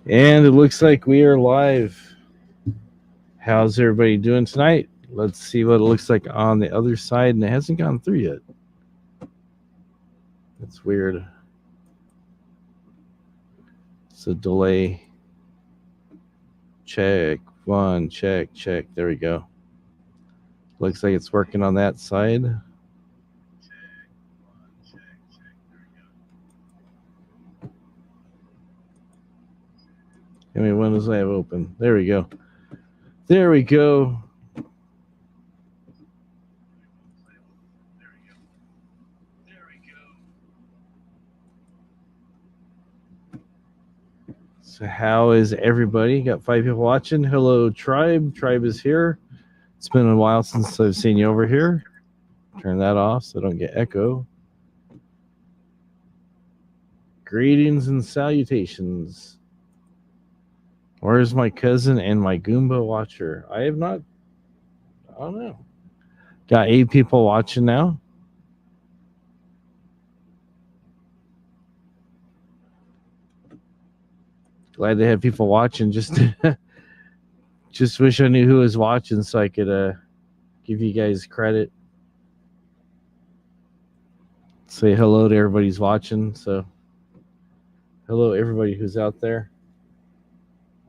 And it looks like we are live. How's everybody doing tonight? Let's see what it looks like on the other side, and it hasn't gone through yet. That's weird. It's a delay. Check. One, check. There we go. Looks like it's working on that side. How many windows do I have open? There we go. So how is everybody? Got 5 people watching. Hello, Tribe. Tribe is here. It's been a while since I've seen you over here. Turn that off so I don't get echo. Greetings and salutations. Where's my cousin and my Goomba watcher? I don't know. Got 8 people watching now. Glad to have people watching. Just wish I knew who was watching so I could give you guys credit. Say hello to everybody who's watching. So, hello everybody who's out there.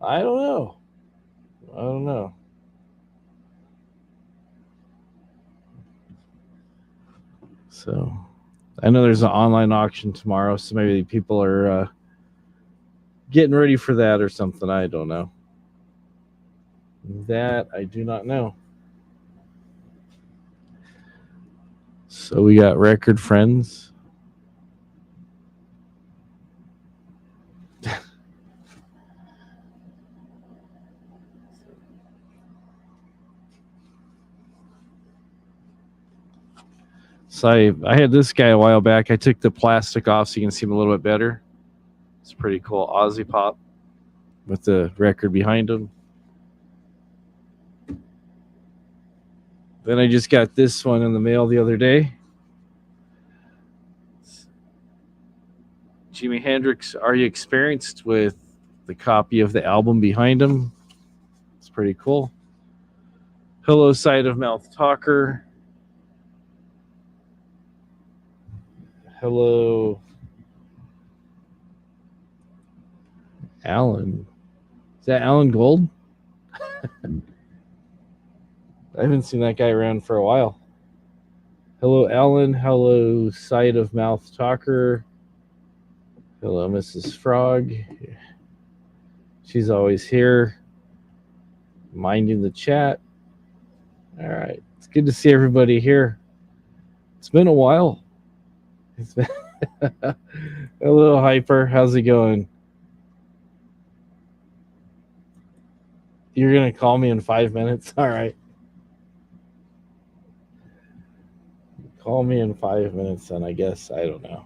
I don't know. So, I know there's an online auction tomorrow, so maybe people are getting ready for that or something. I don't know. That I do not know. So we got record friends. So I had this guy a while back. I took the plastic off so you can see him a little bit better. It's pretty cool. Aussie Pop with the record behind him. Then I just got this one in the mail the other day. Jimi Hendrix, Are You Experienced, with the copy of the album behind him. It's pretty cool. Hello, Side of Mouth Talker. Hello, Alan. Is that Alan Gold? I haven't seen that guy around for a while. Hello, Alan. Hello, Side of Mouth Talker. Hello, Mrs. Frog. She's always here, minding the chat. All right. It's good to see everybody here. It's been a while. Hello, Hyper. How's it going? You're going to call me in 5 minutes? All right. Call me in 5 minutes, then, I guess. I don't know.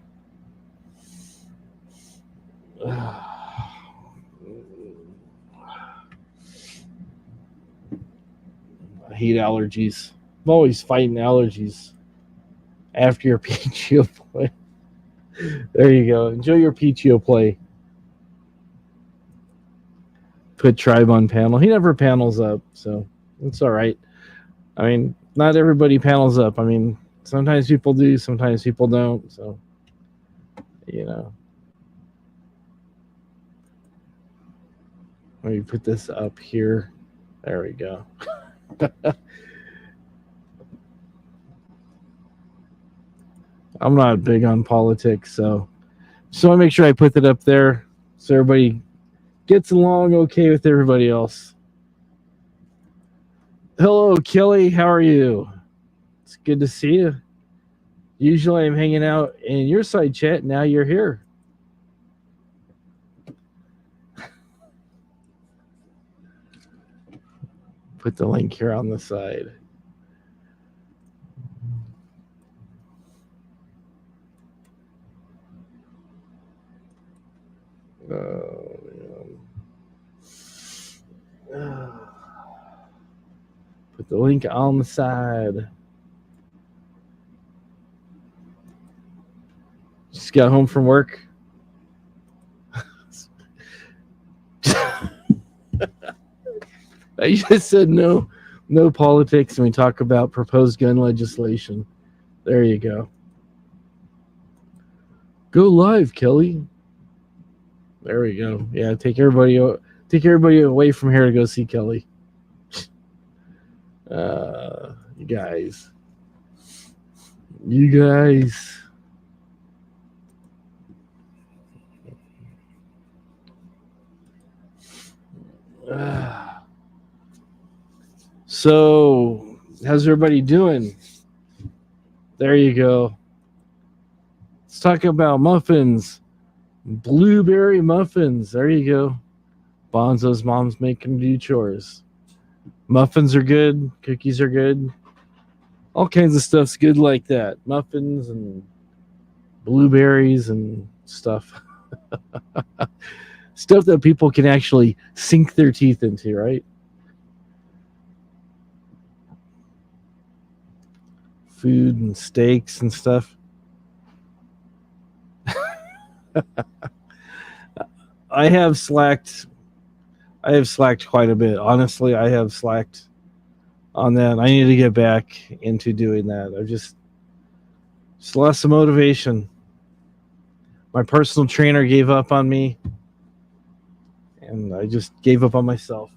I hate allergies. I'm always fighting allergies after your PTO play. There you go. Enjoy your PTO play. Put Tribe on panel. He never panels up, so it's all right. I mean, not everybody panels up. I mean, sometimes people do, sometimes people don't. So, you know. Let me put this up here. There we go. I'm not big on politics, so I want to make sure I put that up there so everybody gets along okay with everybody else. Hello, Kelly. How are you? It's good to see you. Usually I'm hanging out in your side chat. Now you're here. Put the link here on the side. Put the link on the side. Just got home from work. I just said no politics, and we talk about proposed gun legislation. There you go. Go live, Kelly. There we go. Yeah, take everybody away from here to go see Kelly. You guys. So, how's everybody doing? There you go. Let's talk about muffins. Blueberry muffins. There you go. Bonzo's mom's making him do chores. Muffins are good. Cookies are good. All kinds of stuff's good like that. Muffins and blueberries and stuff. Stuff that people can actually sink their teeth into, right? Food and steaks and stuff. I have slacked quite a bit. Honestly, I have slacked on that. I need to get back into doing that. I've just lost the motivation. My personal trainer gave up on me, and I just gave up on myself.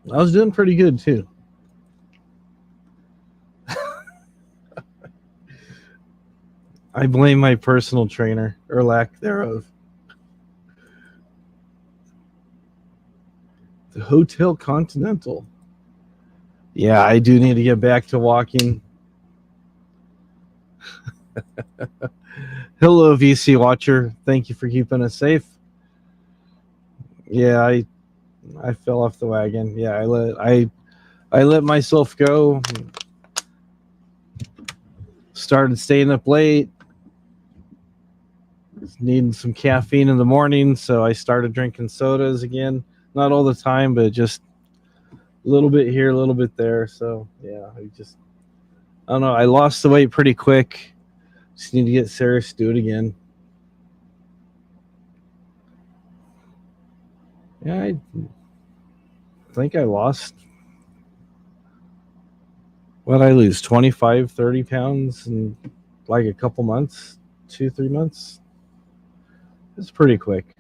I was doing pretty good too. I blame my personal trainer, or lack thereof. The Hotel Continental. Yeah, I do need to get back to walking. Hello, VC Watcher. Thank you for keeping us safe. Yeah, I fell off the wagon. Yeah, I let myself go. Started staying up late. Needing some caffeine in the morning, so I started drinking sodas again. Not all the time, but just a little bit here, a little bit there. So yeah, I don't know. I lost the weight pretty quick. Just need to get serious, do it again. Yeah, I think I lost. What did I lose? 25, 30 pounds in like a couple months, 2-3 months. It's pretty quick.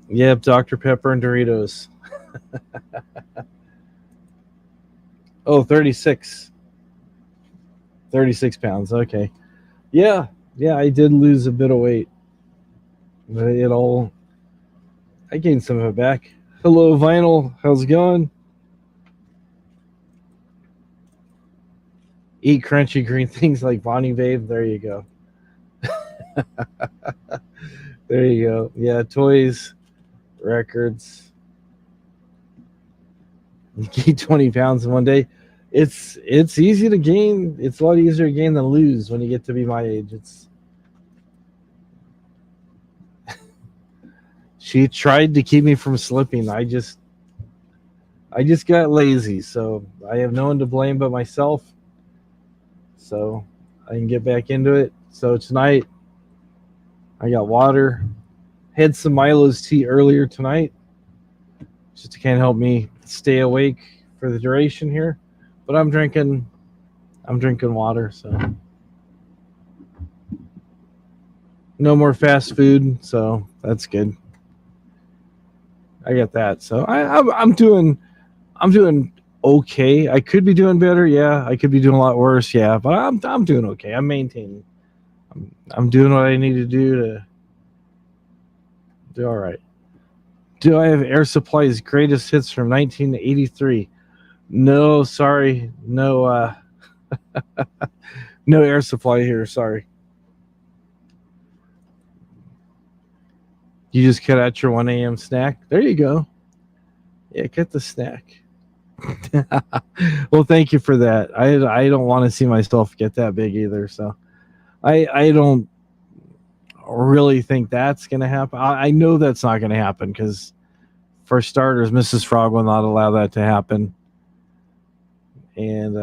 Yep, Dr. Pepper and Doritos. Oh, 36. 36 pounds. Okay. Yeah, I did lose a bit of weight. But I gained some of it back. Hello, Vinyl. How's it going? Eat crunchy green things like Bonnie Babe. There you go. There you go. Yeah, toys, records. You gain 20 pounds in one day. It's easy to gain. It's a lot easier to gain than lose when you get to be my age. She tried to keep me from slipping. I just got lazy, so I have no one to blame but myself. So I can get back into it. So tonight I got water. Had some Milo's tea earlier tonight, just to kind of help me stay awake for the duration here. But I'm drinking water, so no more fast food, so that's good. I get that. So I'm doing okay. I could be doing better, yeah. I could be doing a lot worse, yeah. But I'm doing okay. I'm maintaining. I'm doing what I need to do to do all right. Do I have Air Supply's greatest hits from 1983? No, sorry. No no Air Supply here, sorry. You just cut out your 1 a.m. snack? There you go. Yeah, get the snack. Well, thank you for that. I don't want to see myself get that big either, so I don't really think that's going to happen. I know that's not going to happen because, for starters, Mrs. Frog will not allow that to happen. And,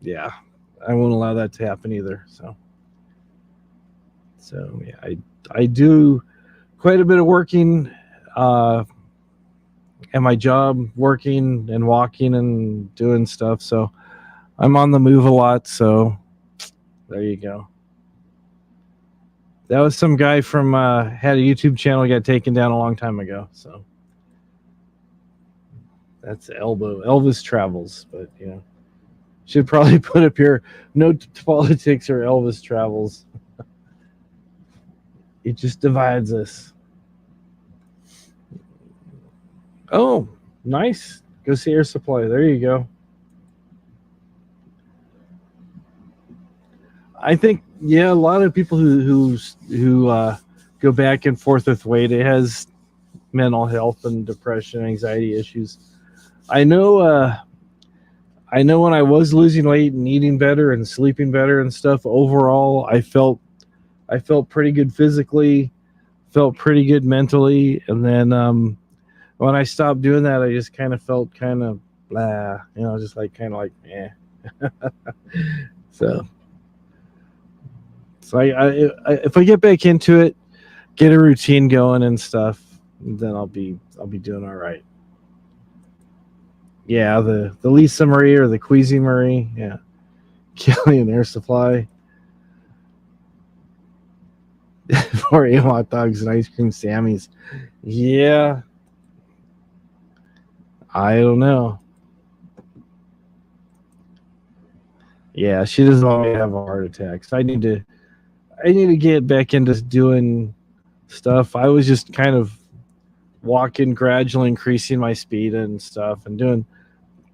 yeah, I won't allow that to happen either. So yeah, I do quite a bit of working at my job, working and walking and doing stuff. So I'm on the move a lot. So there you go. That was some guy from had a YouTube channel, got taken down a long time ago. So that's Elvis Travels, but should probably put up here no politics or Elvis Travels. It just divides us. Oh, nice. Go see Air Supply. There you go. I think a lot of people who go back and forth with weight, it has mental health and depression, anxiety issues. I know when I was losing weight and eating better and sleeping better and stuff, overall I felt pretty good physically, felt pretty good mentally, and then when I stopped doing that, I just kind of felt kind of blah, just like kind of like eh. So I if I get back into it, get a routine going and stuff, then I'll be doing all right. Yeah, the Lisa Marie or the Queasy Marie, yeah. Killing Air Supply. 4 a.m. hot dogs and ice cream Sammys. Yeah. I don't know. Yeah, she doesn't want me to have a heart attack. So I need to get back into doing stuff. I was just kind of walking, gradually increasing my speed and stuff, and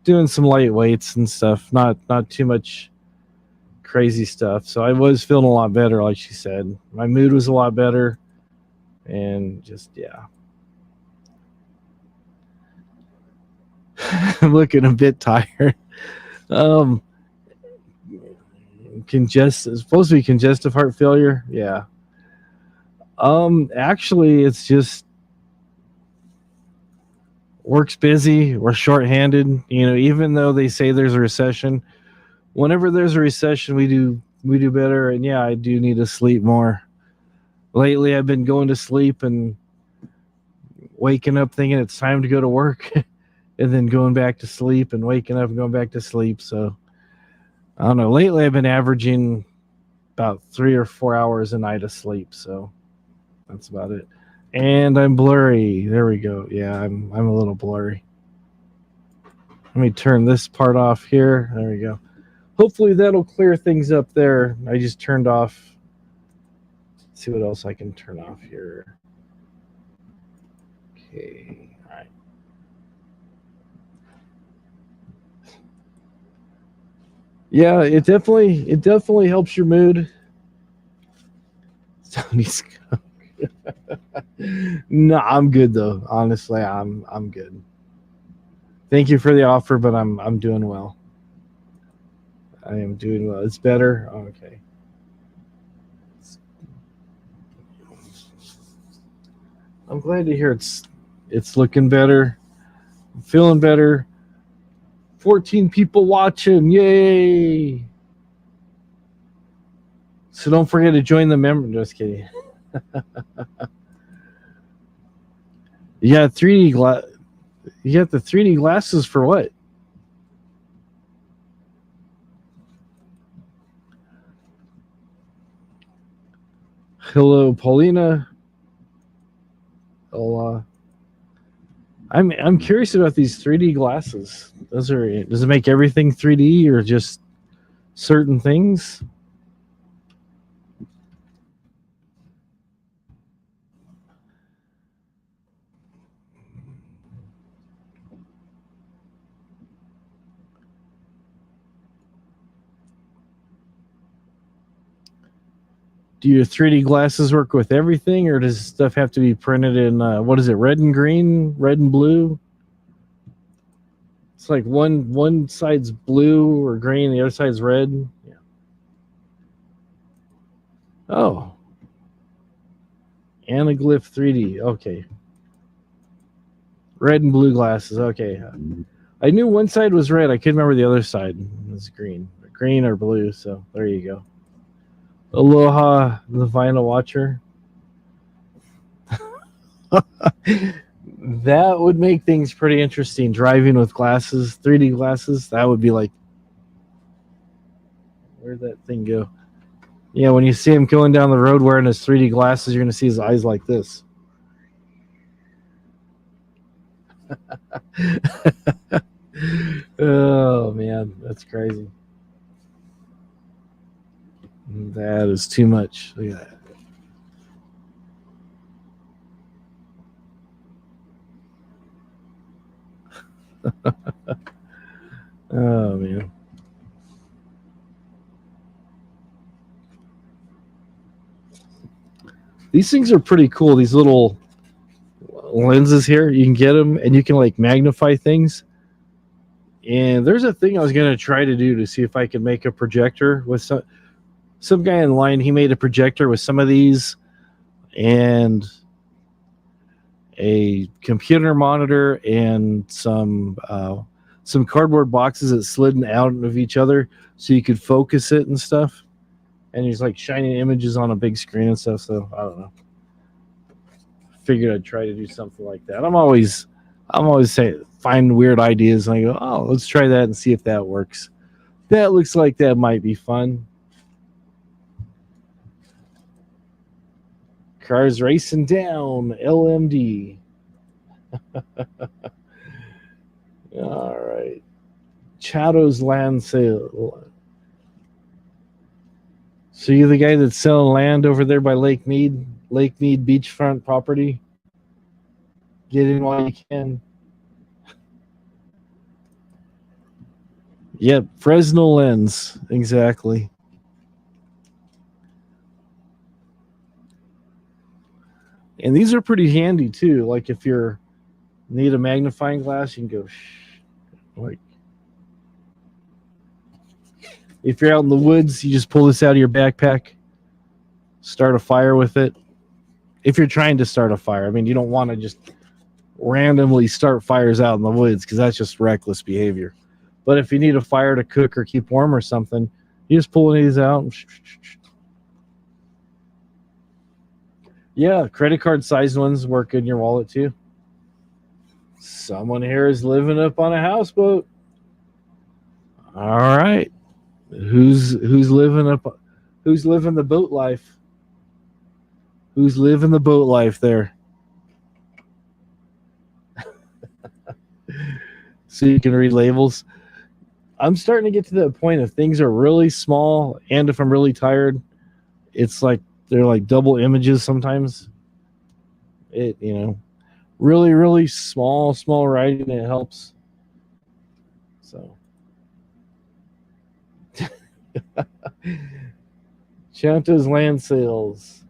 doing some light weights and stuff. Not too much crazy stuff. So I was feeling a lot better, like she said. My mood was a lot better, and just I'm looking a bit tired. It's supposed to be congestive heart failure. Yeah. Actually, it's just work's busy. We're shorthanded. Even though they say there's a recession, whenever there's a recession, we do better. And yeah, I do need to sleep more. Lately, I've been going to sleep and waking up thinking it's time to go to work, and then going back to sleep and waking up and going back to sleep. So I don't know. Lately, I've been averaging about 3 or 4 hours a night of sleep. So that's about it. And I'm blurry. There we go. Yeah, I'm a little blurry. Let me turn this part off here. There we go. Hopefully that'll clear things up there. I just turned off. Let's see what else I can turn off here. Okay. All right. Yeah, it definitely helps your mood. Tony's No, I'm good though. Honestly, I'm good. Thank you for the offer, but I'm doing well. I am doing well. It's better. Okay. I'm glad to hear it's looking better. I'm feeling better. 14 people watching. Yay. So don't forget to join the member. Just kidding. You got 3D glass. You got the 3D glasses for what? Hello, Paulina. Hola. I'm curious about these 3D glasses. Does it make everything 3D or just certain things? Do your 3D glasses work with everything, or does stuff have to be printed in what is it, red and green, red and blue? It's like one side's blue or green, the other side's red. Yeah. Oh, Anaglyph 3D. Okay. Red and blue glasses. Okay. I knew one side was red. I couldn't remember the other side was green. green or blue. So there you go. Aloha, the Vinyl Watcher. That would make things pretty interesting. Driving with glasses, 3D glasses, that would be like, where'd that thing go? Yeah, when you see him going down the road wearing his 3D glasses, you're going to see his eyes like this. Oh, man, that's crazy. That is too much. Look at that. Oh, man. These things are pretty cool. These little lenses here, you can get them and you can like magnify things. And there's a thing I was going to try to do to see if I could make a projector with some guy in line. He made a projector with some of these and a computer monitor and some cardboard boxes that slid out of each other so you could focus it and stuff. And he's like shining images on a big screen and stuff. So I don't know. Figured I'd try to do something like that. I'm always saying find weird ideas and I go, oh, let's try that and see if that works. That looks like that might be fun. Cars racing down LMD. All right. Chato's land sale. So you're the guy that's selling land over there by Lake Mead beachfront property? Get in while you can. Yep, Fresnel lens. Exactly. And these are pretty handy too. Like if you need a magnifying glass, you can go like if you're out in the woods, you just pull this out of your backpack, start a fire with it. If you're trying to start a fire, I mean, you don't want to just randomly start fires out in the woods because that's just reckless behavior. But if you need a fire to cook or keep warm or something, you just pull these out. Yeah, credit card sized ones work in your wallet too. Someone here is living up on a houseboat. All right. Who's living the boat life? Who's living the boat life there? So you can read labels. I'm starting to get to that point if things are really small and if I'm really tired, it's like they're like double images sometimes. It, really, really small writing, it helps. So Chanta's land sales.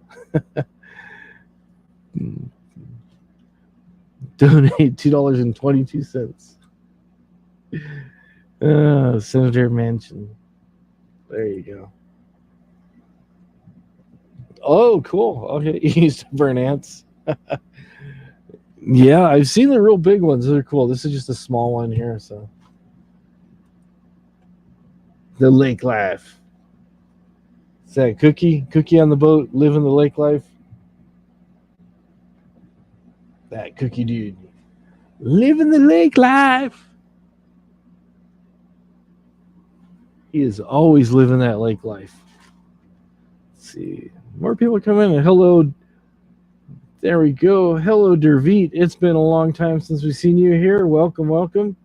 Donate $2.22. Senator Manchin. There you go. Oh, cool. Okay, you used to burn ants. Yeah, I've seen the real big ones. They're cool. This is just a small one here. So the lake life. Is that Cookie on the boat, living the lake life? That Cookie dude. Living the lake life. He is always living that lake life. Let's see. More people come in. Hello. There we go. Hello, Derveet. It's been a long time since we've seen you here. Welcome.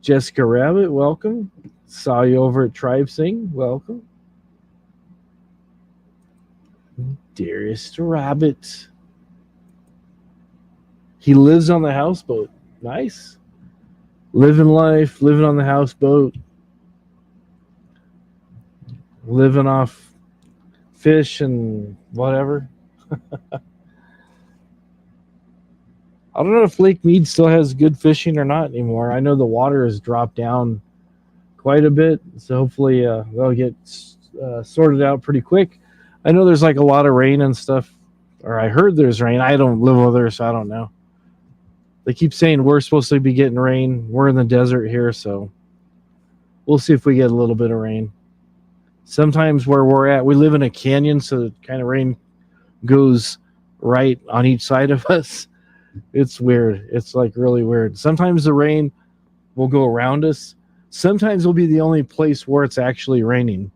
Jessica Rabbit, welcome. Saw you over at Tribe Sing. Welcome. Dearest Rabbit. He lives on the houseboat. Nice. Living life, living on the houseboat. Living off fish and whatever. I don't know if Lake Mead still has good fishing or not anymore. I know the water has dropped down quite a bit, so hopefully they'll get sorted out pretty quick. I know there's like a lot of rain and stuff, or I heard there's rain. I don't live over there, so I don't know. They keep saying we're supposed to be getting rain. We're in the desert here, so we'll see if we get a little bit of rain. Sometimes where we're at, we live in a canyon, so the kind of rain goes right on each side of us. It's weird. It's like really weird. Sometimes the rain will go around us. Sometimes we'll be the only place where it's actually raining.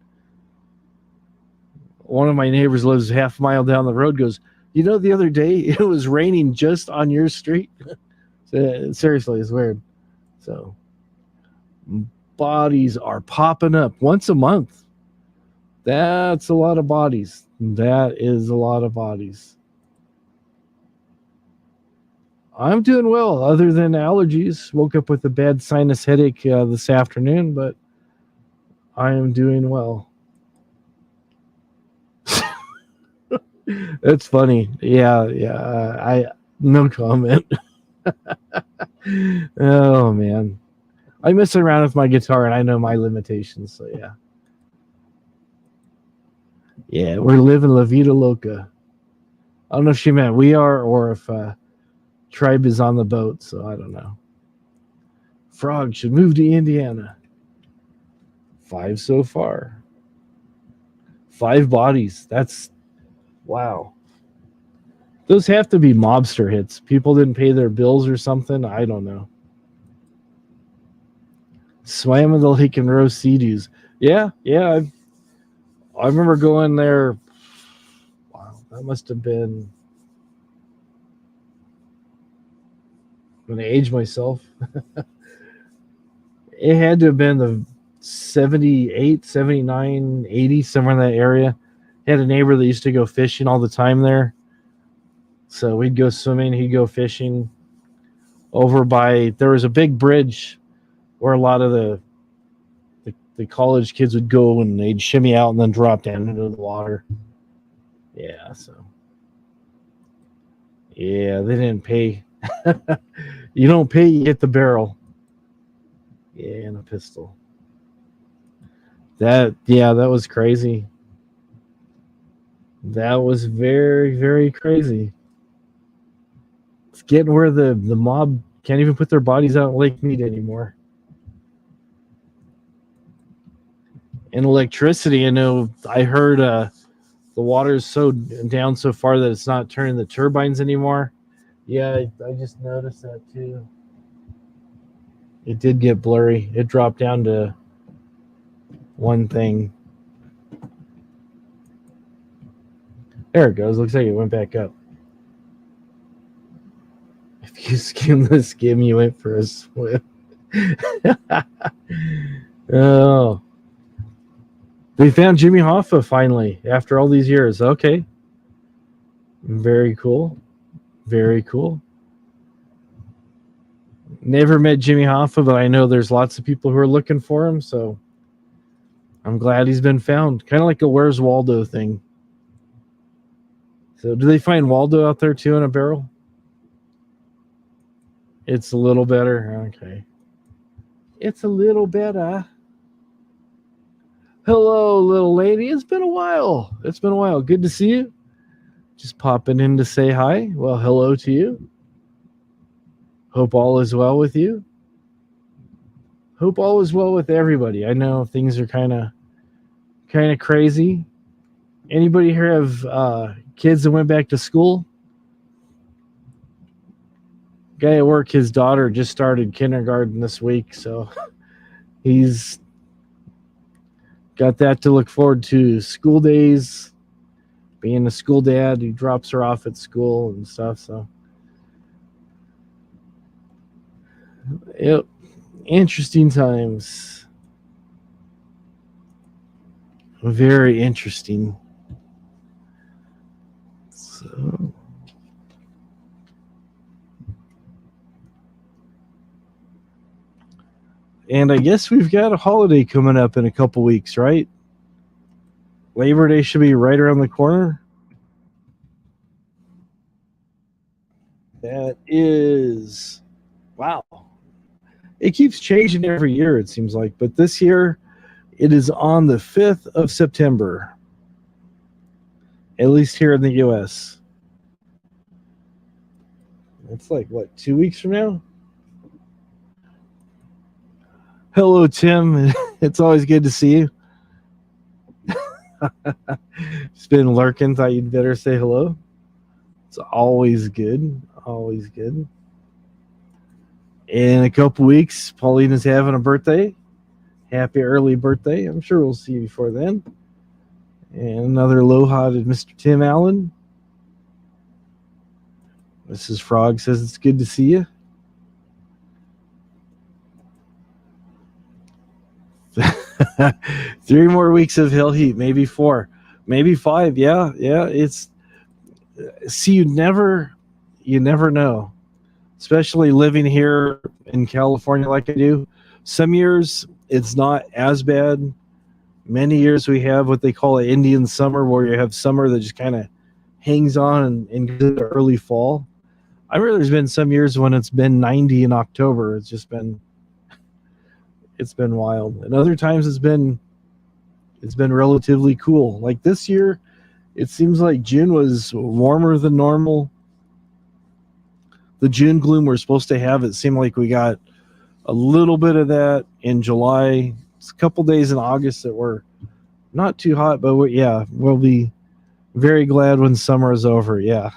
One of my neighbors lives half a mile down the road, goes, the other day it was raining just on your street. Seriously, it's weird. So bodies are popping up once a month. That's a lot of bodies. That is a lot of bodies. I'm doing well, other than allergies. Woke up with a bad sinus headache this afternoon, but I am doing well. That's funny. Yeah. I no comment. Oh man, I mess around with my guitar, and I know my limitations. So yeah, we're living La Vida Loca. I don't know if she meant we are, or if Tribe is on the boat. So I don't know. Frog should move to Indiana. 5 so far. 5 bodies. That's wow. Those have to be mobster hits. People didn't pay their bills or something. I don't know. Swam in the lake and roast sea-dews. Yeah. I remember going there. Wow, that must have been. I'm going to age myself. It had to have been the 78, 79, 80, somewhere in that area. Had a neighbor that used to go fishing all the time there. So we'd go swimming, he'd go fishing. Over by, there was a big bridge where a lot of the college kids would go, and they'd shimmy out and then drop down into the water. Yeah, so. Yeah, they didn't pay. You don't pay, you hit the barrel. Yeah, and a pistol. That was crazy. That was very, very crazy. It's getting where the mob can't even put their bodies out in Lake Mead anymore. And electricity, I heard the water is so down so far that it's not turning the turbines anymore. Yeah, I just noticed that too. It did get blurry. It dropped down to one thing. There it goes. Looks like it went back up. If you skim the skim, you went for a swim. Oh. They found Jimmy Hoffa finally after all these years. Okay. Very cool. Very cool. Never met Jimmy Hoffa, but I know there's lots of people who are looking for him, so I'm glad he's been found. Kind of like a Where's Waldo thing. So do they find Waldo out there too in a barrel? It's a little better. Okay. It's a little better. Hello, little lady. It's been a while. Good to see you. Just popping in to say hi. Well, hello to you. Hope all is well with you. Hope all is well with everybody. I know things are kind of crazy. Anybody here have kids that went back to school? Guy at work, his daughter just started kindergarten this week, so he's got that to look forward to. School days, being a school dad, he drops her off at school and stuff. So, yep, interesting times. Very interesting. So, and I guess we've got a holiday coming up in a couple weeks, right? Labor Day should be right around the corner. That is, wow. It keeps changing every year, it seems like. But this year, it is on the 5th of September, at least here in the U.S. It's like, what, 2 weeks from now? Hello, Tim. It's always good to see you. It's been lurking. Thought you'd better say hello. It's always good. Always good. In a couple weeks, Paulina's having a birthday. Happy early birthday. I'm sure we'll see you before then. And another aloha to Mr. Tim Allen. Mrs. Frog says it's good to see you. Three more weeks of hell heat, maybe 4, maybe 5. Yeah. It's see, you never know. Especially living here in California like I do. Some years it's not as bad. Many years we have what they call an Indian summer, where you have summer that just kind of hangs on and goes into early fall. I remember there's been some years when it's been 90 in October. It's been wild. And other times it's been relatively cool. Like this year, it seems like June was warmer than normal. The June gloom we're supposed to have, it seemed like we got a little bit of that in July. It's a couple days in August that were not too hot, but we'll be very glad when summer is over. Yeah.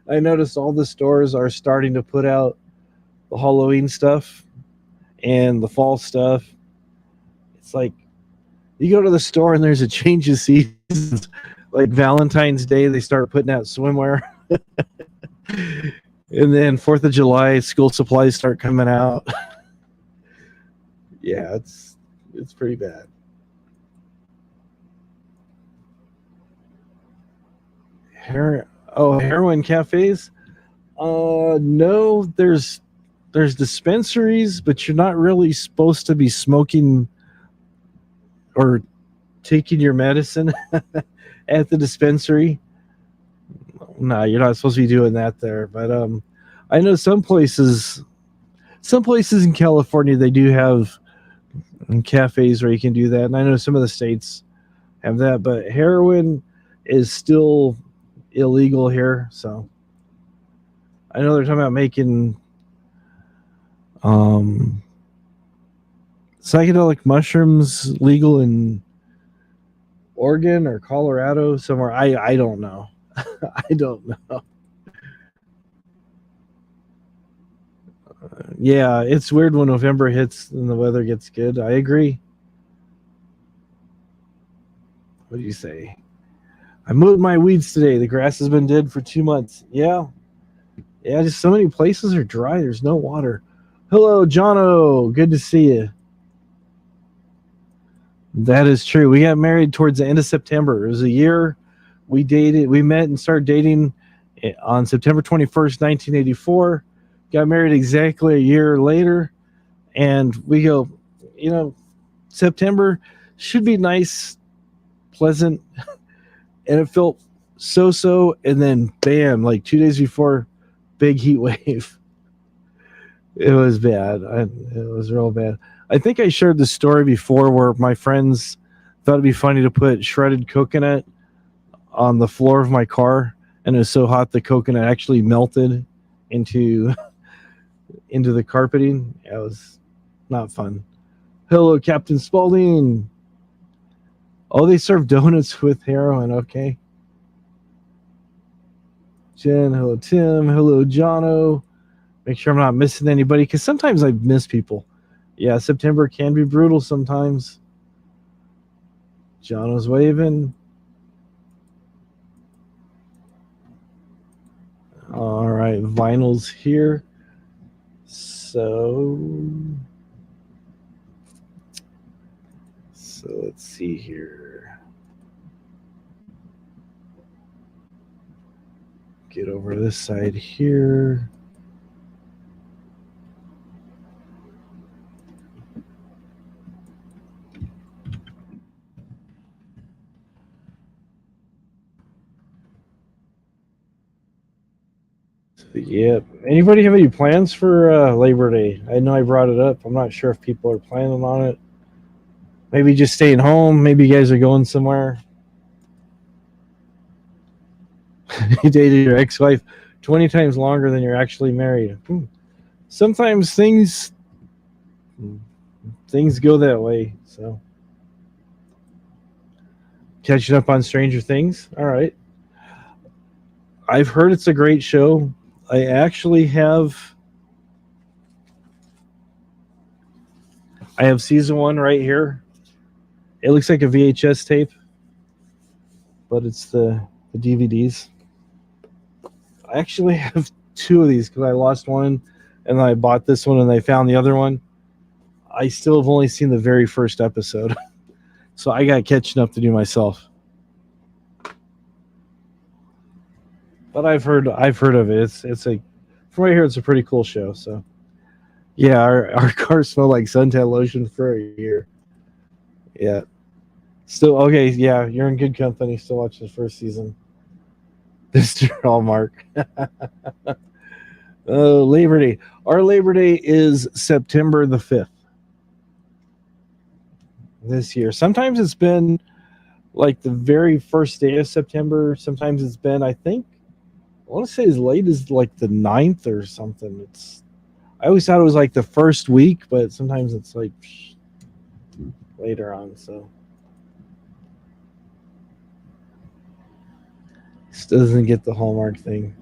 I noticed all the stores are starting to put out the Halloween stuff and the fall stuff. It's like you go to the store and there's a change of seasons. Like Valentine's Day, they start putting out swimwear. And then 4th of July, school supplies start coming out. Yeah, it's pretty bad. Heroin cafes? No, there's dispensaries, but you're not really supposed to be smoking or taking your medicine at the dispensary. No, you're not supposed to be doing that there. But I know some places in California, they do have cafes where you can do that, and I know some of the states have that. But heroin is still illegal here, so I know they're talking about making psychedelic mushrooms legal in Oregon or Colorado somewhere. I don't know. I don't know. Yeah, it's weird when November hits and the weather gets good. I agree. What do you say? I mowed my weeds today. The grass has been dead for 2 months. Yeah, just so many places are dry. There's no water. Hello, Jono. Good to see you. That is true. We got married towards the end of September. It was a year. We met and started dating on September 21st, 1984. Got married exactly a year later. And we go, September should be nice, pleasant. And it felt so. And then, bam, like 2 days before, big heat wave. It was bad. It was real bad. I think I shared the story before where my friends thought it'd be funny to put shredded coconut on the floor of my car, and it was so hot the coconut actually melted into the carpeting. It was not fun. Hello, Captain Spaulding. Oh, they serve donuts with heroin. Okay. Jen, hello, Tim. Hello, Jono. Make sure I'm not missing anybody, because sometimes I miss people. Yeah, September can be brutal sometimes. Jono's waving. All right, vinyl's here. So let's see here. Get over this side here. Yep. Anybody have any plans for Labor Day? I know I brought it up. I'm not sure if people are planning on it. Maybe just staying home. Maybe you guys are going somewhere. You dated your ex-wife 20 times longer than you're actually married. Sometimes things things go that way. So catching up on Stranger Things. All right. I've heard it's a great show. I actually have season 1 right here. It looks like a VHS tape, but it's the DVDs. I actually have 2 of these because I lost one and then I bought this one and I found the other one. I still have only seen the very first episode. So I got catching up to do myself. But I've heard of it. It's a from right here it's a pretty cool show. So yeah, our car smelled like suntan lotion for a year. Yeah. Still okay, yeah, you're in good company. Still watching the first season. Mr. Hallmark. Labor Day. Our Labor Day is September the 5th this year. Sometimes it's been like the very first day of September. Sometimes it's been, I think, I want to say as late as like the 9th or something. I always thought it was like the first week, but sometimes it's like later on. So this doesn't get the Hallmark thing.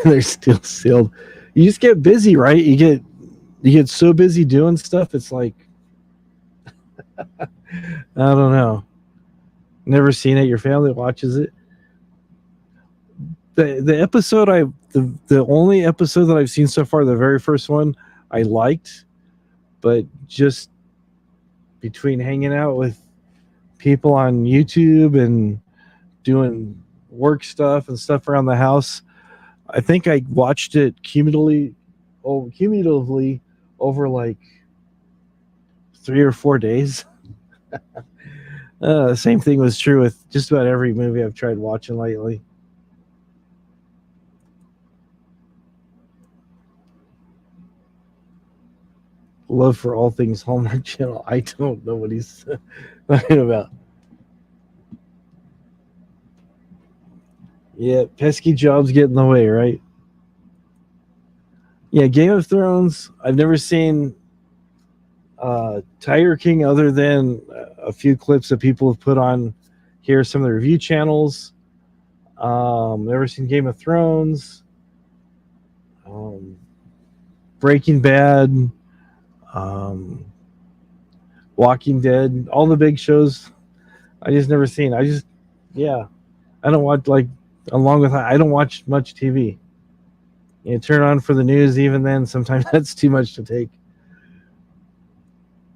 They're still sealed. You just get busy, right? You get so busy doing stuff. It's like I don't know. Never seen it. Your family watches it. The episode the only episode that I've seen so far, the very first one, I liked, but just between hanging out with people on YouTube and doing work stuff and stuff around the house, I think I watched it cumulatively over like 3 or 4 days. Same thing was true with just about every movie I've tried watching lately. Love for all things Hallmark Channel. I don't know what he's talking about. Yeah, pesky jobs get in the way, right? Yeah, Game of Thrones. I've never seen Tiger King other than a few clips that people have put on here, some of the review channels. Never seen Game of Thrones. Um, Breaking Bad. Um, Walking Dead. All the big shows. I just never seen. Yeah. I don't watch along with I don't watch much TV. You turn on for the news, even then, sometimes that's too much to take.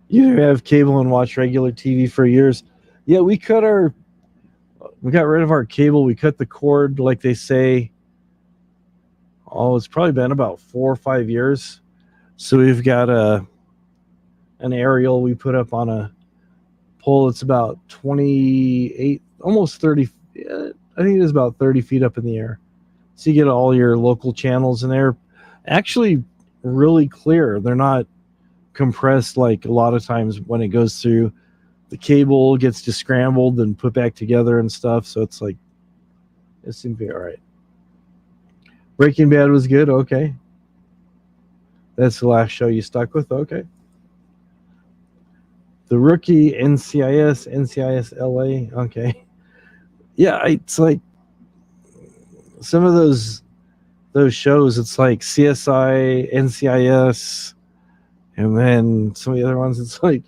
You either have cable and watch regular TV for years. Yeah, we got rid of our cable. We cut the cord, like they say. Oh, it's probably been about 4 or 5 years. So we've got an aerial we put up on a pole. It's about 28, almost 30. I think it is about 30 feet up in the air. So you get all your local channels, and they're actually really clear. They're not compressed like a lot of times when it goes through. The cable gets just scrambled and put back together and stuff. So it's like, it seemed to be all right. Breaking Bad was good. Okay. That's the last show you stuck with. Okay. The Rookie, NCIS LA. Okay. Yeah, it's like some of those shows. It's like CSI, NCIS, and then some of the other ones. It's like,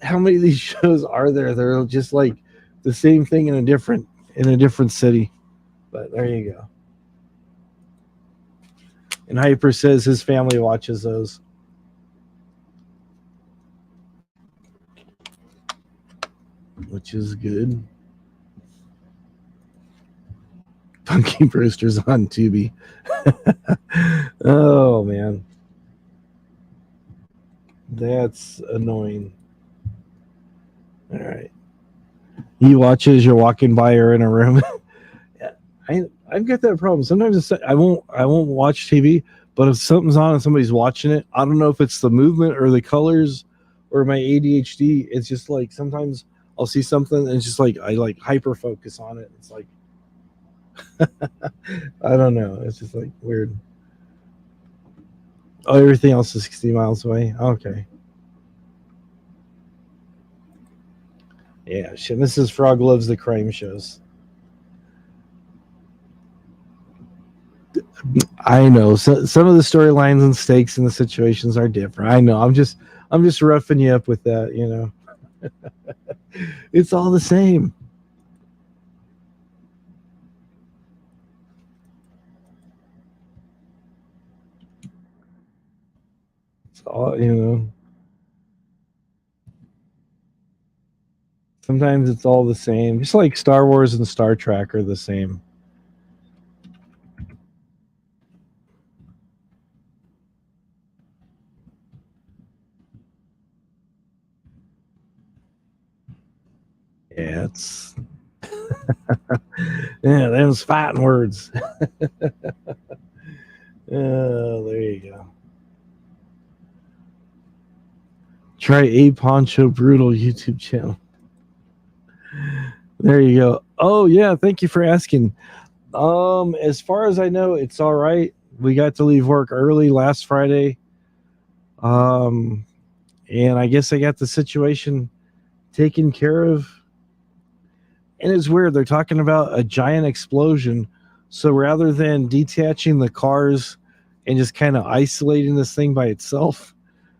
how many of these shows are there? They're just like the same thing in a different city. But there you go. And Hyper says his family watches those. Which is good. Punky Brewster's on Tubi. Oh, man. That's annoying. All right. You watch as you're walking by or in a room. I've got that problem. Sometimes I won't watch TV, but if something's on and somebody's watching it, I don't know if it's the movement or the colors or my ADHD. It's just like sometimes I'll see something and it's just like I like hyper focus on it. It's like I don't know. It's just like weird. Oh, everything else is 60 miles away. Okay. Yeah, shit. Mrs. Frog loves the crime shows. I know. So, some of the storylines and stakes and the situations are different. I know. I'm just roughing you up with that. It's all the same. It's all. Sometimes it's all the same. Just like Star Wars and Star Trek are the same. Yeah, it's yeah, them's fighting words. Oh, there you go. Try A Poncho Brutal YouTube channel. There you go. Oh yeah, thank you for asking. As far as I know, it's all right. We got to leave work early last Friday. Um, and I guess I got the situation taken care of. And it's weird. They're talking about a giant explosion. So rather than detaching the cars and just kind of isolating this thing by itself,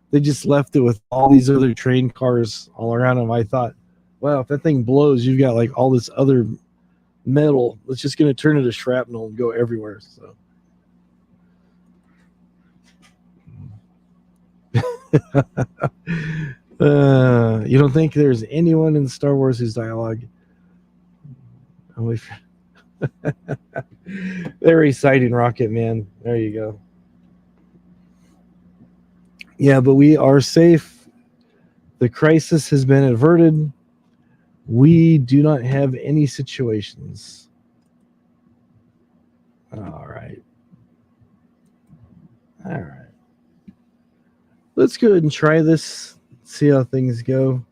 they just left it with all these other train cars all around them. I thought, wow, if that thing blows, you've got like all this other metal. It's just going to turn into shrapnel and go everywhere. So. You don't think there's anyone in Star Wars whose dialogue? Oh, they're reciting Rocket Man. There you go. Yeah, but we are safe. The crisis has been averted. We do not have any situations. All right. All right. Let's go ahead and try this. See how things go.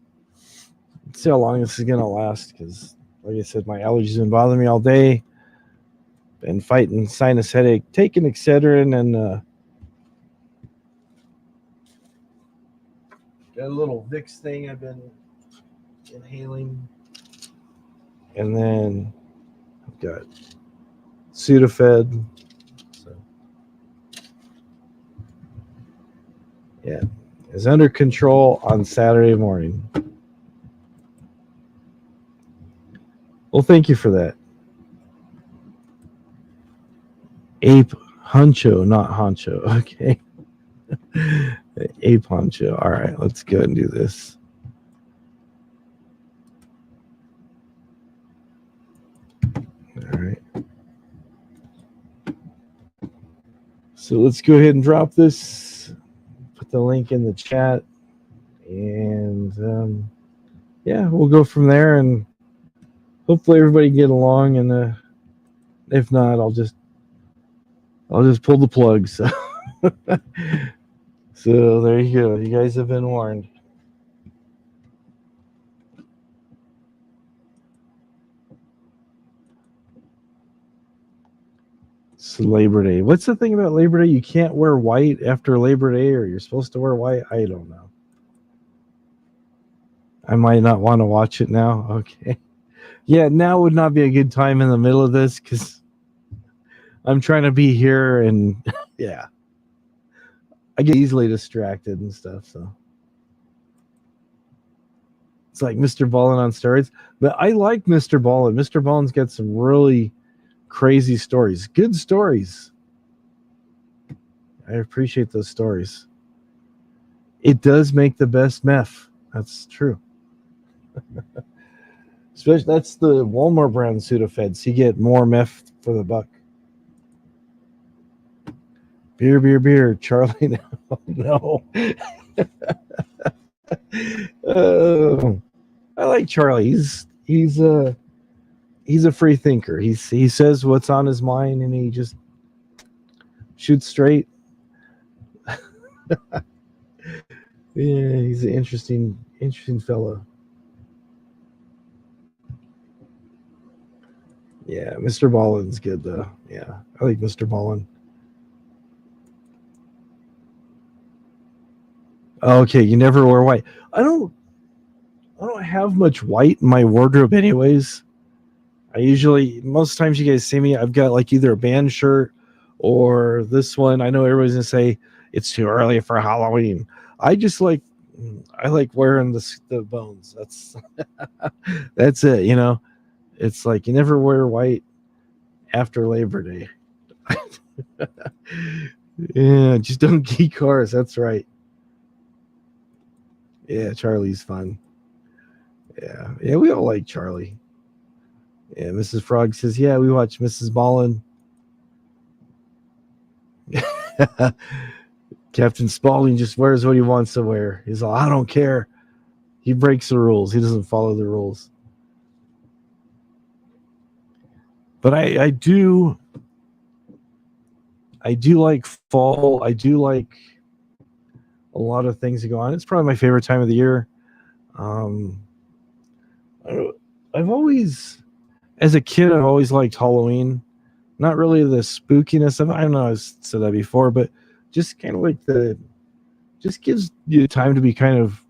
See how long this is going to last. Because, like I said, my allergies have been bothering me all day. Been fighting sinus headache, taking Excedrin, and got a little Vicks thing I've been inhaling. And then I've got Sudafed. So, yeah, it's under control on Saturday morning. Well, thank you for that. Ape Huncho, not Honcho. Okay. Ape Honcho. All right, let's go and do this. All right. So let's go ahead and drop this. Put the link in the chat. And yeah, we'll go from there. And hopefully everybody can get along. And if not, I'll just pull the plug. So. So there you go. You guys have been warned. It's Labor Day. What's the thing about Labor Day? You can't wear white after Labor Day, or you're supposed to wear white? I don't know. I might not want to watch it now. Okay. Yeah, now would not be a good time in the middle of this because I'm trying to be here and yeah. I get easily distracted and stuff. So it's like Mr. Ballin on steroids. But I like Mr. Ballin. Mr. Ballin's got some really crazy stories. Good stories. I appreciate those stories. It does make the best meth. That's true. Especially that's the Walmart brand Sudafeds. You get more meth for the buck. Beer, beer, beer. Charlie, no. I like Charlie. He's a free thinker. He says what's on his mind and he just shoots straight. Yeah, he's an interesting fellow. Yeah, Mr. Ballin's good though. Yeah, I like Mr. Ballin. Okay, you never wear white. I don't have much white in my wardrobe anyways. I usually, most times you guys see me, I've got like either a band shirt or this one. I know everybody's gonna say it's too early for Halloween. I just like, I like wearing the bones. That's that's it. You know, it's like you never wear white after Labor Day. Yeah, just don't geek cars. That's right. Yeah, Charlie's fun. Yeah, we all like Charlie. Yeah, Mrs. Frog says, yeah, we watch Mrs. Ballin. Captain Spaulding just wears what he wants to wear. He's like, I don't care. He breaks the rules. He doesn't follow the rules. But I do like fall. I do like a lot of things that go on. It's probably my favorite time of the year. I've always, as a kid, I've always liked Halloween. Not really the spookiness of it. I don't know, I've said that before, but just kind of like just gives you time to be kind of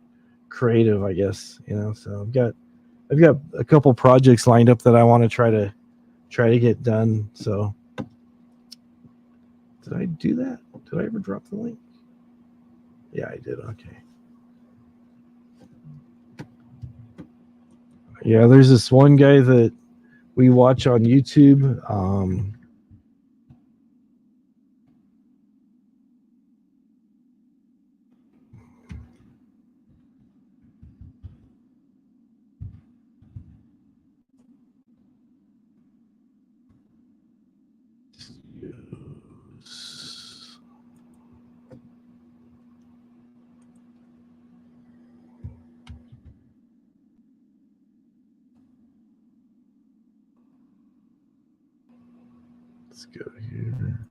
creative, I guess. You know, so I've got a couple projects lined up that I want to try to get done. So did I do that? Did I ever drop the link? Yeah, I did. Okay. Yeah, there's this one guy that we watch on YouTube. Let's go here.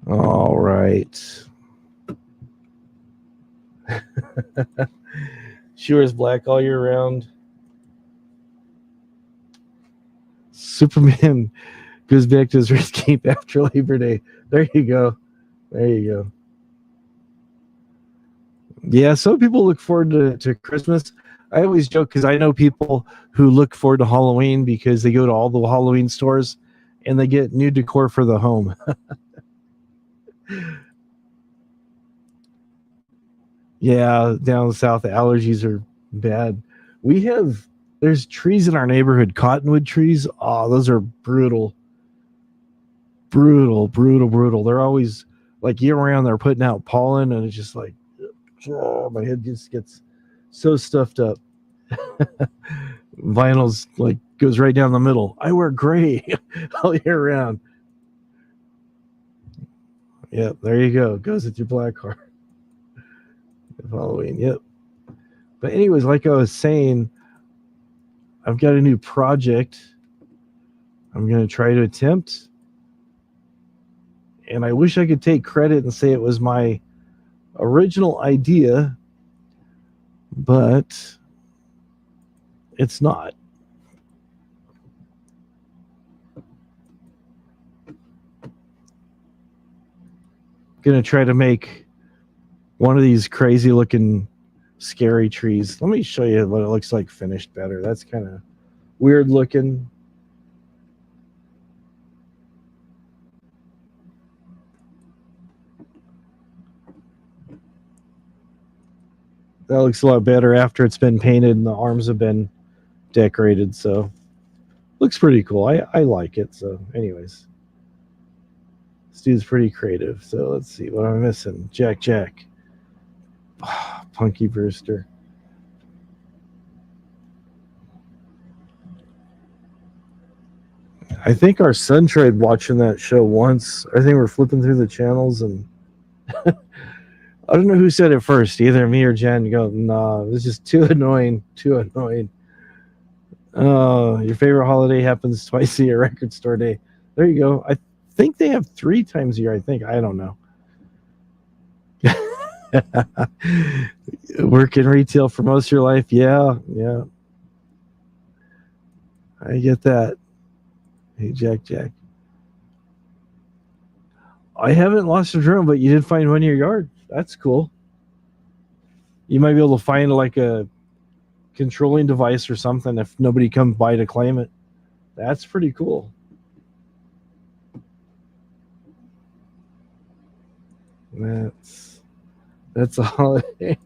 All right. She wears black all year round. Superman goes back to his race cape after Labor Day. There you go. There you go. Yeah, some people look forward to Christmas. I always joke because I know people who look forward to Halloween because they go to all the Halloween stores and they get new decor for the home. Yeah, down south, the allergies are bad. We have, there's trees in our neighborhood, cottonwood trees. Oh, those are brutal, brutal, brutal, brutal. They're always like year round, they're putting out pollen, and it's just like, oh, my head just gets so stuffed up. Vinyl's like goes right down the middle. I wear gray all year round. Yep, there you go. Goes with your black car. Halloween. Yep. But anyways, like I was saying, I've got a new project I'm going to try to attempt. And I wish I could take credit and say it was my original idea, but it's not. Going to try to make one of these crazy looking scary trees. Let me show you what it looks like finished better. That's kind of weird looking. That looks a lot better after it's been painted and the arms have been decorated. So looks pretty cool. I like it. So anyways, this dude's pretty creative. So let's see what am I missing. Jack. Punky Brewster. I think our son tried watching that show once. I think we're flipping through the channels and I don't know who said it first, either me or Jen. Go, nah, this is too annoying. Too annoying. Your favorite holiday happens twice a year, record store day. There you go. I think they have 3 times a year. I think. I don't know. Work in retail for most of your life. Yeah. I get that. Hey, Jack. I haven't lost a drone, but you did find one in your yard. That's cool. You might be able to find like a controlling device or something if nobody comes by to claim it. That's pretty cool. That's a holiday.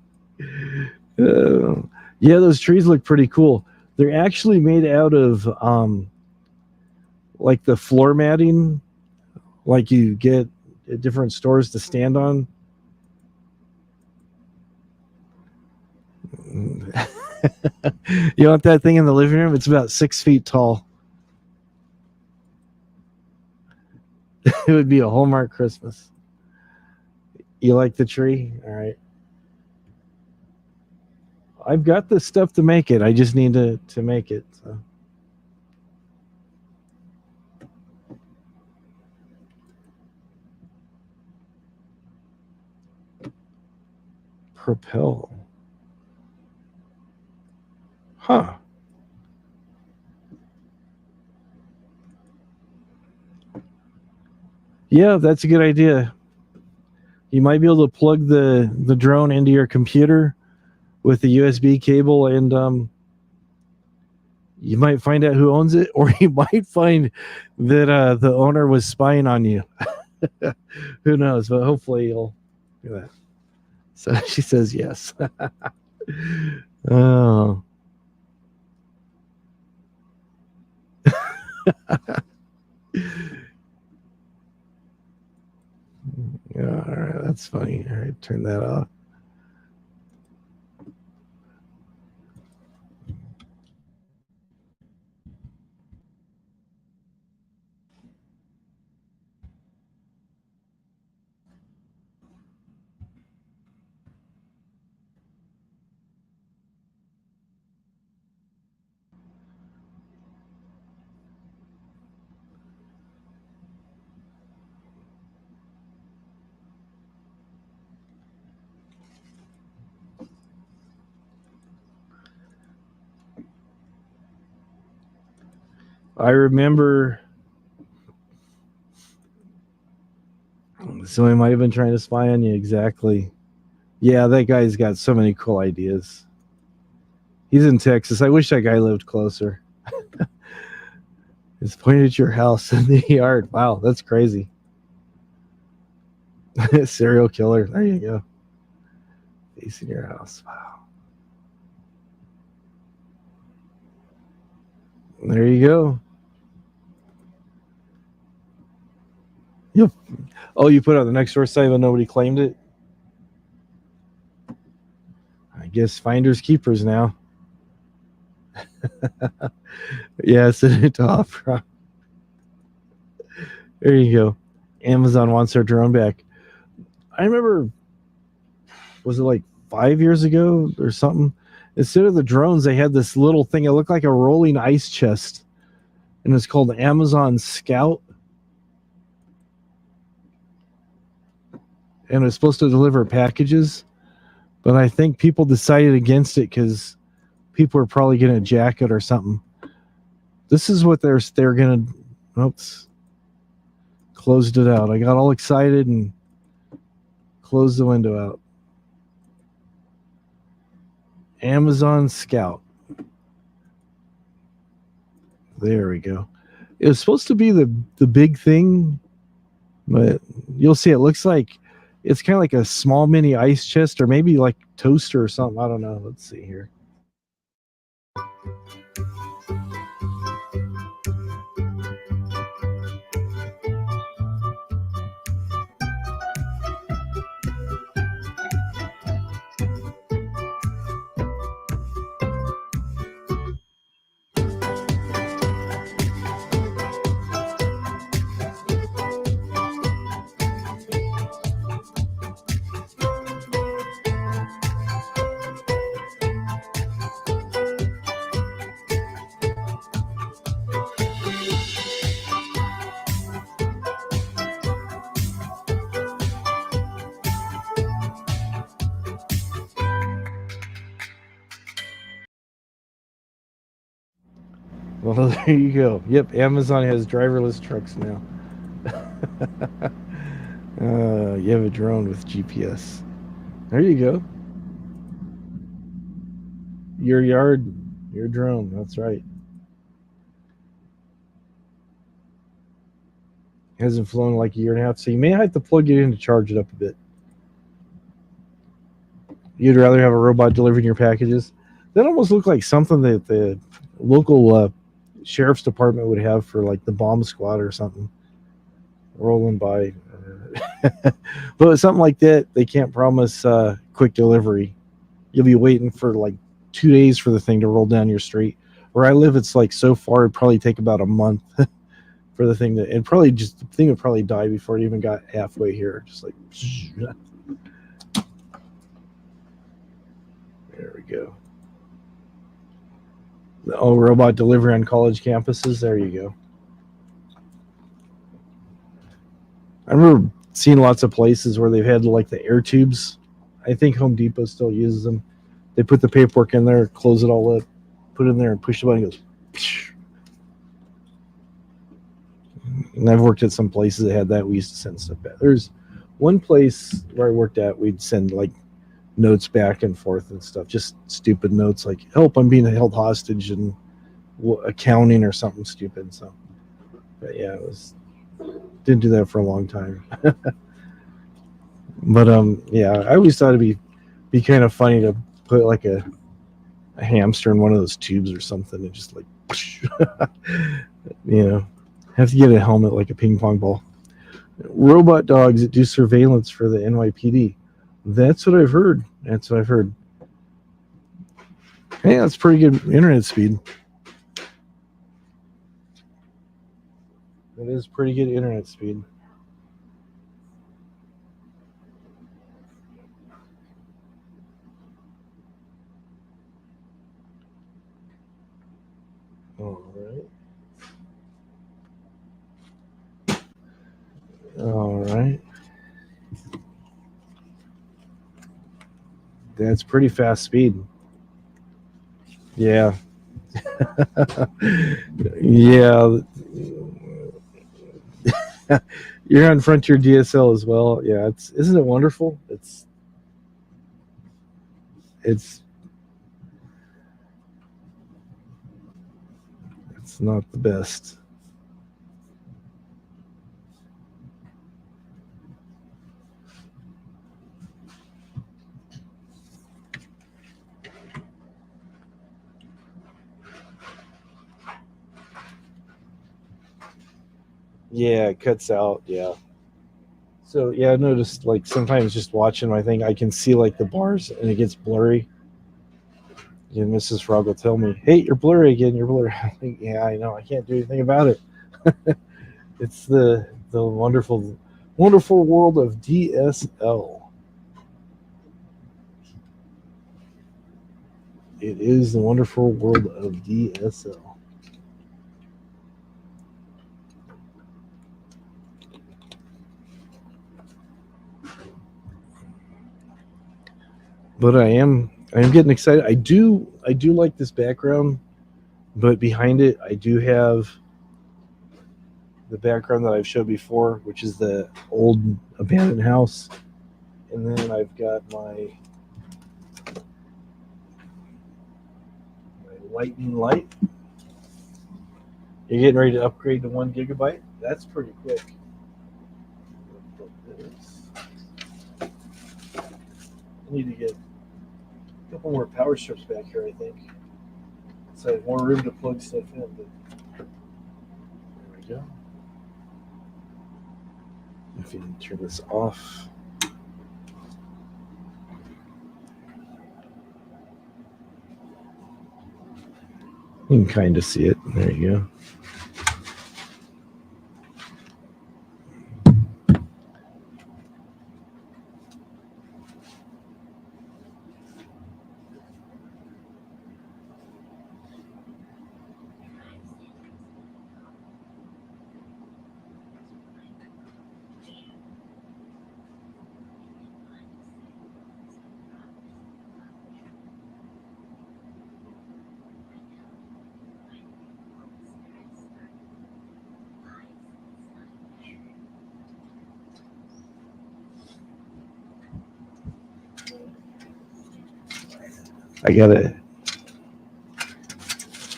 Yeah, those trees look pretty cool. They're actually made out of like the floor matting, like you get at different stores to stand on. You want that thing in the living room? It's about 6 feet tall. It would be a Hallmark Christmas. You like the tree? All right. I've got the stuff to make it. I just need to make it. So. Propel. Huh. Yeah, that's a good idea. You might be able to plug the drone into your computer with a USB cable, and you might find out who owns it, or you might find that the owner was spying on you. Who knows? But hopefully you'll do that. So she says yes. Oh. Yeah, all right, that's funny. All right, turn that off. I remember somebody might have been trying to spy on you. Exactly. Yeah, that guy's got so many cool ideas. He's in Texas. I wish that guy lived closer. It's pointed at your house in the yard. Wow, that's crazy. Serial killer. There you go. Facing your house. Wow. There you go. Yep. Oh, you put it on the next door site but nobody claimed it? I guess finders keepers now. Yeah, send it to Opera. There you go. Amazon wants their drone back. I remember, was it like 5 years ago or something? Instead of the drones, they had this little thing. It looked like a rolling ice chest, and it's called Amazon Scout. And it was supposed to deliver packages, but I think people decided against it because people were probably getting a jacket or something. This is what they're going to. Oops. Closed it out. I got all excited and closed the window out. Amazon Scout. There we go. It was supposed to be the big thing, but you'll see it looks like it's kind of like a small mini ice chest or maybe like toaster or something. I don't know. Let's see here. Well, there you go. Yep, Amazon has driverless trucks now. You have a drone with GPS. There you go. Your yard, your drone. That's right. Hasn't flown in like a year and a half, so you may have to plug it in to charge it up a bit. You'd rather have a robot delivering your packages? That almost looked like something that the local sheriff's department would have for like the bomb squad or something rolling by. But something like that, they can't promise quick delivery. You'll be waiting for like 2 days for the thing to roll down your street. Where I live, it's like so far it'd probably take about a month for the thing to, and probably just the thing would probably die before it even got halfway here. Just like there we go. Oh, robot delivery on college campuses. There you go. I remember seeing lots of places where they've had like the air tubes. I think Home Depot still uses them. They put the paperwork in there, close it all up, put it in there, and push the button. It goes. Psh. And I've worked at some places that had that. We used to send stuff back. There's one place where I worked at. We'd send like notes back and forth and stuff, just stupid notes like "Help, I'm being held hostage" and accounting or something stupid. So, but yeah, it was didn't do that for a long time. But yeah, I always thought it'd be kind of funny to put like a hamster in one of those tubes or something and just like, you know, have to get a helmet like a ping pong ball. Robot dogs that do surveillance for the NYPD. That's what I've heard. That's what I've heard. Hey, that's pretty good internet speed. That is pretty good internet speed. All right. All right. That's pretty fast speed. Yeah. Yeah. You're on Frontier DSL as well. Yeah, it's isn't it wonderful? It's it's not the best. Yeah, it cuts out. Yeah. So yeah, I noticed like sometimes just watching my thing, I can see like the bars and it gets blurry. And Mrs. Frog will tell me, "Hey, you're blurry again. You're blurry." I'm like, yeah, I know. I can't do anything about it. It's the wonderful world of DSL. It is the wonderful world of DSL. But I am getting excited. I do like this background, but behind it I do have the background that I've showed before, which is the old abandoned house. And then I've got my lightning light. You're getting ready to upgrade to 1 gigabyte? That's pretty quick. I need to get a couple more power strips back here, I think. So I have more room to plug stuff in. But there we go. If you can turn this off. You can kind of see it. There you go.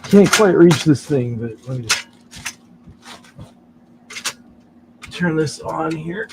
Can't quite reach this thing, but let me just turn this on here.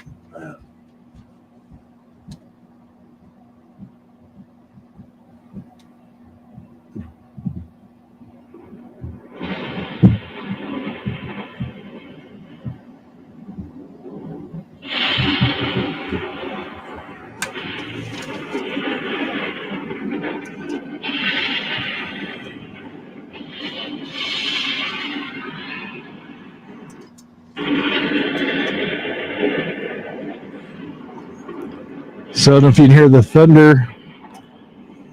So I don't know if you can hear the thunder,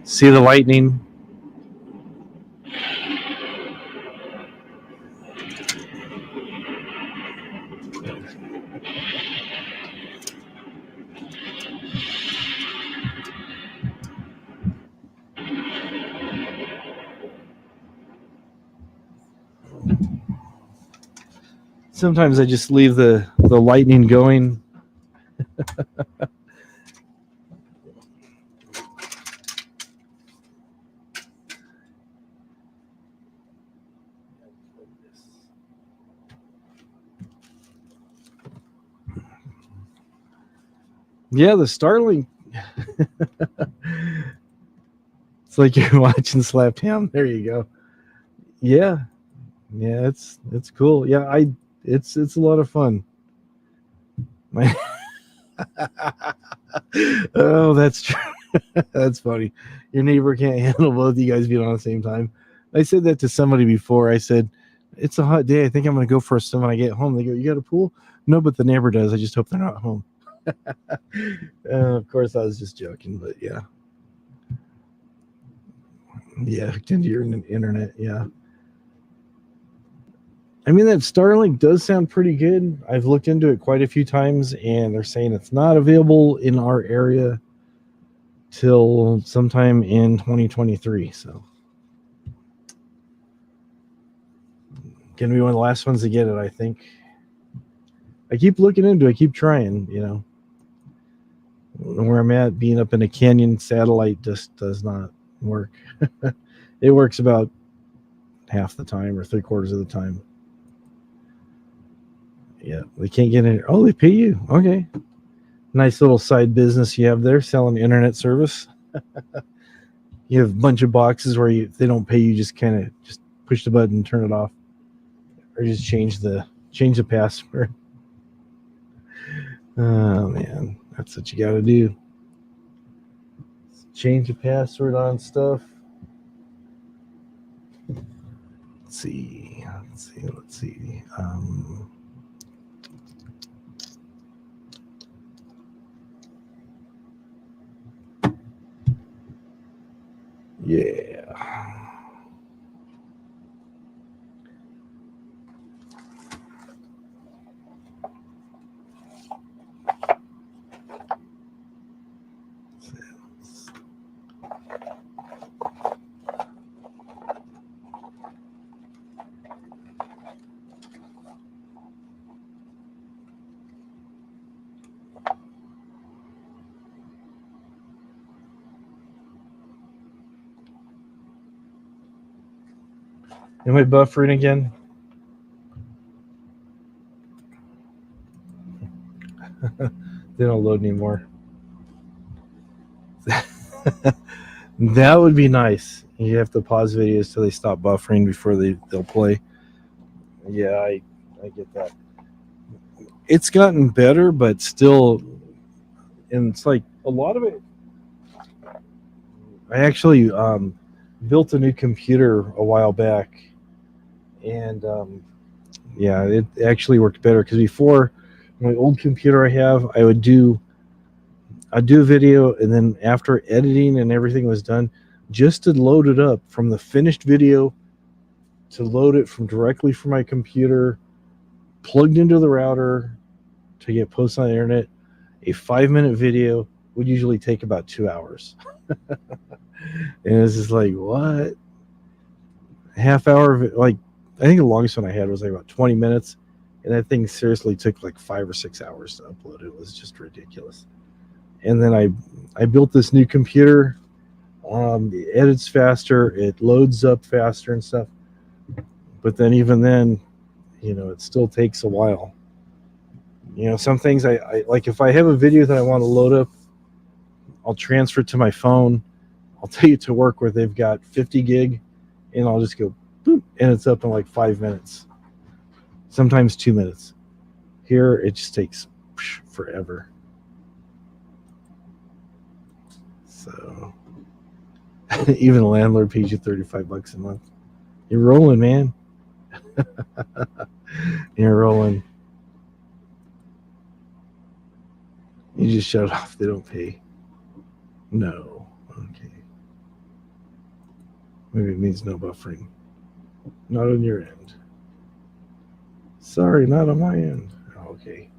see the lightning. Sometimes I just leave the lightning going. Yeah, the Starlink. It's like you're watching Slap Ham. There you go. Yeah, it's cool. Yeah, it's a lot of fun. Oh, that's true. That's funny. Your neighbor can't handle both of you guys being on the same time. I said that to somebody before. I said, it's a hot day. I think I'm going to go for a swim when I get home. They go, you got a pool? No, but the neighbor does. I just hope they're not home. Of course, I was just joking, but yeah. Yeah, hooked into your internet, yeah. I mean, that Starlink does sound pretty good. I've looked into it quite a few times, and they're saying it's not available in our area till sometime in 2023. So, gonna be one of the last ones to get it, I think. I keep looking into it. I keep trying, you know. Where I'm at, being up in a canyon, satellite just does not work. It works about half the time or 3/4 of the time. Yeah, they can't get in. Oh, they pay you. Okay. Nice little side business you have there, selling internet service. You have a bunch of boxes where if they don't pay you, just kind of just push the button and turn it off. Or just change the password. Oh man, that's what you gotta do. Change the password on stuff. Let's see. Yeah. Am I buffering again? They don't load anymore. That would be nice. You have to pause videos till they stop buffering before they'll play. Yeah, I get that. It's gotten better, but still, and it's like a lot of it. I actually built a new computer a while back, and yeah, it actually worked better because before my old computer I'd do a video, and then after editing and everything was done, just to load it up from the finished video, to load it from directly from my computer, plugged into the router to get posted on the internet, a 5-minute video would usually take about 2 hours. And it's just like, what? Half hour of it, like, I think the longest one I had was like about 20 minutes, and that thing seriously took like 5 or 6 hours to upload. It was just ridiculous. And then I built this new computer. It edits faster, it loads up faster and stuff. But then even then, it still takes a while. Some things I like, if I have a video that I want to load up, I'll transfer it to my phone. I'll take it to work where they've got 50 gig, and I'll just go boop, and it's up in like 5 minutes, sometimes 2 minutes. Here it just takes forever. So even a landlord pays you $35 a month. You're rolling, man. You're rolling. You just shut it off. They don't pay. No. Okay. Maybe it means no buffering. Not on your end. Sorry, not on my end. Okay.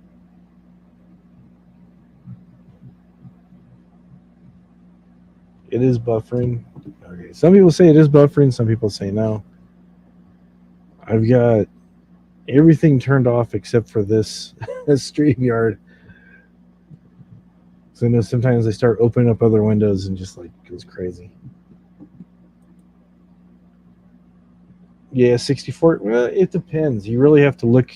It is buffering. Okay. Some people say it is buffering. Some people say no. I've got everything turned off except for this StreamYard. So I know sometimes I start opening up other windows and just like goes crazy. Yeah, 64. Well, it depends. You really have to look.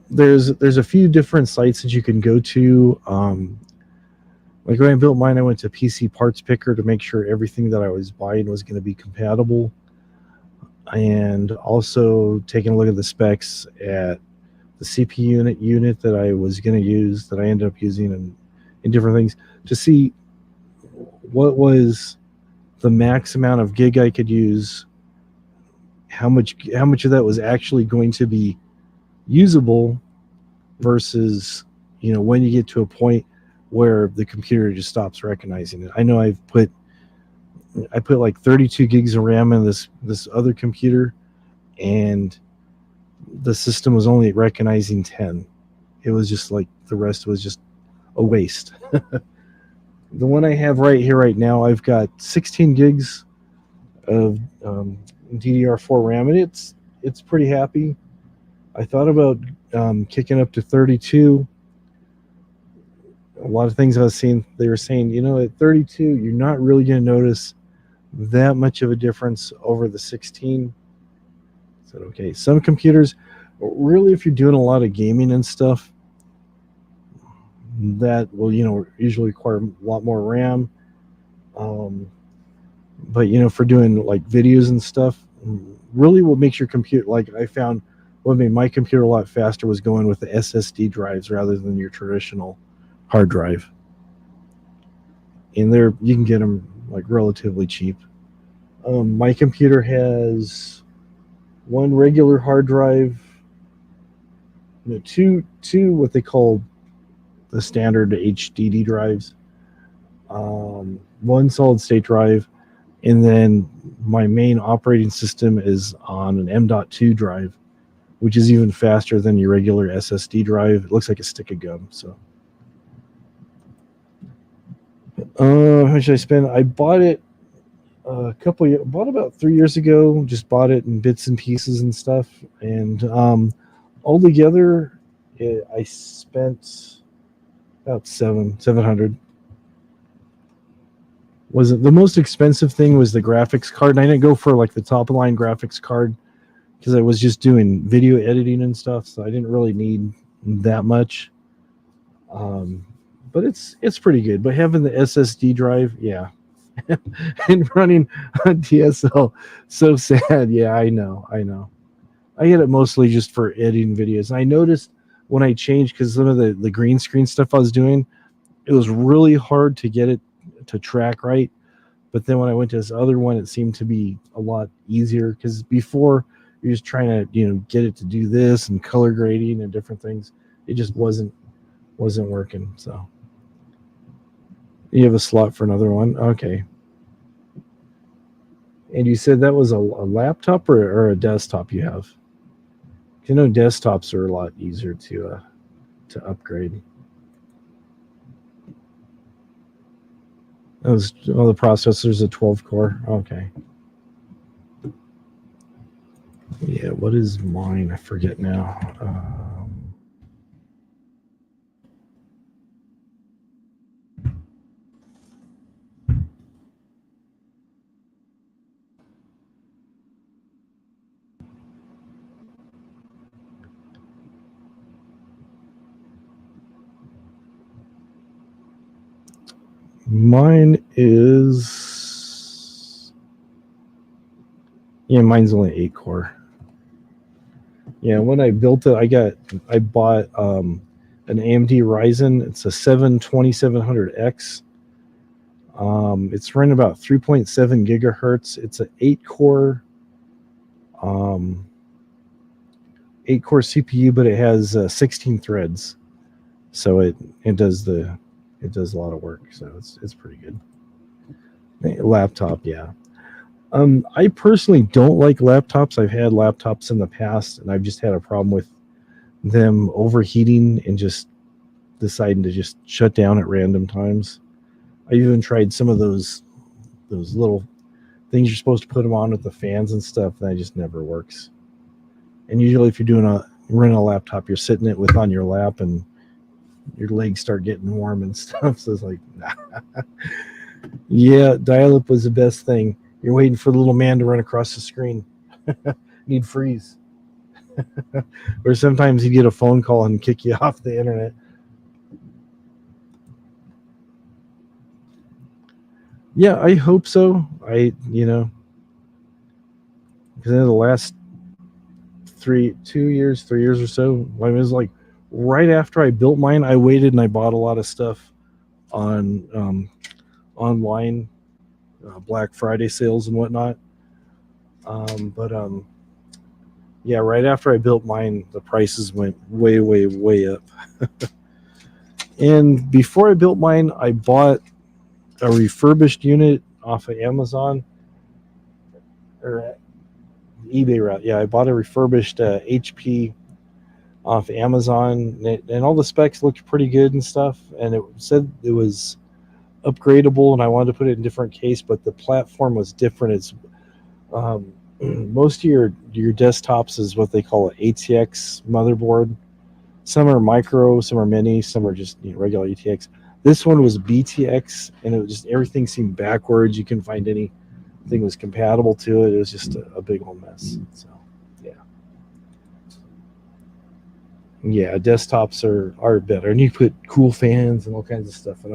There's a few different sites that you can go to. Like when I built mine, I went to PC Parts Picker to make sure everything that I was buying was going to be compatible, and also taking a look at the specs at the CPU unit that I was going to use, that I ended up using, and in different things to see what was the max amount of gig I could use, how much of that was actually going to be usable versus when you get to a point where the computer just stops recognizing it. I know I put like 32 gigs of RAM in this other computer, and the system was only recognizing 10. It was just like the rest was just a waste. The one I have right here right now, I've got 16 gigs of DDR4 RAM, and it's pretty happy. I thought about kicking up to 32. A lot of things I was seeing, they were saying, at 32, you're not really going to notice that much of a difference over the 16. I said, okay, some computers, really, if you're doing a lot of gaming and stuff, that will, usually require a lot more RAM. But, for doing like videos and stuff, really what makes your computer, like I found what made my computer a lot faster was going with the SSD drives rather than your traditional hard drive. And there you can get them like relatively cheap. My computer has one regular hard drive, two what they call the standard HDD drives, one solid state drive, and then my main operating system is on an M.2 drive, which is even faster than your regular SSD drive. It looks like a stick of gum. So, how much did I spend? I bought it bought about 3 years ago. Just bought it in bits and pieces and stuff, and altogether, I spent about 700. Was it the most expensive thing? Was the graphics card? And I didn't go for like the top of the line graphics card because I was just doing video editing and stuff, so I didn't really need that much. But it's pretty good. But having the SSD drive, yeah, and running on DSL, so sad. Yeah, I know. I had it mostly just for editing videos. And I noticed when I changed, because some of the green screen stuff I was doing, it was really hard to get it to track right. But then when I went to this other one, it seemed to be a lot easier, because before you're just trying to get it to do this and color grading and different things. It just wasn't working. So you have a slot for another one, okay? And you said that was a laptop or a desktop you have? Desktops are a lot easier to upgrade. The processor's a 12 core. Okay. Yeah, what is mine? I forget now. Mine is... Yeah, mine's only 8 core. Yeah, when I built it, I bought an AMD Ryzen. It's a 2700X. It's running about 3.7 gigahertz. It's an 8 core 8-core CPU, but it has 16 threads, so it does a lot of work. So it's pretty good. Laptop, yeah. I personally don't like laptops. I've had laptops in the past, and I've just had a problem with them overheating and just deciding to just shut down at random times. I even tried some of those little things you're supposed to put them on with the fans and stuff, and that just never works. And usually, if you're running a laptop, you're sitting it on your lap, and your legs start getting warm and stuff. So it's like, nah. Yeah, dial-up was the best thing. You're waiting for the little man to run across the screen. You'd freeze. Or sometimes you get a phone call and kick you off the internet. Yeah, I hope so. Because in the last 3 years or so, it was like right after I built mine, I waited and I bought a lot of stuff on online, Black Friday sales and whatnot. Yeah, right after I built mine, the prices went way, way, way up. And before I built mine, I bought a refurbished unit off of Amazon or eBay route. Yeah, I bought a refurbished HP off Amazon, and all the specs looked pretty good and stuff. And it said it was upgradable, and I wanted to put it in a different case, but the platform was different. It's most of your desktops is what they call an ATX motherboard. Some are micro, some are mini, some are just regular ATX. This one was BTX, and it was just everything seemed backwards. You couldn't find anything was compatible to it. It was just a big old mess. So, yeah, desktops are better, and you put cool fans and all kinds of stuff in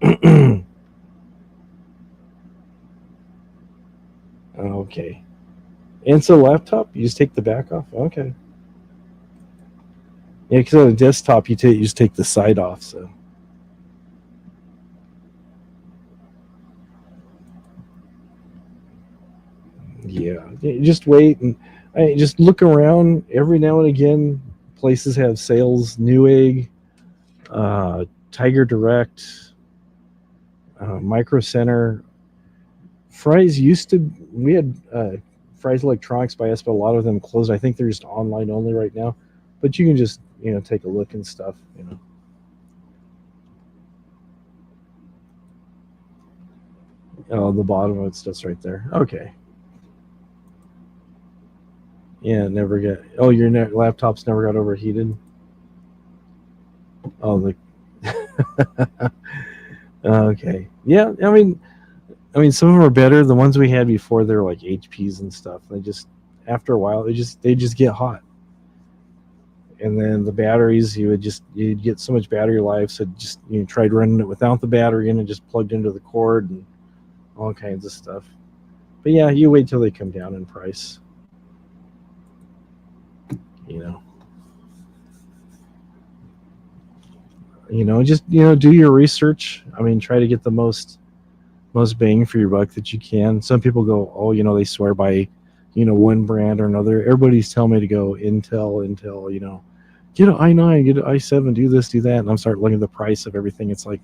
them. Okay. And so laptop, you just take the back off? Okay. Yeah, because on a desktop, you just take the side off. So yeah, just wait and just look around. Every now and again, places have sales. Newegg, Tiger Direct, Micro Center. Fry's we had Fry's Electronics by us, but a lot of them closed. I think they're just online only right now. But you can just take a look and stuff. Oh, the bottom of it's just right there. Okay. Yeah, never get. Oh, your laptops never got overheated. Oh, okay. Yeah, I mean, some of them are better. The ones we had before, they're like HPs and stuff. They just, after a while, they just get hot. And then the batteries, you'd get so much battery life. So just tried running it without the battery in and just plugged into the cord and all kinds of stuff. But yeah, you wait till they come down in price. Just do your research. I mean, try to get the most bang for your buck that you can. Some people go, oh, they swear by one brand or another. Everybody's telling me to go Intel, get an i9, get an i7, do this, do that, and I'm starting looking at the price of everything. It's like,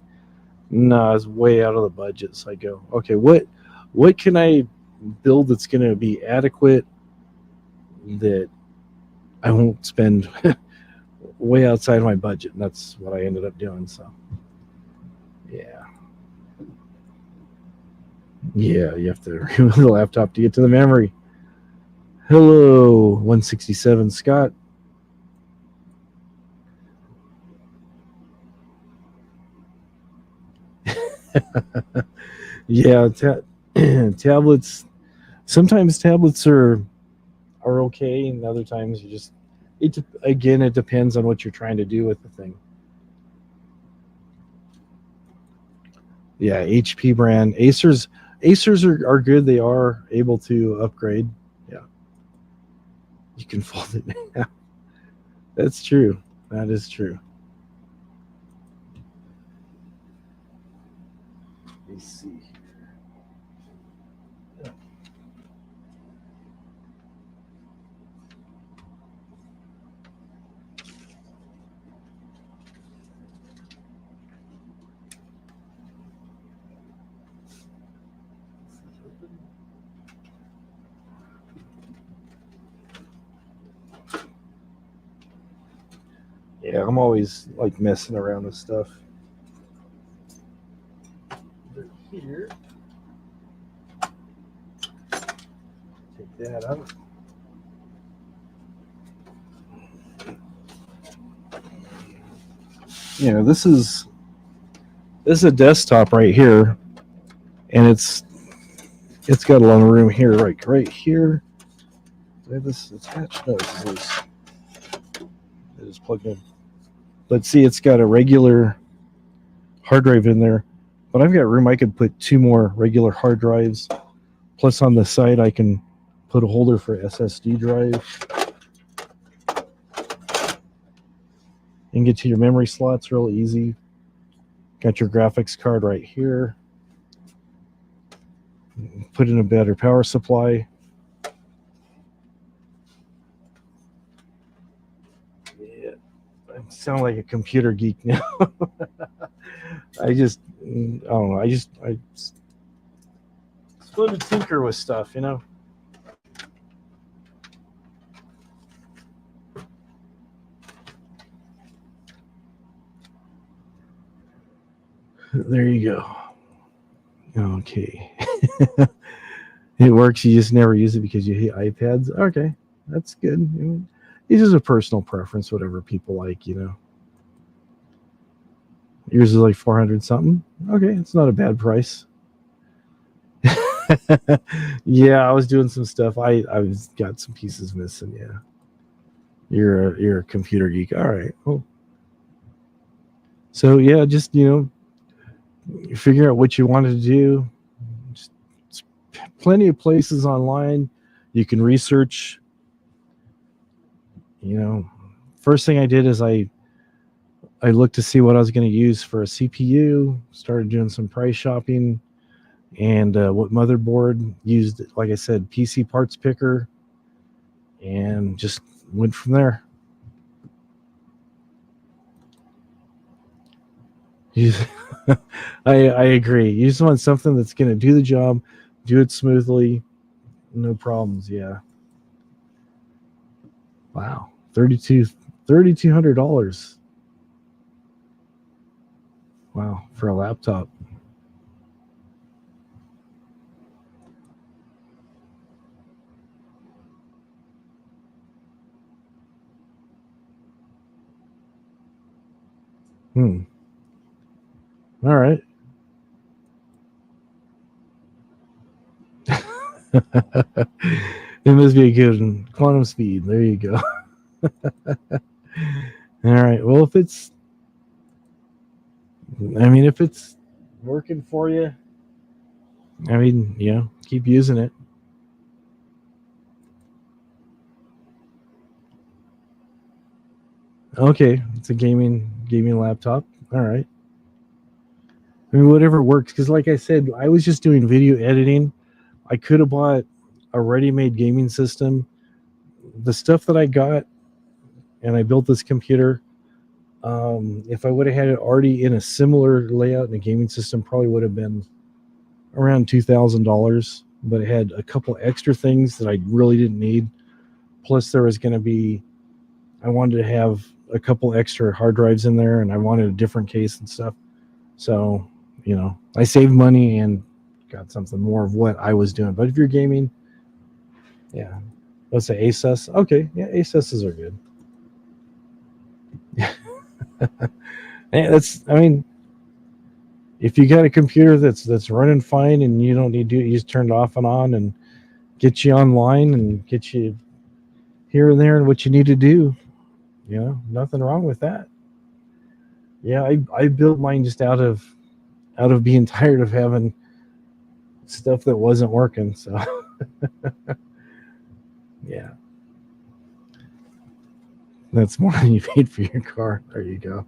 nah, it's way out of the budget. So I go, okay, what can I build that's going to be adequate, that I won't spend way outside my budget? And that's what I ended up doing. So yeah, you have to remove the laptop to get to the memory. Hello, 167 Scott. Yeah, tablets. Sometimes tablets are okay, and other times it depends on what you're trying to do with the thing. Yeah, HP brand. Acers are good. They are able to upgrade. Yeah. You can fold it now. That's true. That is true. Let me see. Yeah, I'm always like messing around with stuff. Here. Take that out. This is a desktop right here, and it's got a lot of room here, right here. Do I have this attached? No, it's loose. It is plugged in. But see, it's got a regular hard drive in there, but I've got room. I could put 2 more regular hard drives. Plus, on the side, I can put a holder for SSD drive. And get to your memory slots real easy. Got your graphics card right here. Put in a better power supply. Yeah, I sound like a computer geek now. I don't know. I just it's fun to tinker with stuff, There you go. Okay. It works. You just never use it because you hate iPads. Okay, that's good. It's just a personal preference, whatever people like, Yours is like 400 something. Okay, it's not a bad price. Yeah, I was doing some stuff. I was got some pieces missing. Yeah, you're a computer geek. All right. Cool. So yeah, just figure out what you wanted to do. Just, plenty of places online you can research. First thing I did is I looked to see what I was going to use for a CPU. Started doing some price shopping, and what motherboard used. Like I said, PC parts picker, and just went from there. I agree. You just want something that's going to do the job, do it smoothly, no problems. Yeah. Wow, $3,200. Wow, for a laptop. Hmm. All right. It must be a good one. Quantum speed. There you go. All right. Well, if it's working for you, keep using it. Okay, it's a gaming laptop. All right. Whatever works. Because, like I said, I was just doing video editing. I could have bought a ready-made gaming system. The stuff that I got, and I built this computer. If I would have had it already in a similar layout in a gaming system, probably would have been around $2,000. But it had a couple extra things that I really didn't need. Plus, there was going to be, I wanted to have a couple extra hard drives in there, and I wanted a different case and stuff. So, I saved money and got something more of what I was doing. But if you're gaming, yeah, let's say Asus. Okay, yeah, Asuses are good. If you got a computer that's running fine and you don't need to, you just turn it off and on and get you online and get you here and there and what you need to do. Nothing wrong with that. Yeah, I built mine just out of out of being tired of having stuff that wasn't working. So yeah, that's more than you paid for your car. There you go.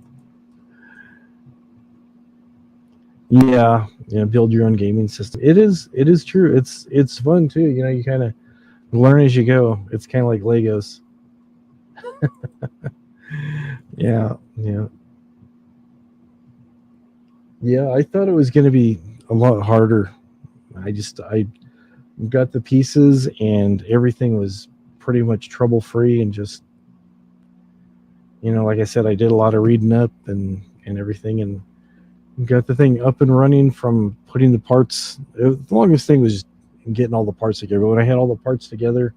Yeah, build your own gaming system. It is true. It's fun too. You kind of learn as you go. It's kind of like Legos. Yeah, yeah, yeah. I thought it was going to be a lot harder. I got the pieces and everything was pretty much trouble free, and just like I said, I did a lot of reading up and everything, and got the thing up and running from putting the parts. The longest thing was getting all the parts together. But when I had all the parts together,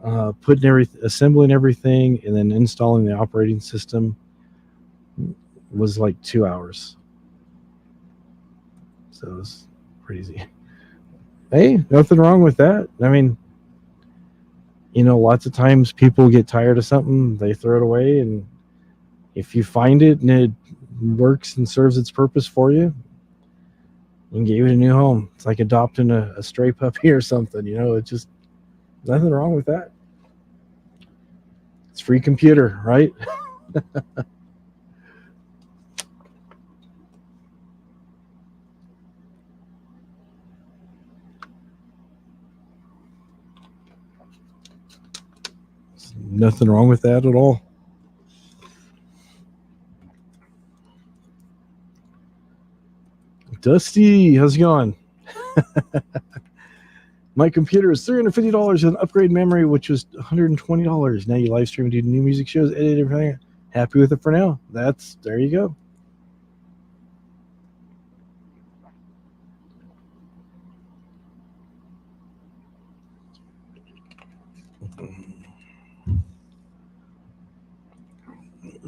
assembling everything, and then installing the operating system was like 2 hours. So it was pretty easy. Hey, nothing wrong with that. I mean, lots of times people get tired of something, they throw it away, and if you find it and it works and serves its purpose for you, and gave it a new home. It's like adopting a stray puppy or something. It's just nothing wrong with that. It's free computer, right? Nothing wrong with that at all. Dusty, how's it going? My computer is $350 with an upgrade memory, which was $120. Now you live stream, do new music shows, edit everything. Happy with it for now. There you go.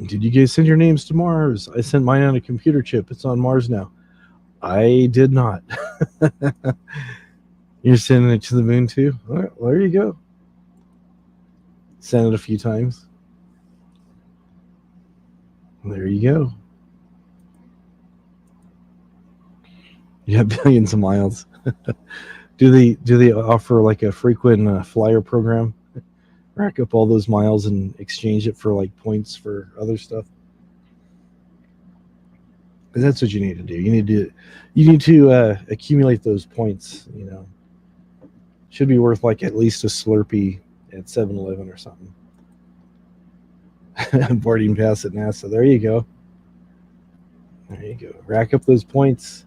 Did you guys send your names to Mars? I sent mine on a computer chip. It's on Mars now. I did not. You're sending it to the moon too? All right, well, there you go. Send it a few times. There you go. You have billions of miles. Do they offer like a frequent flyer program? Rack up all those miles and exchange it for like points for other stuff. Because that's what you need to do. You need to accumulate those points. Should be worth like at least a Slurpee at 7-Eleven or something. Boarding pass at NASA. There you go. There you go. Rack up those points.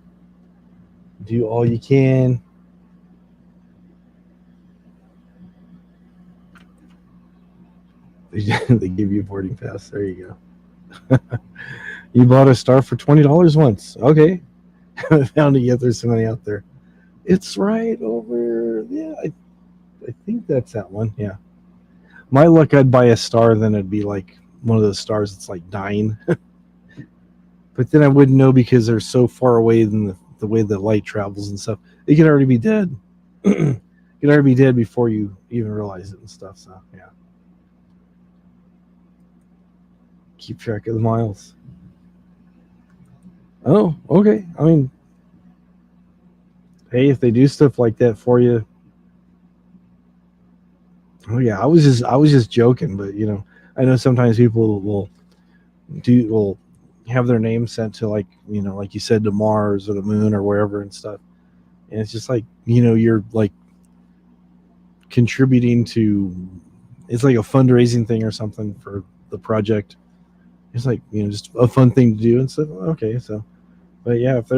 Do all you can. They give you a boarding pass. There you go. You bought a star for $20 once. Okay. I found it yet. There's so many out there. It's right over. Yeah, I think that's that one. Yeah. My luck, I'd buy a star, then it'd be like one of those stars that's like dying. But then I wouldn't know because they're so far away than the way the light travels and stuff. It could already be dead. It could already be dead before you even realize it and stuff. So, yeah. Keep track of the miles. Oh, okay. I mean, hey, if they do stuff like that for you. Oh yeah, I was just joking, but I know sometimes people will have their name sent to like you said, to Mars or the moon or wherever and stuff, and it's just like you're like contributing to. It's like a fundraising thing or something for the project. It's like just a fun thing to do and stuff. Okay, so, but yeah, if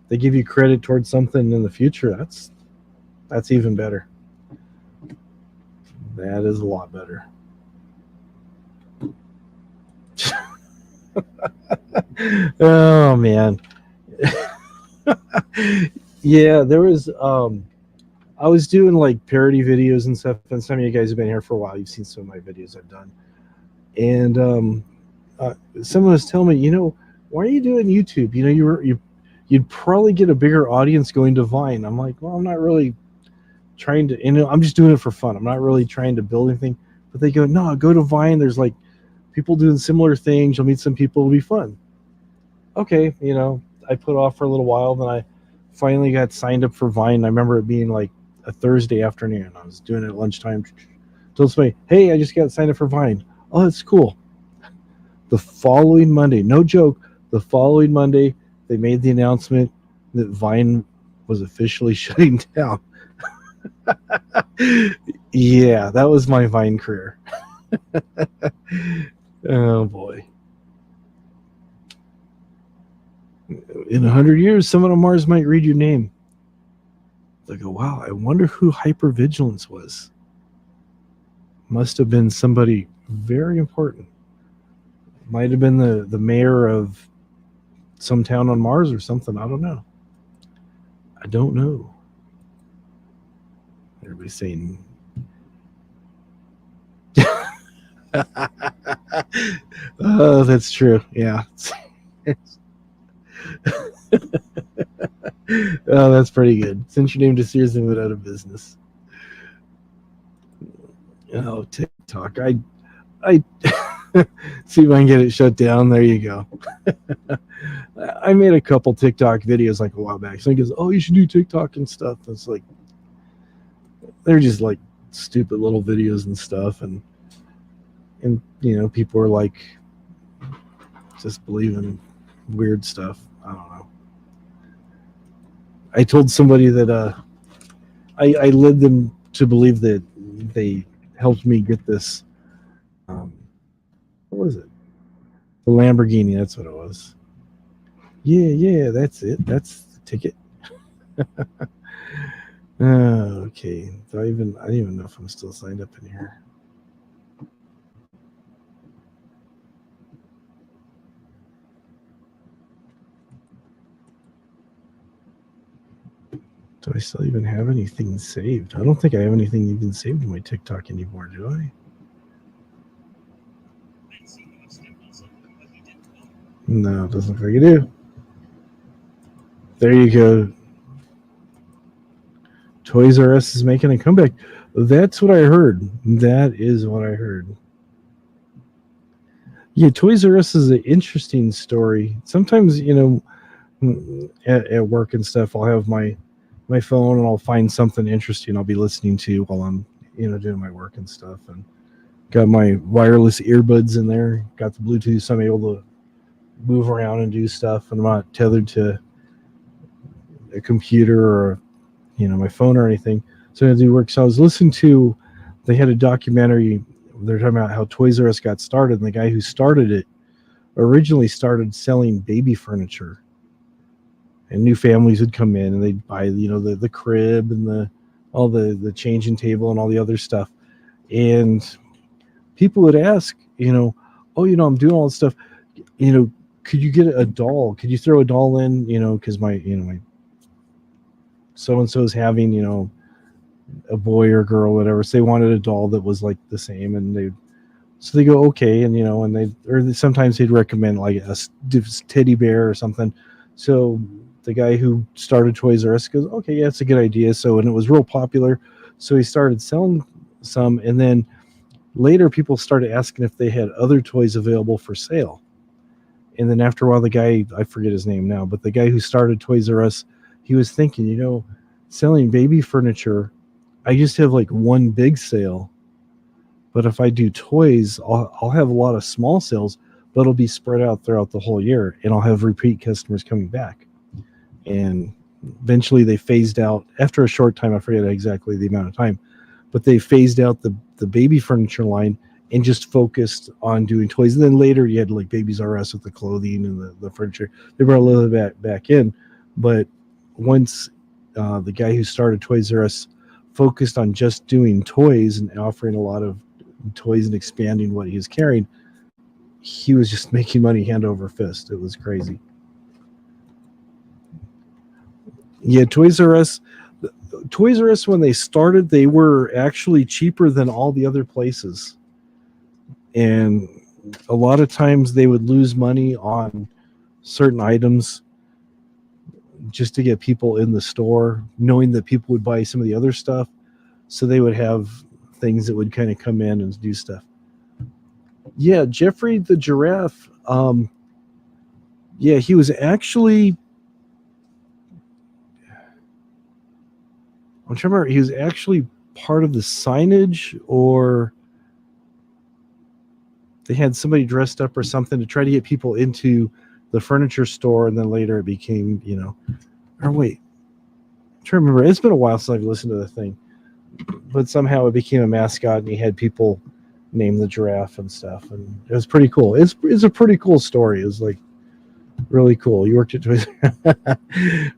they give you credit towards something in the future, that's even better. That is a lot better. Oh man. Yeah, there was I was doing like parody videos and stuff, and some of you guys have been here for a while. You've seen some of my videos I've done. And someone was telling me, why are you doing YouTube? You'd probably get a bigger audience going to Vine. I'm like, well, I'm not really trying to, I'm just doing it for fun. I'm not really trying to build anything. But they go, no, go to Vine. There's like people doing similar things. You'll meet some people. It'll be fun. Okay, I put off for a little while. Then I finally got signed up for Vine. I remember it being like a Thursday afternoon. I was doing it at lunchtime. Told somebody, "Hey, I just got signed up for Vine." Oh, that's cool. The following Monday, no joke, the following Monday, they made the announcement that Vine was officially shutting down. Yeah, that was my Vine career. Oh boy. In 100 years, someone on Mars might read your name. They go, wow, I wonder who hypervigilance was. Must have been somebody very important. Might have been the mayor of some town on Mars or something. I don't know. I don't know. Everybody's saying. Oh, that's true. Yeah. Oh, that's pretty good. Since your name to Sears and went out of business. Oh, TikTok. I see if I can get it shut down. There you go. I made a couple TikTok videos like a while back. Someone goes, "Oh, you should do TikTok and stuff." It's like they're just like stupid little videos and stuff, and people are like just believing weird stuff. I don't know. I told somebody that I led them to believe that they helped me get this. What was it? The Lamborghini. That's what it was. Yeah, that's it. That's the ticket. Okay. I don't even know if I'm still signed up in here. Do I still even have anything saved? I don't think I have anything even saved in my TikTok anymore, do I? No, it doesn't look like I do. There you go. Toys R Us is making a comeback. That's what I heard. That is what I heard. Yeah, Toys R Us is an interesting story. Sometimes, at work and stuff, I'll have my phone and I'll find something interesting I'll be listening to while I'm, doing my work and stuff. And got my wireless earbuds in there, got the Bluetooth, so I'm able to move around and do stuff, and I'm not tethered to a computer or my phone or anything. So I do work. So I was listening to, they had a documentary. They're talking about how Toys R Us got started, and the guy who started it originally started selling baby furniture, and new families would come in and they'd buy the crib and all the changing table and all the other stuff, and people would ask, oh, I'm doing all this stuff, could you get a doll? Could you throw a doll in? Because my so and so is having a boy or girl, whatever. So they wanted a doll that was like the same, and they go okay, and sometimes they'd recommend like a teddy bear or something. So the guy who started Toys R Us goes, okay, yeah, it's a good idea. So, and it was real popular, so he started selling some, and then later people started asking if they had other toys available for sale. And then after a while, the guy, I forget his name now, but the guy who started Toys R Us, he was thinking, selling baby furniture, I just have like one big sale. But if I do toys, I'll have a lot of small sales, but it'll be spread out throughout the whole year, and I'll have repeat customers coming back. And eventually they phased out, after a short time, I forget exactly the amount of time, but they phased out the baby furniture line and just focused on doing toys. And then later you had like Babies R Us with the clothing and the furniture. They brought a little bit back in. But once the guy who started Toys R Us focused on just doing toys and offering a lot of toys and expanding what he was carrying, he was just making money hand over fist. It was crazy. Yeah, Toys R Us, when they started, they were actually cheaper than all the other places. And a lot of times they would lose money on certain items just to get people in the store, knowing that people would buy some of the other stuff. So they would have things that would kind of come in and do stuff. Yeah, Jeffrey the giraffe. Yeah, he was actually I'm trying to remember, he was actually part of the signage, or they had somebody dressed up or something to try to get people into the furniture store, and then later it became, or wait, I'm trying to remember. It's been a while since I've listened to the thing, but somehow it became a mascot, and he had people name the giraffe and stuff, and it was pretty cool. It's a pretty cool story. It was like really cool. You worked at Toys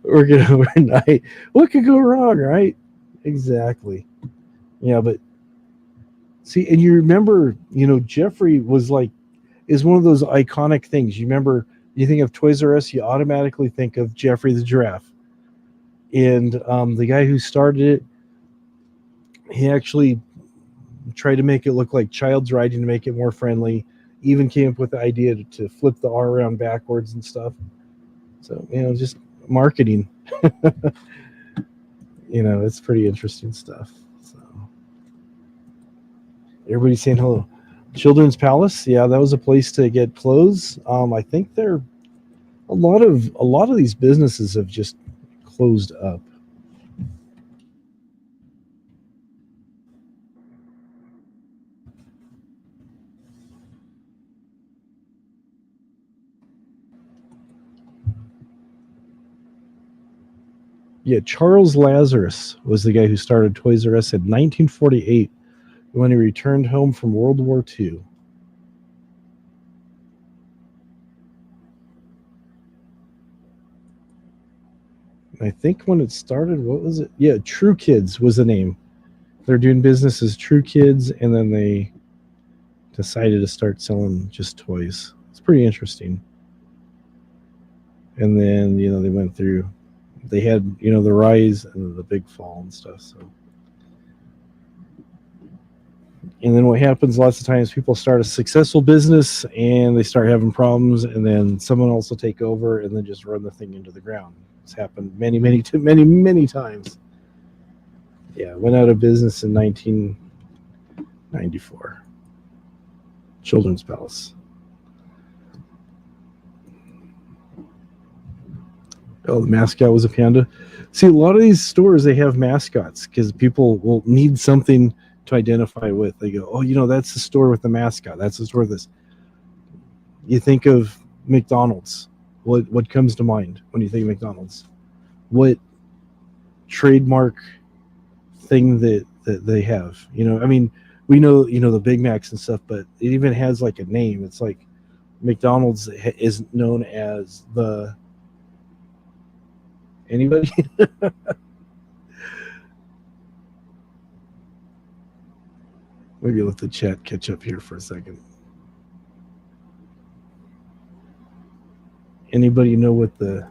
working overnight. What could go wrong, right? Exactly. Yeah, but see, and you remember, Jeffrey is one of those iconic things. You remember, you think of Toys R Us, you automatically think of Jeffrey the giraffe. And the guy who started it, he actually tried to make it look like child's riding to make it more friendly. Even came up with the idea to flip the R around backwards and stuff. So, just marketing. It's pretty interesting stuff. So, everybody's saying hello. Children's Palace, yeah, that was a place to get clothes. I think a lot of these businesses have just closed up. Yeah, Charles Lazarus was the guy who started Toys R Us in 1948 when he returned home from World War II. I think when it started, what was it? Yeah, True Kids was the name. They're doing business as True Kids, and then they decided to start selling just toys. It's pretty interesting. And then, they went through, they had, the rise and the big fall and stuff. So, and then what happens lots of times, people start a successful business and they start having problems, and then someone else will take over and then just run the thing into the ground. It's happened many, many, many, many times. Yeah, went out of business in 1994. Children's Palace. Oh, the mascot was a panda. See, a lot of these stores, they have mascots because people will need something to identify with. They go, oh, that's the store with the mascot. That's the store with this. You think of McDonald's. What comes to mind when you think of McDonald's? What trademark thing that they have? I mean, we know, the Big Macs and stuff, but it even has like a name. It's like McDonald's is known as the anybody. Maybe let the chat catch up here for a second. Anybody know what the?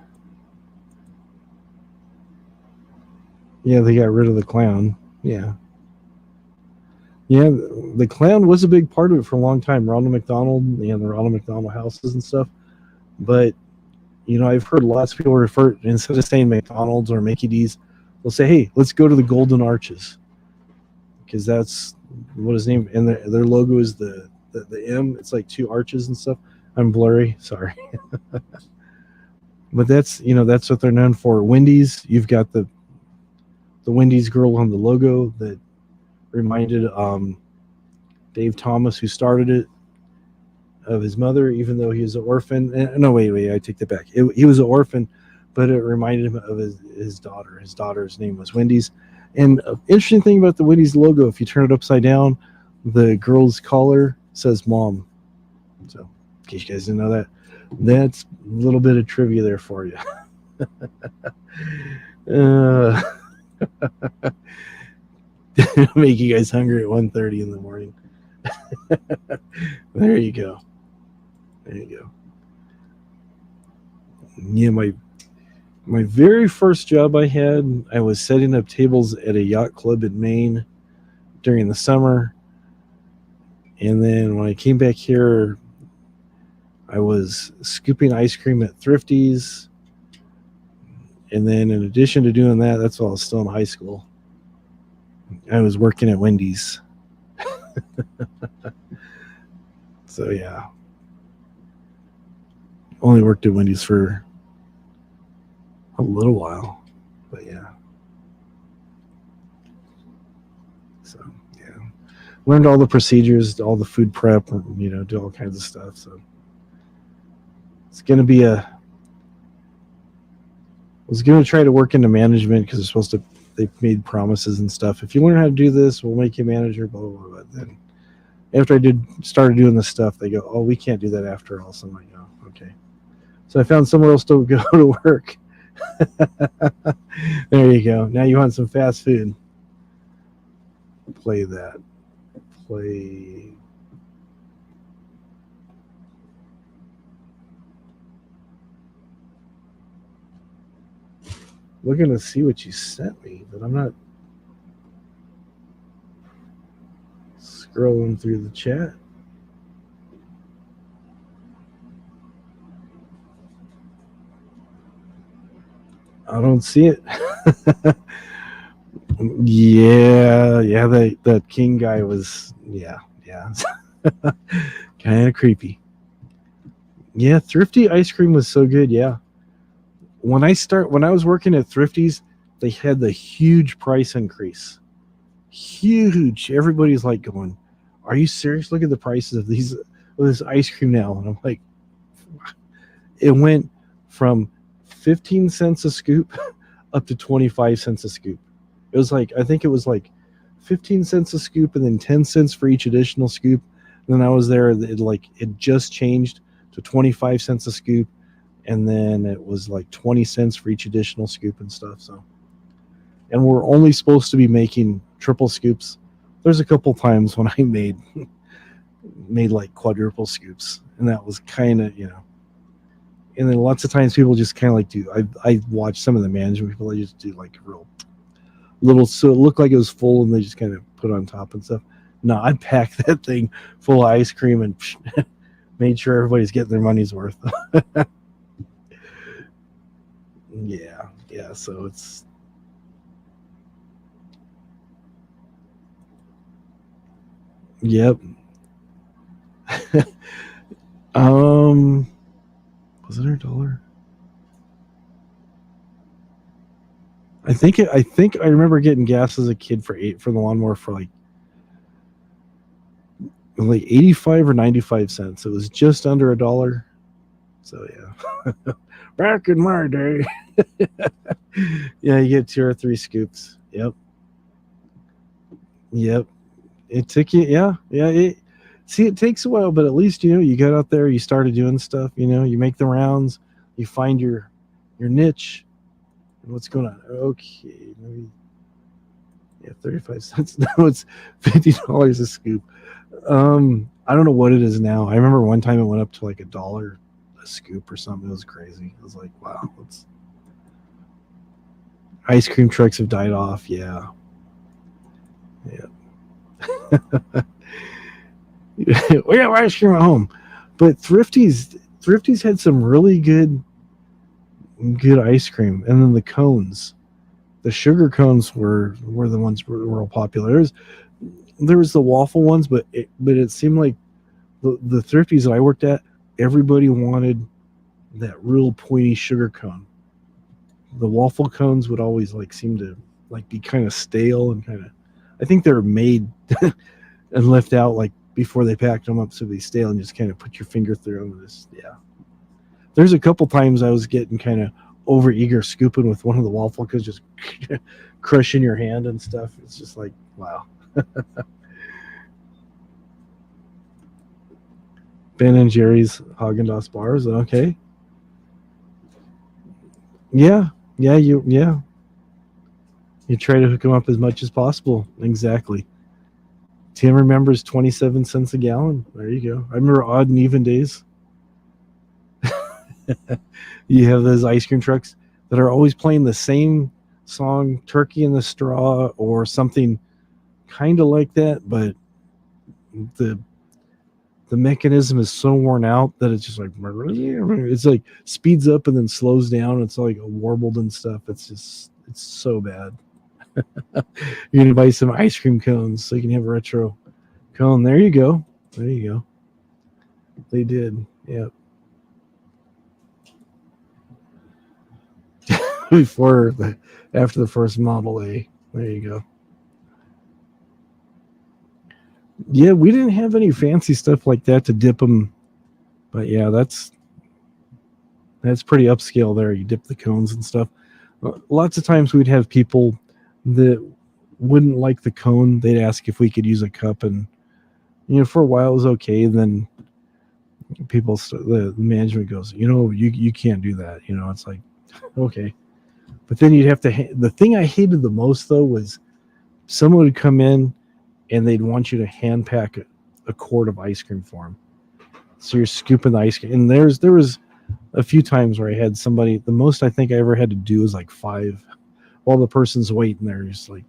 Yeah, they got rid of the clown. Yeah, yeah, the clown was a big part of it for a long time. Ronald McDonald and the Ronald McDonald houses and stuff. But I've heard lots of people refer, instead of saying McDonald's or Mickey D's, they'll say, "Hey, let's go to the Golden Arches," because that's what his name, and their logo is the M. It's like two arches and stuff. I'm blurry, sorry. But that's what they're known for. Wendy's, you've got the Wendy's girl on the logo that reminded Dave Thomas, who started it, of his mother, even though he was an orphan. No, wait, I take that back. He was an orphan, but it reminded him of his daughter. His daughter's name was Wendy's. And an interesting thing about the Wendy's logo, if you turn it upside down, the girl's collar says mom. So, in case you guys didn't know that, that's a little bit of trivia there for you. Make you guys hungry at 1:30 in the morning. There you go. There you go. Yeah, my very first job I had, I was setting up tables at a yacht club in Maine during the summer. And then when I came back here, I was scooping ice cream at Thrifty's. And then in addition to doing that, that's while I was still in high school, I was working at Wendy's. So yeah, only worked at Wendy's for a little while, but yeah. Learned all the procedures, all the food prep, and, do all kinds of stuff. So it's going to be I was going to try to work into management because they made promises and stuff. If you learn how to do this, we'll make you manager, blah, blah, blah. Then after I started doing this stuff, they go, oh, we can't do that after all. So I'm like, oh, okay. So I found somewhere else to go to work. There you go. Now you want some fast food. Play that. Play. Looking to see what you sent me, but I'm not scrolling through the chat. I don't see it. Yeah, that King guy was, yeah, kind of creepy. Yeah, Thrifty ice cream was so good. Yeah, when I was working at Thrifty's, they had the huge price increase. Huge. Everybody's like going, "Are you serious? Look at the prices of this ice cream now." And I'm like, it went from 15 cents a scoop up to 25 cents a scoop. It was like, I think it was like 15 cents a scoop and then 10 cents for each additional scoop. And then I was there, it just changed to 25 cents a scoop. And then it was like 20 cents for each additional scoop and stuff. So, and we're only supposed to be making triple scoops. There's a couple times when I made like quadruple scoops, and that was kind of, and then lots of times people just kind of like I watched some of the management people, they just do like real little, so it looked like it was full and they just kind of put on top and stuff. No, I packed that thing full of ice cream and made sure everybody's getting their money's worth. Yeah, so it's, yep. Was it $1? I think I remember getting gas as a kid for the lawnmower for like 85 or 95 cents. It was just under $1. So yeah. Back in my day. Yeah, you get 2 or 3 scoops. Yep. It took you, yeah. It takes a while, but at least you got out there, you started doing stuff, you make the rounds, you find your niche. What's going on? Okay, maybe, yeah, 35 cents. Now it's $50 a scoop. I don't know what it is now. I remember one time it went up to like $1 a scoop or something. It was crazy. I was like, wow, ice cream trucks have died off. Yeah. We have ice cream at home, but Thrifty's had some really good ice cream, and then the cones, the sugar cones were the ones were popular. There was the waffle ones, but it seemed like the Thrifties that I worked at, everybody wanted that real pointy sugar cone. The waffle cones would always seem to be kind of stale and kind of, I think they were made and left out before they packed them up so they stale and just kind of put your finger through them. There's a couple times I was getting kind of over eager scooping with one of the waffle cones, just crushing your hand and stuff. It's just like, wow. Ben and Jerry's Haagen-Dazs bars. Okay. Yeah. You try to hook them up as much as possible. Exactly. Tim remembers 27 cents a gallon. There you go. I remember odd and even days. You have those ice cream trucks that are always playing the same song, Turkey in the Straw, or something kind of like that, but the mechanism is so worn out that it's just it's like speeds up and then slows down. It's like warbled and stuff. It's so bad. You're gonna buy some ice cream cones so you can have a retro cone. There you go. They did. Yeah. After the first Model A. There you go. Yeah, we didn't have any fancy stuff like that to dip them, but yeah, that's pretty upscale there. You dip the cones and stuff. Lots of times we'd have people that wouldn't like the cone. They'd ask if we could use a cup, and for a while it was okay. And then the management goes, you can't do that. It's like, okay. But then you'd have to. The thing I hated the most though was someone would come in and they'd want you to hand pack a quart of ice cream for them. So you're scooping the ice cream, and there was a few times where I had somebody. The most I think I ever had to do was like 5, while the person's waiting there, just like,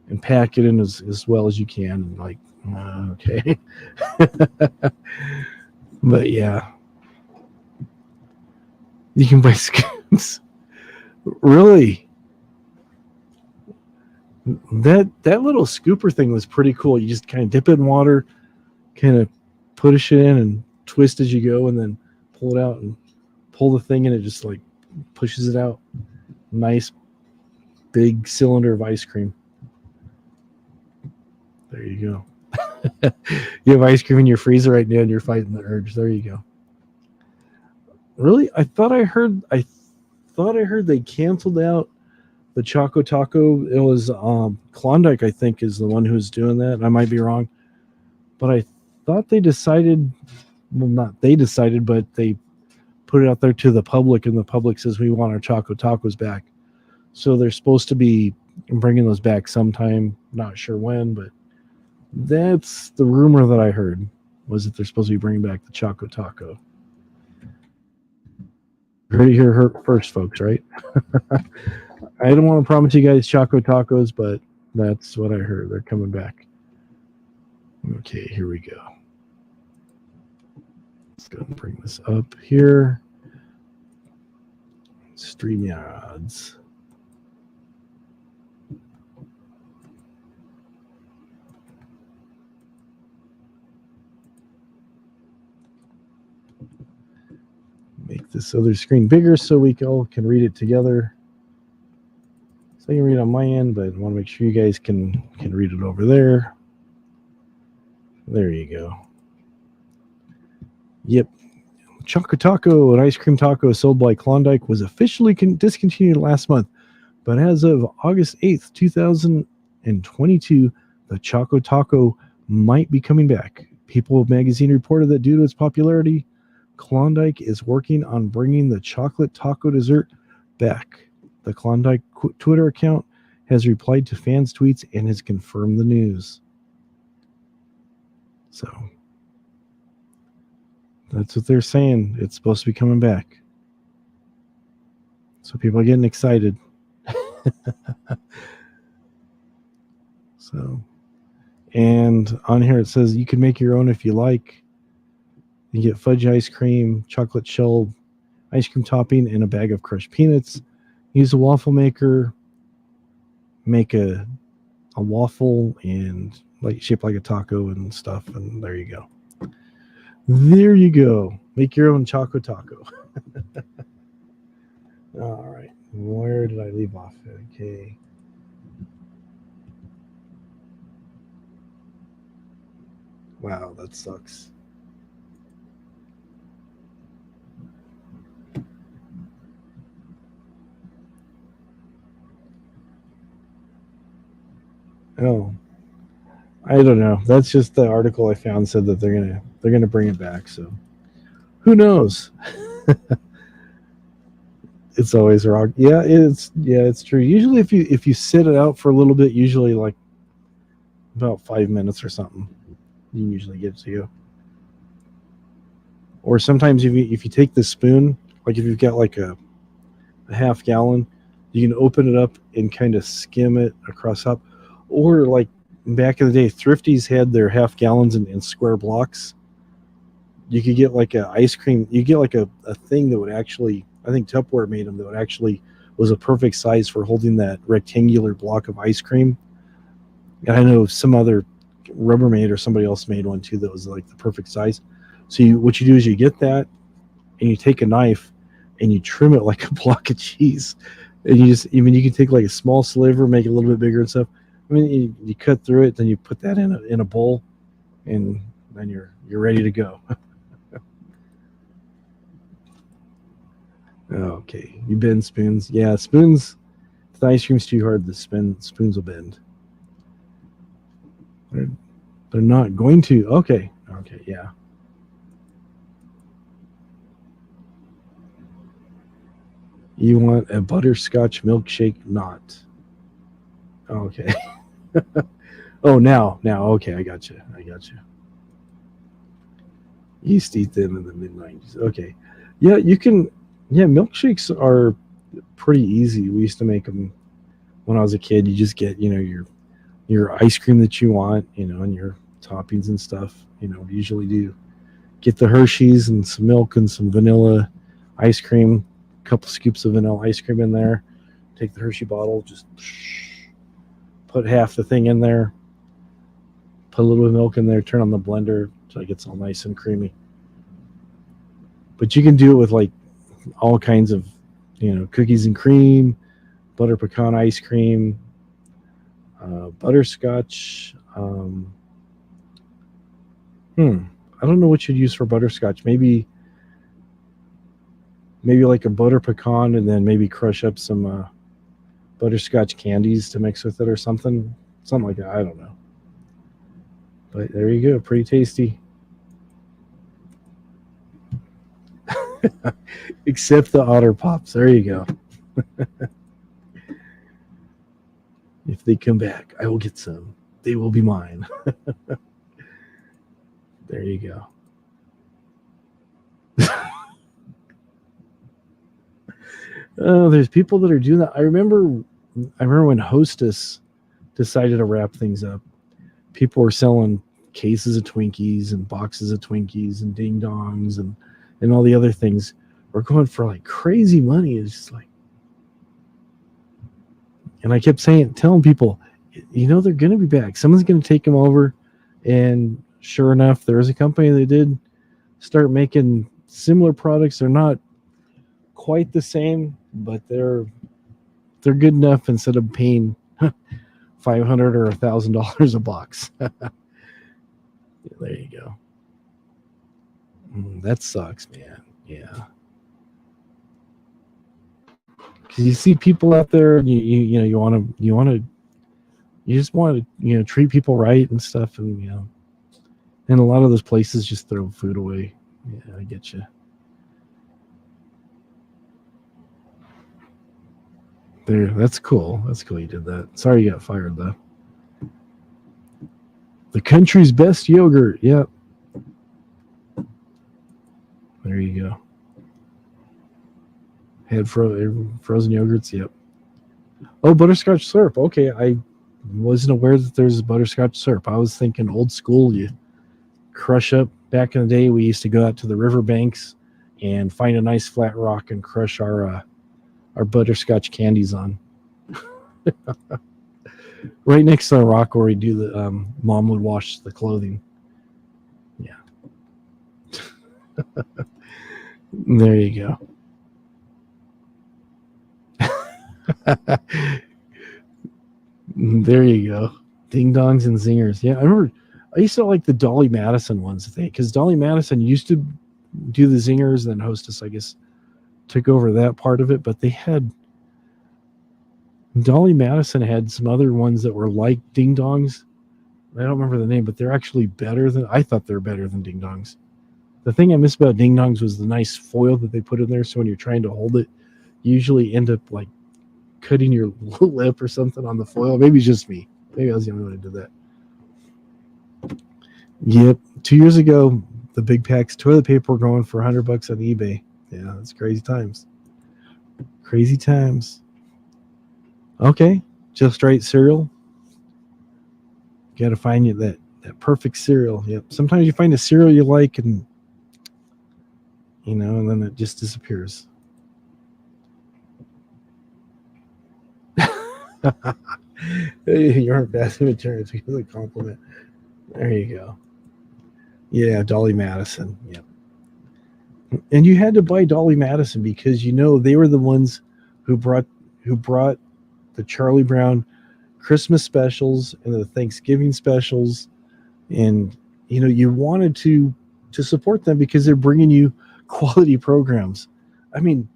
and pack it in as well as you can, and like, okay. But yeah, you can buy scoops. Really? That little scooper thing was pretty cool. You just kind of dip it in water, kind of push it in and twist as you go, and then pull it out and pull the thing, and it just like pushes it out. Nice big cylinder of ice cream. There you go. You have ice cream in your freezer right now and you're fighting the urge. There you go. Really? I thought I heard they canceled out the Choco Taco. It was Klondike, I think, is the one who's doing that. I might be wrong. But I thought they decided, well, not they decided, but they put it out there to the public, and the public says we want our Choco Tacos back. So they're supposed to be bringing those back sometime. Not sure when, but that's the rumor that I heard, was that they're supposed to be bringing back the Choco Taco. Heard it here first, folks, right? I don't want to promise you guys Choco Tacos, but that's what I heard. They're coming back. Okay, here we go. Let's go and bring this up here. StreamYards. Make this other screen bigger so we all can read it together. So I can read on my end, but I want to make sure you guys can read it over there. There you go. Yep. Choco Taco, an ice cream taco sold by Klondike, was officially discontinued last month. But as of August 8th, 2022, the Choco Taco might be coming back. People magazine reported that due to its popularity, Klondike is working on bringing the chocolate taco dessert back. The Klondike Twitter account has replied to fans' tweets and has confirmed the news. So that's what they're saying. It's supposed to be coming back. So people are getting excited. So, and on here it says you can make your own if you like. You get fudge ice cream, chocolate shell ice cream topping, and a bag of crushed peanuts. Use a waffle maker, make a waffle and shaped like a taco and stuff, and there you go. There you go. Make your own Choco Taco. All right. Where did I leave off? Okay. Wow, that sucks. Oh, I don't know. That's just the article I found said that they're gonna bring it back. So who knows? It's always wrong. Yeah, it's true. Usually, if you sit it out for a little bit, usually like about 5 minutes or something, you can usually get it to you. Or sometimes if you take the spoon, like if you've got like a half gallon, you can open it up and kind of skim it across up. Or like back in the day, Thrifties had their half gallons in square blocks. You could get like a ice cream. You get like a thing that would actually, I think Tupperware made them, that would actually was a perfect size for holding that rectangular block of ice cream. And I know some other Rubbermaid or somebody else made one too that was like the perfect size. So what you do is you get that and you take a knife and you trim it like a block of cheese. And you can take like a small sliver, make it a little bit bigger and stuff. I mean, you cut through it, then you put that in a bowl, and then you're ready to go. Okay, you bend spoons. Yeah, spoons. If the ice cream's too hard, the spoons will bend. They're, they're not going to. Okay, okay, yeah. You want a butterscotch milkshake? Not. Okay. Oh, now. Okay, I got you. You used to eat them in the mid-90s. Okay. Yeah, you can. Yeah, milkshakes are pretty easy. We used to make them when I was a kid. You just get, your ice cream that you want, and your toppings and stuff. We usually do get the Hershey's and some milk and some vanilla ice cream, a couple scoops of vanilla ice cream in there. Take the Hershey bottle, just put half the thing in there, put a little bit of milk in there, turn on the blender so it gets all nice and creamy. But you can do it with like all kinds of, cookies and cream, butter pecan ice cream, butterscotch. I don't know what you'd use for butterscotch. Maybe like a butter pecan, and then maybe crush up some butterscotch candies to mix with it or something like that. I don't know. But there you go, pretty tasty. Except the Otter Pops. There you go. If they come back, I will get some. They will be mine. There you go. Oh, there's people that are doing that. I remember when Hostess decided to wrap things up. People were selling cases of Twinkies and boxes of Twinkies and ding dongs and all the other things. We're going for like crazy money. It's just like, and I kept telling people, they're going to be back. Someone's going to take them over. And sure enough, there was a company that did start making similar products. They're not quite the same, but they're good enough instead of paying $500 or $1,000 a box. There you go. That sucks, man. Yeah. Because you see people out there, and you just want to treat people right and stuff, and and a lot of those places just throw food away. Yeah, I get you. There, that's cool. That's cool you did that. Sorry you got fired though. The country's best yogurt. Yep. There you go. Had frozen yogurts. Yep. Oh, butterscotch syrup. Okay, I wasn't aware that there's butterscotch syrup. I was thinking old school. You crush up. Back in the day, we used to go out to the riverbanks and find a nice flat rock and crush our butterscotch candies on. Right next to the rock where we do the mom would wash the clothing. Yeah. There you go. There you go. Ding dongs and zingers. Yeah, I remember. I used to like the Dolly Madison ones, because Dolly Madison used to do the zingers, and then Hostess, I guess, took over that part of it. But Dolly Madison had some other ones that were like ding dongs. I don't remember the name, but they're actually I thought they're better than ding dongs. The thing I miss about ding dongs was the nice foil that they put in there. So when you're trying to hold it, you usually end up like cutting your lip or something on the foil. Maybe it's just me. Maybe I was the only one who did that. Yep. 2 years ago, the big packs toilet paper were going for $100 on eBay. Yeah, that's crazy times. Crazy times. Okay, just right cereal. You got to find you that perfect cereal. Yep. Sometimes you find a cereal you like, and and then it just disappears. You aren't bad materials because of the compliment. There you go. Yeah, Dolly Madison. Yep. And you had to buy Dolly Madison because they were the ones who brought the Charlie Brown Christmas specials and the Thanksgiving specials, and you wanted to support them because they're bringing you quality programs. I mean,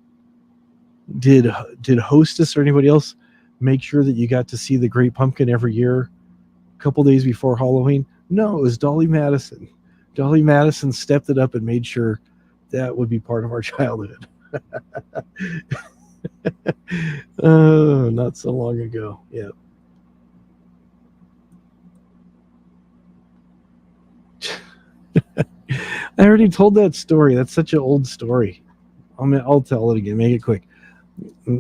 did Hostess or anybody else make sure that you got to see the Great Pumpkin every year, a couple days before Halloween? No, it was Dolly Madison. Dolly Madison stepped it up and made sure that would be part of our childhood. Oh, not so long ago. Yeah. I already told that story. That's such an old story. I'll tell it again. Make it quick.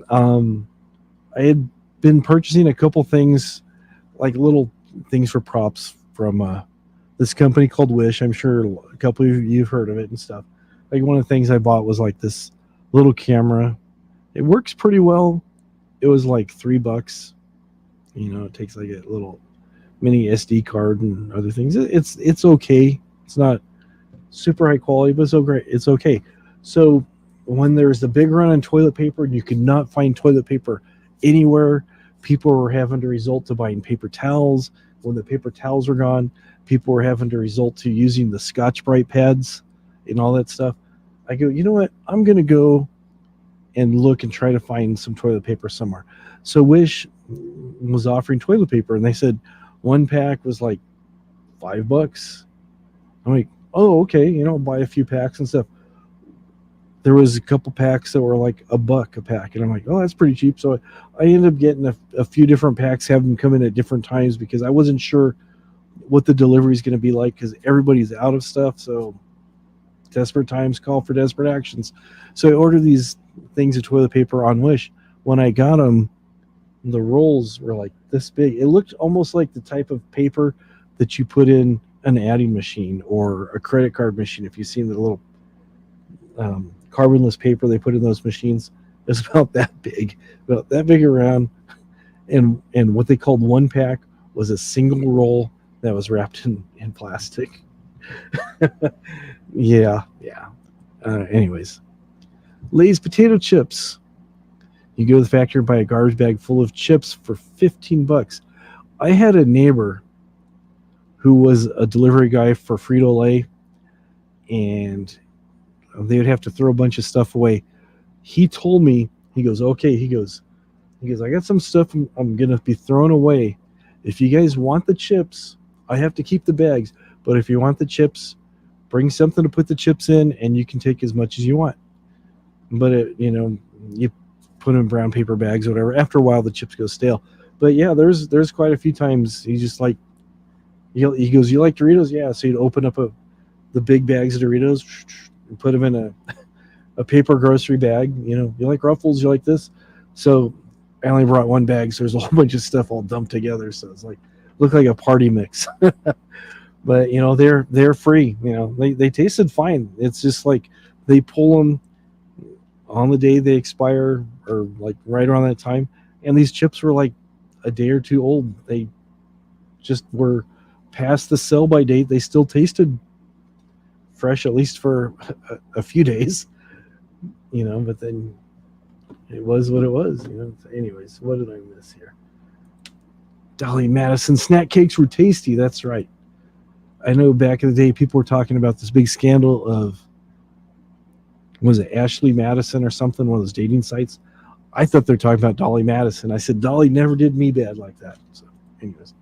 Um, I had been purchasing a couple things, like little things for props from this company called Wish. I'm sure a couple of you've heard of it and stuff. Like one of the things I bought was like this little camera. It works pretty well. It was like $3. It takes like a little mini SD card and other things. It's okay. It's not super high quality, but it's okay. So when there's the big run on toilet paper and you could not find toilet paper anywhere, people were having to resort to buying paper towels. When the paper towels were gone, people were having to resort to using the Scotch-Brite pads and all that stuff. I go, you know what? I'm going to go and look and try to find some toilet paper somewhere. So Wish was offering toilet paper, and they said one pack was like $5. I'm like, oh, okay, buy a few packs and stuff. There was a couple packs that were like $1 a pack, and I'm like, oh, that's pretty cheap. So I ended up getting a few different packs, having them come in at different times because I wasn't sure what the delivery is going to be like because everybody's out of stuff. So desperate times call for desperate actions. So I ordered these things of toilet paper on Wish. When I got them, the rolls were like this big. It looked almost like the type of paper that you put in an adding machine or a credit card machine. If you've seen the little carbonless paper they put in those machines, it's about that big around. And what they called one pack was a single roll that was wrapped in plastic. Yeah. Anyways, Lay's potato chips. You go to the factory and buy a garbage bag full of chips for $15. I had a neighbor who was a delivery guy for Frito-Lay, and they would have to throw a bunch of stuff away. He told me, he goes, okay, he goes, I got some stuff I'm going to be throwing away. If you guys want the chips, I have to keep the bags, but if you want the chips, bring something to put the chips in, and you can take as much as you want. But, you put them in brown paper bags or whatever. After a while, the chips go stale. But, yeah, there's quite a few times he just like, he goes, you like Doritos? Yeah. So he'd open up the big bags of Doritos and put them in a paper grocery bag. You like Ruffles? You like this? So I only brought one bag, so there's a whole bunch of stuff all dumped together. So it's like, looked like a party mix. But, they're free. They tasted fine. It's just like they pull them on the day they expire or like right around that time. And these chips were like a day or two old. They just were past the sell-by date. They still tasted fresh, at least for a few days, but then it was what it was. Anyways, what did I miss here? Dolly Madison snack cakes were tasty. That's right. I know back in the day, people were talking about this big scandal of, was it Ashley Madison or something, one of those dating sites? I thought they were talking about Dolly Madison. I said, Dolly never did me bad like that. So, anyways.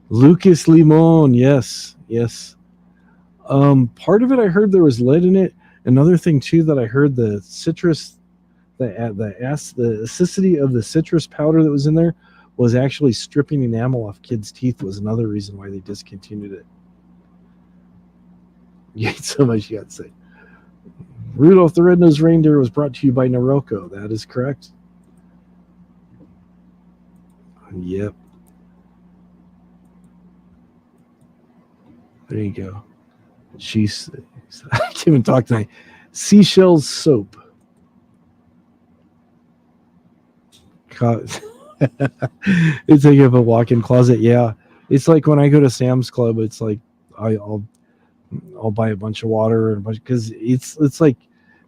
Lucas Limon, yes. Part of it, I heard there was lead in it. Another thing, too, that I heard, the citrus, the acidity of the citrus powder that was in there was actually stripping enamel off kids' teeth, was another reason why they discontinued it. You ate so much, you got to say. Rudolph the Red-Nosed Reindeer was brought to you by Norelco. That is correct. Yep. There you go. I can't even talk tonight. Seashells soap. It's like you have a walk-in closet. Yeah, it's like when I go to Sam's Club, it's like I'll buy a bunch of water and because it's like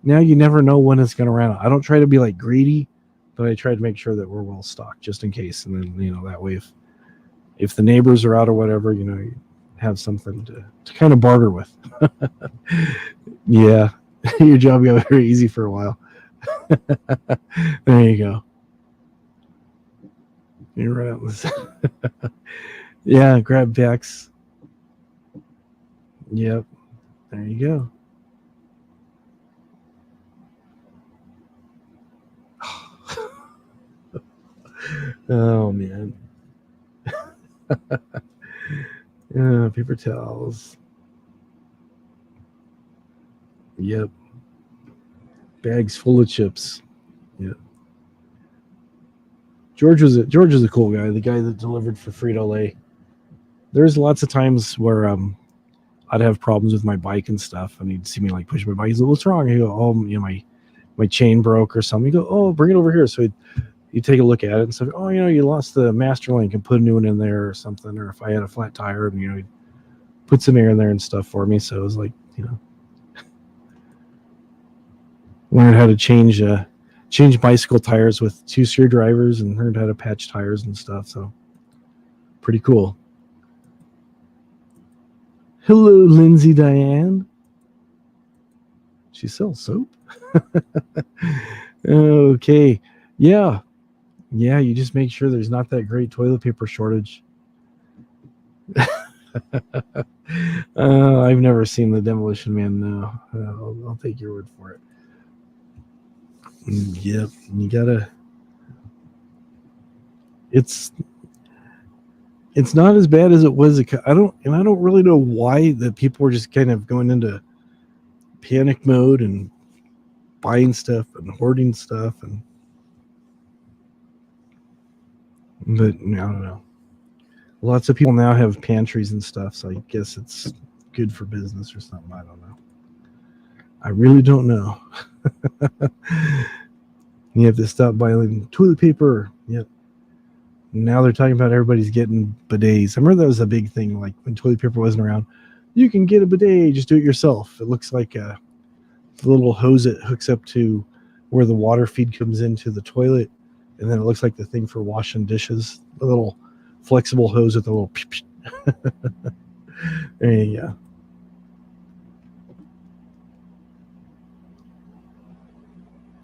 now you never know when it's going to run out. I don't try to be like greedy, but I try to make sure that we're well stocked just in case. And then, that way if the neighbors are out or whatever, you have something to kind of barter with. Yeah, your job got very easy for a while. There you go. You're right. Yeah, grab packs. Yep. There you go. Oh man. Paper towels. Yep. Bags full of chips. Yep. George was a cool guy. The guy that delivered for Frito-Lay. There's lots of times where I'd have problems with my bike and stuff, and he'd see me like push my bike. He's like, "What's wrong?" I go, "Oh, my chain broke or something." He go, "Oh, bring it over here." So he'd take a look at it and say, "Oh, you lost the master link and put a new one in there or something." Or if I had a flat tire, and he'd put some air in there and stuff for me. So it was like, learned how to change bicycle tires with 2 screwdrivers and learned how to patch tires and stuff. So pretty cool. Hello, Lindsay Diane. She sells soap. Okay. Yeah. You just make sure there's not that great toilet paper shortage. I've never seen the Demolition Man. No, I'll take your word for it. Yep, you gotta. It's not as bad as it was. I don't really know why that people were just kind of going into panic mode and buying stuff and hoarding stuff but I don't know. Lots of people now have pantries and stuff, so I guess it's good for business or something. I don't know. I really don't know. You have to stop buying toilet paper. Yep. Now they're talking about everybody's getting bidets. I remember that was a big thing, like when toilet paper wasn't around. You can get a bidet, just do it yourself. It looks like a little hose that hooks up to where the water feed comes into the toilet, and then it looks like the thing for washing dishes. A little flexible hose with a little. There you go.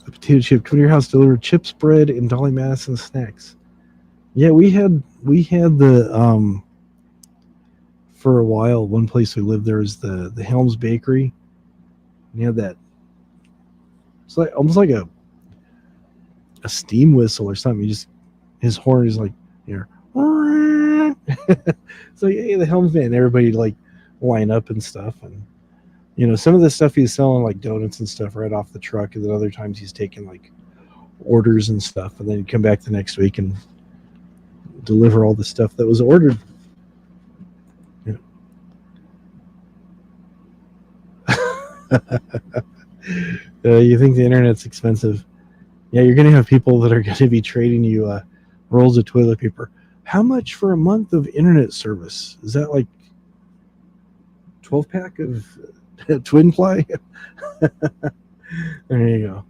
A potato chip come to your house, delivered chips, bread, and Dolly Madison snacks. Yeah, we had the for a while. One place we lived there was the Helms Bakery. And you had that. It's like almost like a steam whistle or something. His horn is like here. It's like, hey, the Helms man. Everybody like line up and stuff, and some of the stuff he's selling like donuts and stuff right off the truck, and then other times he's taking like orders and stuff, and then he'd come back the next week and deliver all the stuff that was ordered. You think the internet's expensive? Yeah, you're going to have people that are going to be trading you rolls of toilet paper. How much for a month of internet service? Is that like 12-pack of twin ply? There you go.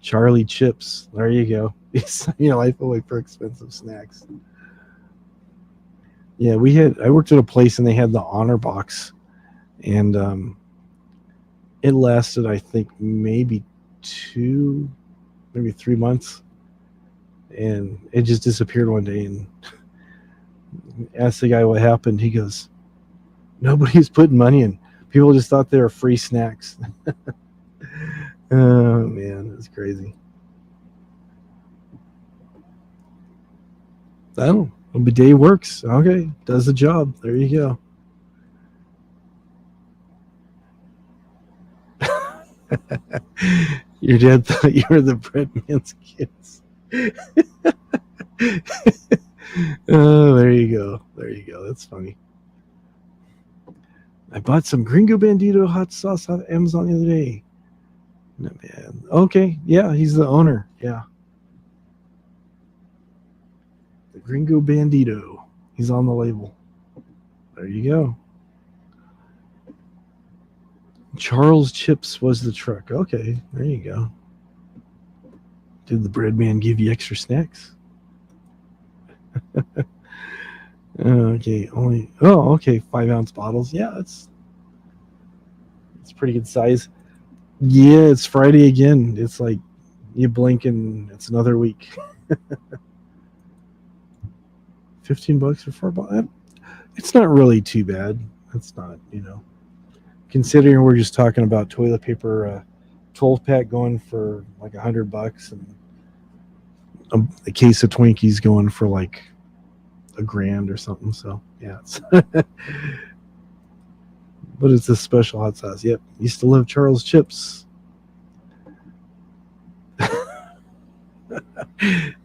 Charlie chips. There you go. You sign your life away for expensive snacks. Yeah, I worked at a place and they had the honor box, and it lasted, I think, maybe 3 months, and it just disappeared one day. And asked the guy what happened. He goes, "Nobody's putting money in. People just thought they were free snacks." Oh man, that's crazy. Oh, a bidet works. Okay, does the job. There you go. Your dad thought you were the bread man's kids. Oh, there you go. There you go. That's funny. I bought some Gringo Bandito hot sauce off Amazon the other day. No, man. Okay, yeah, he's the owner. Yeah. The Gringo Bandito. He's on the label. There you go. Charles Chips was the truck. Okay, there you go. Did the bread man give you extra snacks? Okay, okay, 5-ounce bottles. Yeah, it's pretty good size. Yeah, it's Friday again. It's like you blink and it's another week. $15 for 4 bottles. It's not really too bad. It's not, considering we're just talking about toilet paper, 12 pack going for like $100, and a case of Twinkies going for like $1,000 or something. So yeah, but it's a special hot sauce. Yep, used to love Charles chips.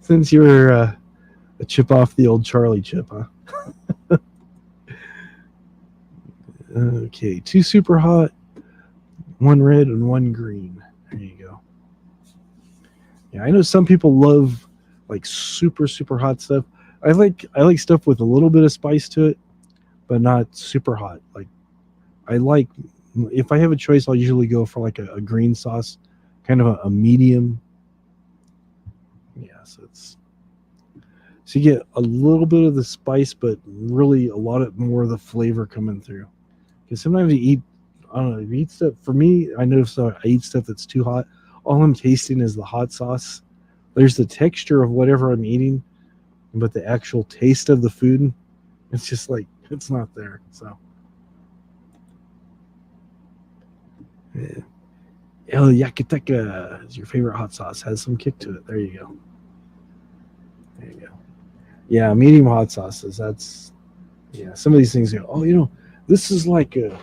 Since you were a chip off the old Charlie chip, huh? Okay, 2 super hot, 1 red, and 1 green. There you go. Yeah, I know some people love like super super hot stuff. I like stuff with a little bit of spice to it, but not super hot. Like I like, if I have a choice, I'll usually go for like a green sauce, kind of a medium. Yeah, so you get a little bit of the spice, but really a lot of more of the flavor coming through. Because sometimes you eat, I don't know, if you eat stuff. For me, I know if I eat stuff that's too hot, all I'm tasting is the hot sauce. There's the texture of whatever I'm eating, but the actual taste of the food, it's just like it's not there. So, yeah. El Yakutaka is your favorite hot sauce. Has some kick to it. There you go. There you go. Yeah, medium hot sauces. Yeah. Some of these things go, oh, this is like a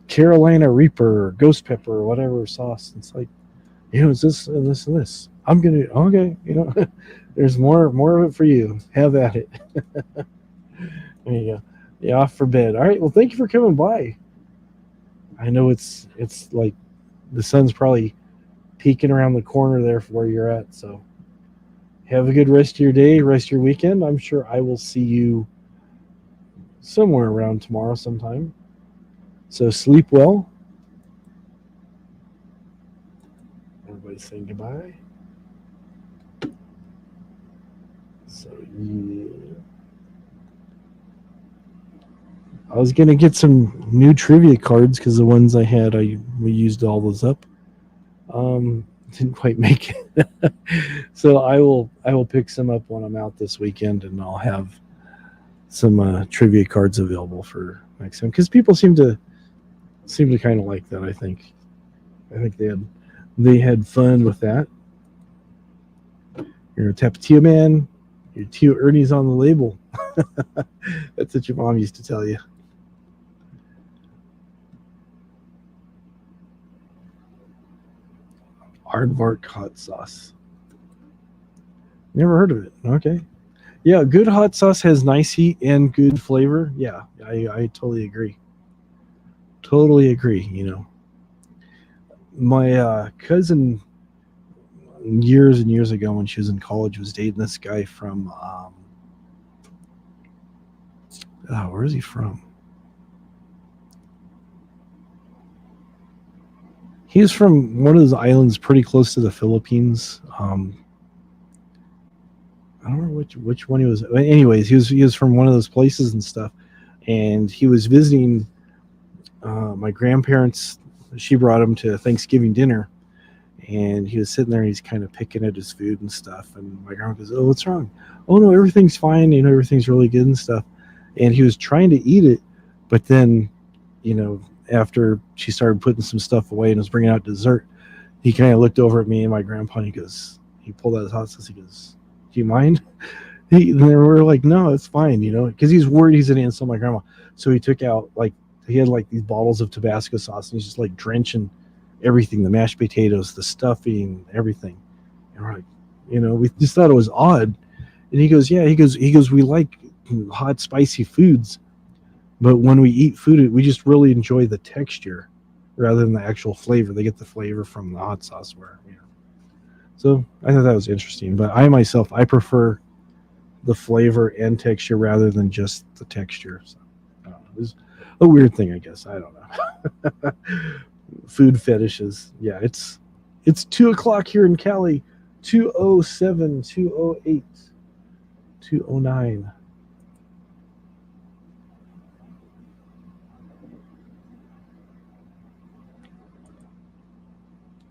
Carolina Reaper or Ghost Pepper or whatever sauce. It's like, it's this and this and this. I'm gonna okay. There's more of it for you. Have at it. There you go. Yeah, off for bed. All right. Well, thank you for coming by. I know it's like the sun's probably peeking around the corner there from where you're at. So have a good rest of your day, rest of your weekend. I'm sure I will see you somewhere around tomorrow sometime. So sleep well. Everybody's saying goodbye. So yeah. I was gonna get some new trivia cards because the ones I had, we used all those up. Didn't quite make it. So I will pick some up when I'm out this weekend, and I'll have some trivia cards available for next time because people seem to kind of like that. I think they had fun with that. You're a Tapatio man. Your Tio Ernie's on the label. That's what your mom used to tell you. Aardvark hot sauce. Never heard of it. Okay. Yeah, good hot sauce has nice heat and good flavor. Yeah, I totally agree. Totally agree. My cousin years and years ago when she was in college was dating this guy from where is he from? He was from one of those islands pretty close to the Philippines. I don't remember which one he was. Anyways, he was from one of those places and stuff, and he was visiting my grandparents. She brought him to Thanksgiving dinner, and he was sitting there and he's kind of picking at his food and stuff. And my grandma goes, "Oh, what's wrong?" "Oh no, everything's fine. Everything's really good and stuff." And he was trying to eat it, but then, after she started putting some stuff away and was bringing out dessert, he kind of looked over at me and my grandpa. And he pulled out his hot sauce. He goes, "Do you mind?" And they were like, "No, it's fine," because he's worried he's going to insult my grandma. So he took out he had these bottles of Tabasco sauce, and he's just drenching everything, the mashed potatoes, the stuffing, everything. And we're like, we just thought it was odd. And he goes, "Yeah," he goes, "we like hot, spicy foods, but when we eat food, we just really enjoy the texture rather than the actual flavor. They get the flavor from the hot sauce So I thought that was interesting. But I prefer the flavor and texture rather than just the texture. So I don't know. It was a weird thing, I guess. I don't know. Food fetishes. Yeah, it's 2:00 here in Cali, 207, 208, 209.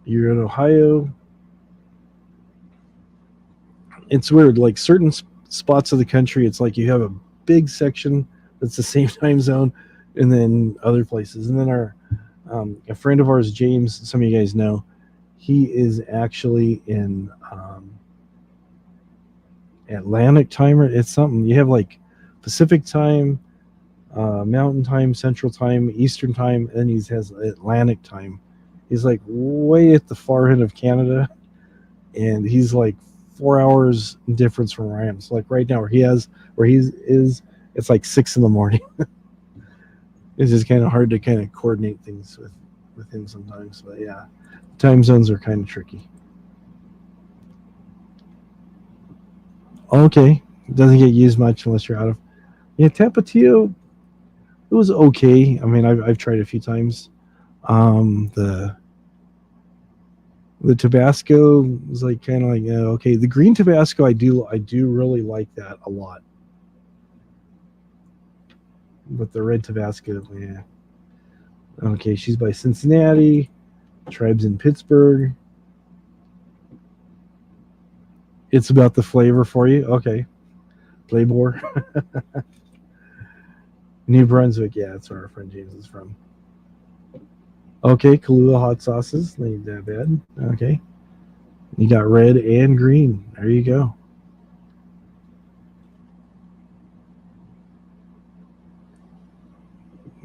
You're in Ohio. It's weird. Like certain spots of the country, it's like you have a big section that's the same time zone, and then other places. And then a friend of ours, James, some of you guys know, he is actually in Atlantic time. It's something you have like Pacific time, Mountain time, Central time, Eastern time, and he has Atlantic time. He's like way at the far end of Canada, and he's like 4 hours difference from where I am. So like right now where he is, it's like 6 a.m. It's just kind of hard to kind of coordinate things with him sometimes. But yeah, time zones are kind of tricky. Okay, it doesn't get used much unless you're out of. Yeah, Tapatio, it was okay. I mean, I've tried it a few times. The Tabasco was like kind of like okay. The green Tabasco, I do really like that a lot. But the red Tabasco, yeah. Okay, she's by Cincinnati. Tribes in Pittsburgh. It's about the flavor for you. Okay. Playboy. New Brunswick. Yeah, that's where our friend James is from. Okay, Kahlua hot sauces. Ain't that bad. Okay. You got red and green. There you go.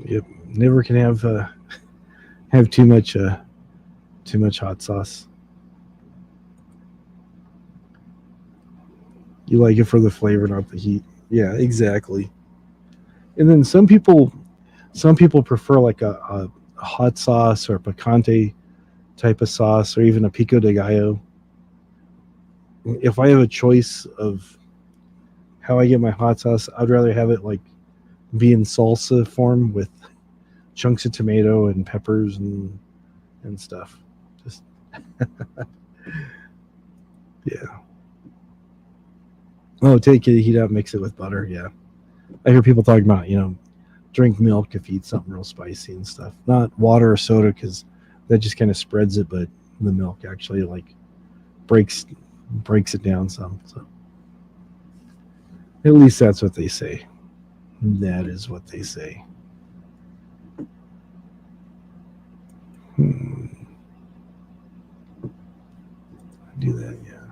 Yep. Never can have too much hot sauce. You like it for the flavor, not the heat. Yeah, exactly. And then some people prefer like a hot sauce or a picante type of sauce, or even a pico de gallo. If I have a choice of how I get my hot sauce, I'd rather have it like be in salsa form with chunks of tomato and peppers and stuff. Just yeah. Oh, take it, heat up, mix it with butter. Yeah, I hear people talking about drink milk if you eat something real spicy and stuff. Not water or soda because that just kind of spreads it, but the milk actually like breaks it down some. So at least that's what they say. That is what they say. Do that, yeah.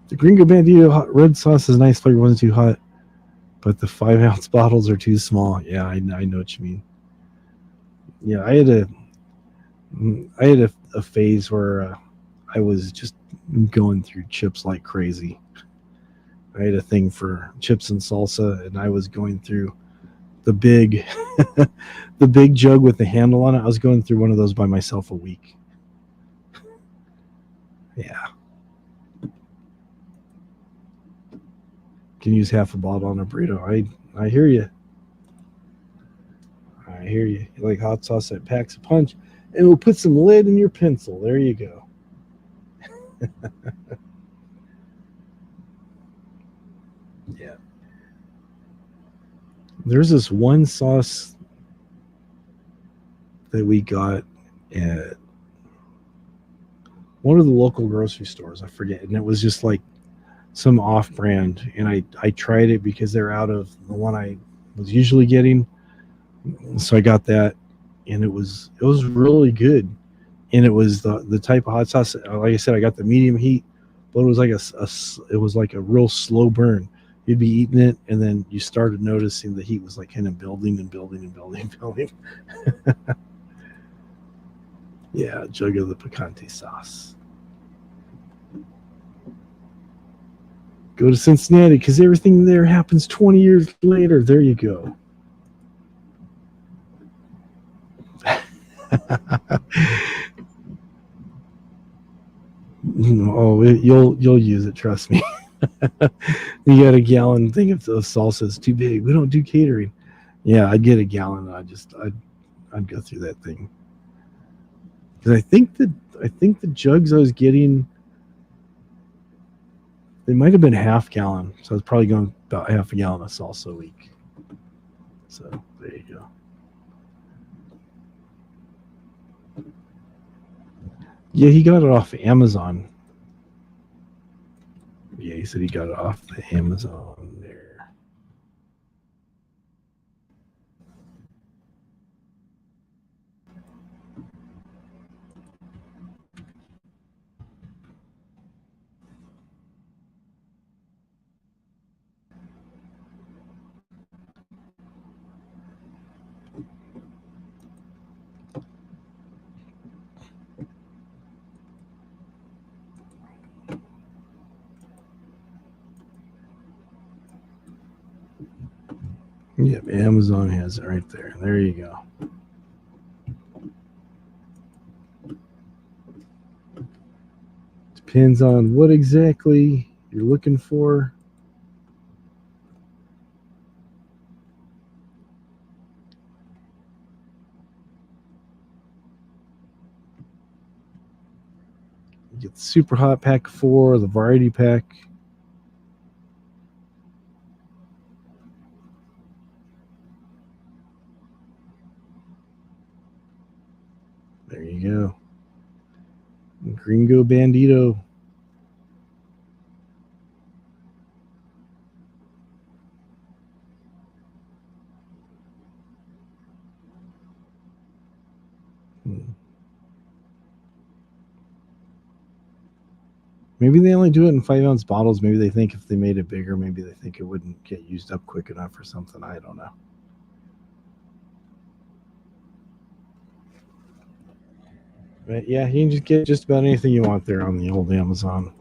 The Gringo Bandito hot red sauce is nice flavor, wasn't too hot, but the 5-ounce bottles are too small. Yeah, I know what you mean. Yeah, I had a phase where I was just going through chips like crazy. I had a thing for chips and salsa, and I was going through the big the big jug with the handle on it. I was going through one of those by myself a week. Yeah. Can use half a bottle on a burrito. I hear you. I hear you. You like hot sauce that packs a punch, and we'll put some lead in your pencil. There you go. Yeah. There's this one sauce that we got at one of the local grocery stores. I forget, and it was just like some off-brand, and I tried it because they're out of the one I was usually getting, so I got that, and it was really good, and it was the type of hot sauce. Like I said, I got the medium heat, but it was like it was like a real slow burn. You'd be eating it, and then you started noticing the heat was like kind of building and building and building and building. Yeah, a jug of the picante sauce. Go to Cincinnati because everything there happens 20 years later. There you go. Oh, you'll use it. Trust me. You got a gallon thing of salsa. It's too big. We don't do catering. Yeah, I'd get a gallon. I'd go through that thing. because I think the jugs I was getting, they might have been half gallon, so I was probably going about half a gallon of salsa a week. So there you go. Yeah, he got it off Amazon. Yeah, he said he got it off the Amazon there. Yep, Amazon has it right there. There you go. Depends on what exactly you're looking for. You get the super hot pack 4, the variety pack. There you go. Gringo Bandito. Maybe they only do it in 5-ounce bottles. Maybe they think if they made it bigger, maybe they think it wouldn't get used up quick enough or something. I don't know. But yeah, you can just get just about anything you want there on the old Amazon.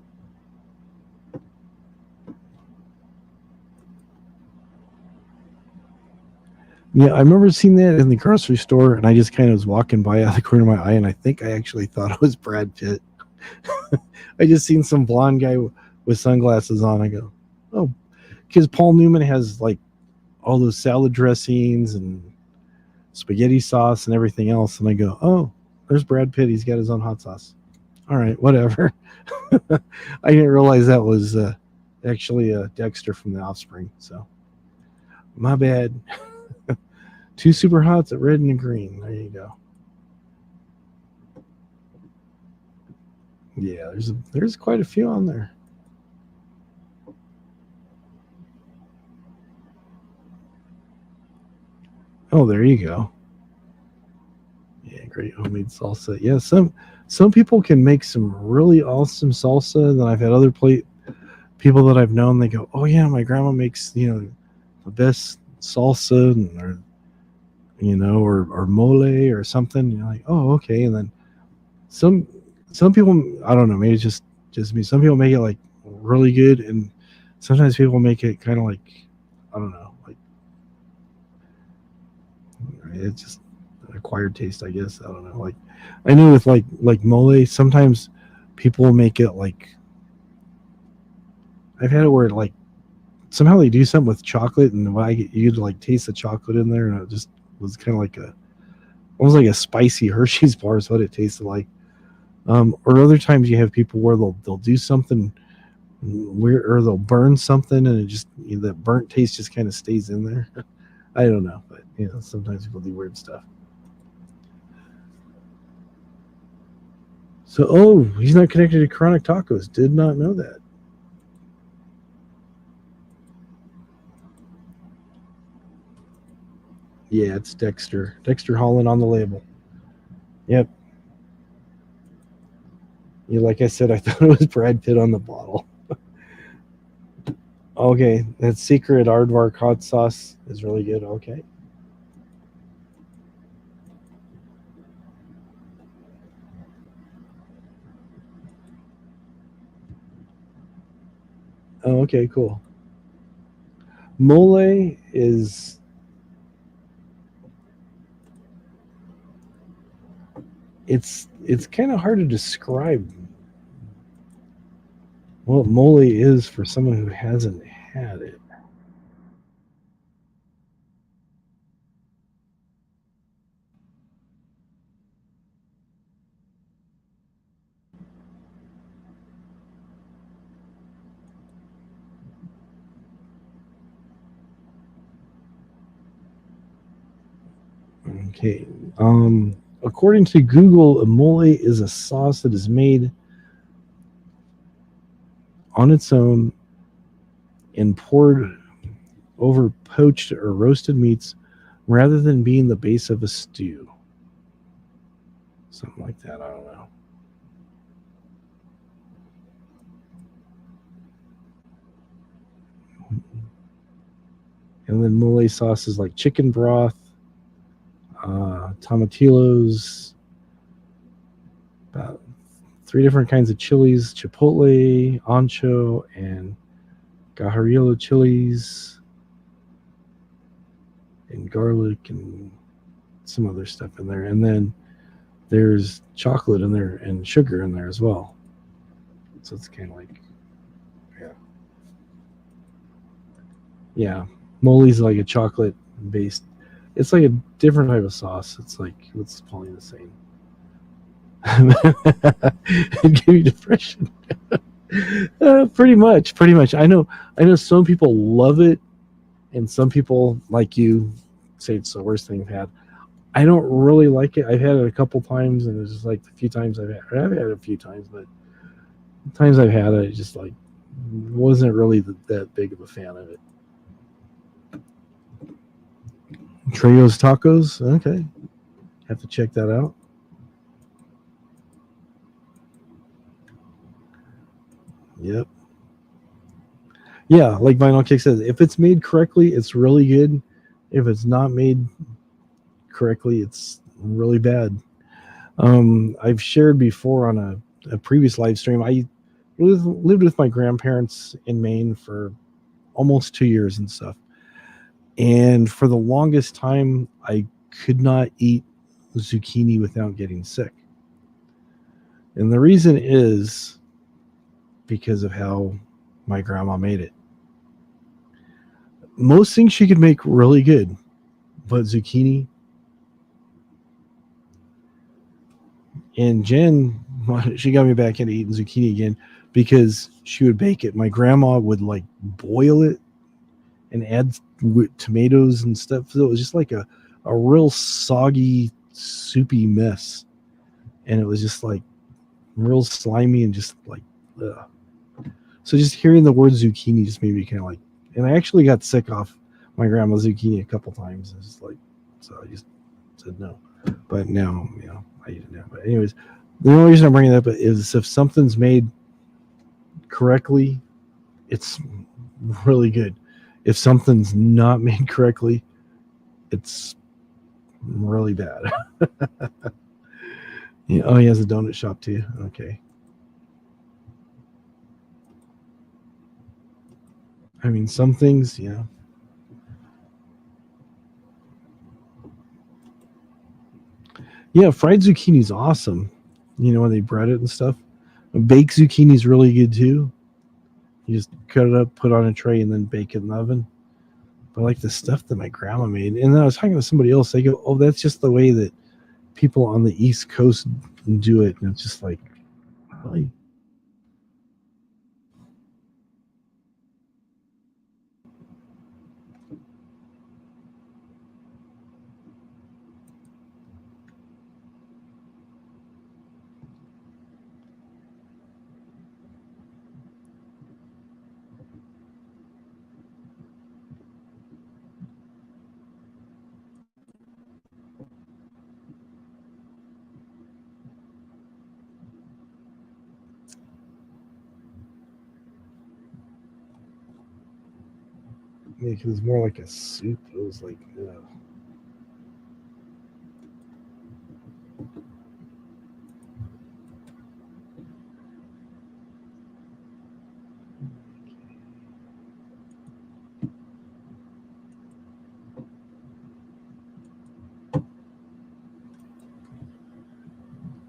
Yeah, I remember seeing that in the grocery store, and I just kind of was walking by out of the corner of my eye, and I think I actually thought it was Brad Pitt. I just seen some blonde guy with sunglasses on. I go, oh, because Paul Newman has like all those salad dressings and spaghetti sauce and everything else, and I go, oh, there's Brad Pitt. He's got his own hot sauce. All right, whatever. I didn't realize that was actually Dexter from The Offspring. So my bad. 2 super hots at red and green. There you go. Yeah, there's quite a few on there. Oh, there you go. Yeah, great homemade salsa. Yeah, some people can make some really awesome salsa. And then I've had other people that I've known. They go, "Oh yeah, my grandma makes the best salsa," or or mole or something. And you're like, "Oh, okay." And then some some people, I don't know, maybe it's just me. Some people make it like really good, and sometimes people make it kind of like, I don't know, like it's just an acquired taste, I guess. I don't know. Like I know with like mole, sometimes people make it like, I've had it where like somehow they do something with chocolate, and when you'd like taste the chocolate in there, and it just was kind of like almost like a spicy Hershey's bar is what it tasted like. Or other times you have people where they'll do something weird, or they'll burn something, and it just that burnt taste just kind of stays in there. I don't know, but sometimes people do weird stuff. So, oh, he's not connected to Chronic Tacos. Did not know that. Yeah, it's Dexter. Dexter Holland on the label. Yep. Yeah, like I said, I thought it was Brad Pitt on the bottle. Okay, that secret aardvark hot sauce is really good. Okay. Oh, okay, cool. Mole is it's kind of hard to describe what mole is for someone who hasn't had it. Okay. According to Google, a mole is a sauce that is made on its own and poured over poached or roasted meats rather than being the base of a stew. Something like that. I don't know. And then mole sauce is like chicken broth, tomatillos, about 3 different kinds of chilies: chipotle, ancho, and guajillo chilies, and garlic, and some other stuff in there. And then there's chocolate in there and sugar in there as well. So it's kind of like, yeah. Yeah. Mole's like a chocolate based, it's like a different type of sauce. It's like, it's probably the same. It give you depression. Pretty much. I know some people love it, and some people like you say it's the worst thing I've had. I don't really like it. I've had it a couple times, and it's just like the few times I've had it a few times, but the times I've had it, just like wasn't really that big of a fan of it. Trio's Tacos, okay, have to check that out. Yep. Yeah, like Vinyl Kick says, if it's made correctly, it's really good. If it's not made correctly, it's really bad. I've shared before on a previous live stream. I lived with my grandparents in Maine for almost 2 years and stuff. And for the longest time, I could not eat zucchini without getting sick. And the reason is because of how my grandma made it. Most things she could make really good, but zucchini. And Jen, she got me back into eating zucchini again because she would bake it. My grandma would like boil it and add tomatoes and stuff. So it was just like a real soggy, soupy mess. And it was just like real slimy and just like, ugh. So just hearing the word zucchini just made me kind of like, and I actually got sick off my grandma's zucchini a couple times. It's like, so I just said no. But now, I eat it now. But anyways, the only reason I'm bringing that up is if something's made correctly, it's really good. If something's not made correctly, it's really bad. Yeah, oh, he has a donut shop too. Okay. I mean, some things, yeah. Yeah, fried zucchini is awesome. When they bread it and stuff. Baked zucchini is really good too. You just cut it up, put it on a tray, and then bake it in the oven. But like the stuff that my grandma made, and then I was talking to somebody else. They go, "Oh, that's just the way that people on the East Coast do it," and it's just like, really? Yeah, because it's more like a soup. It was like,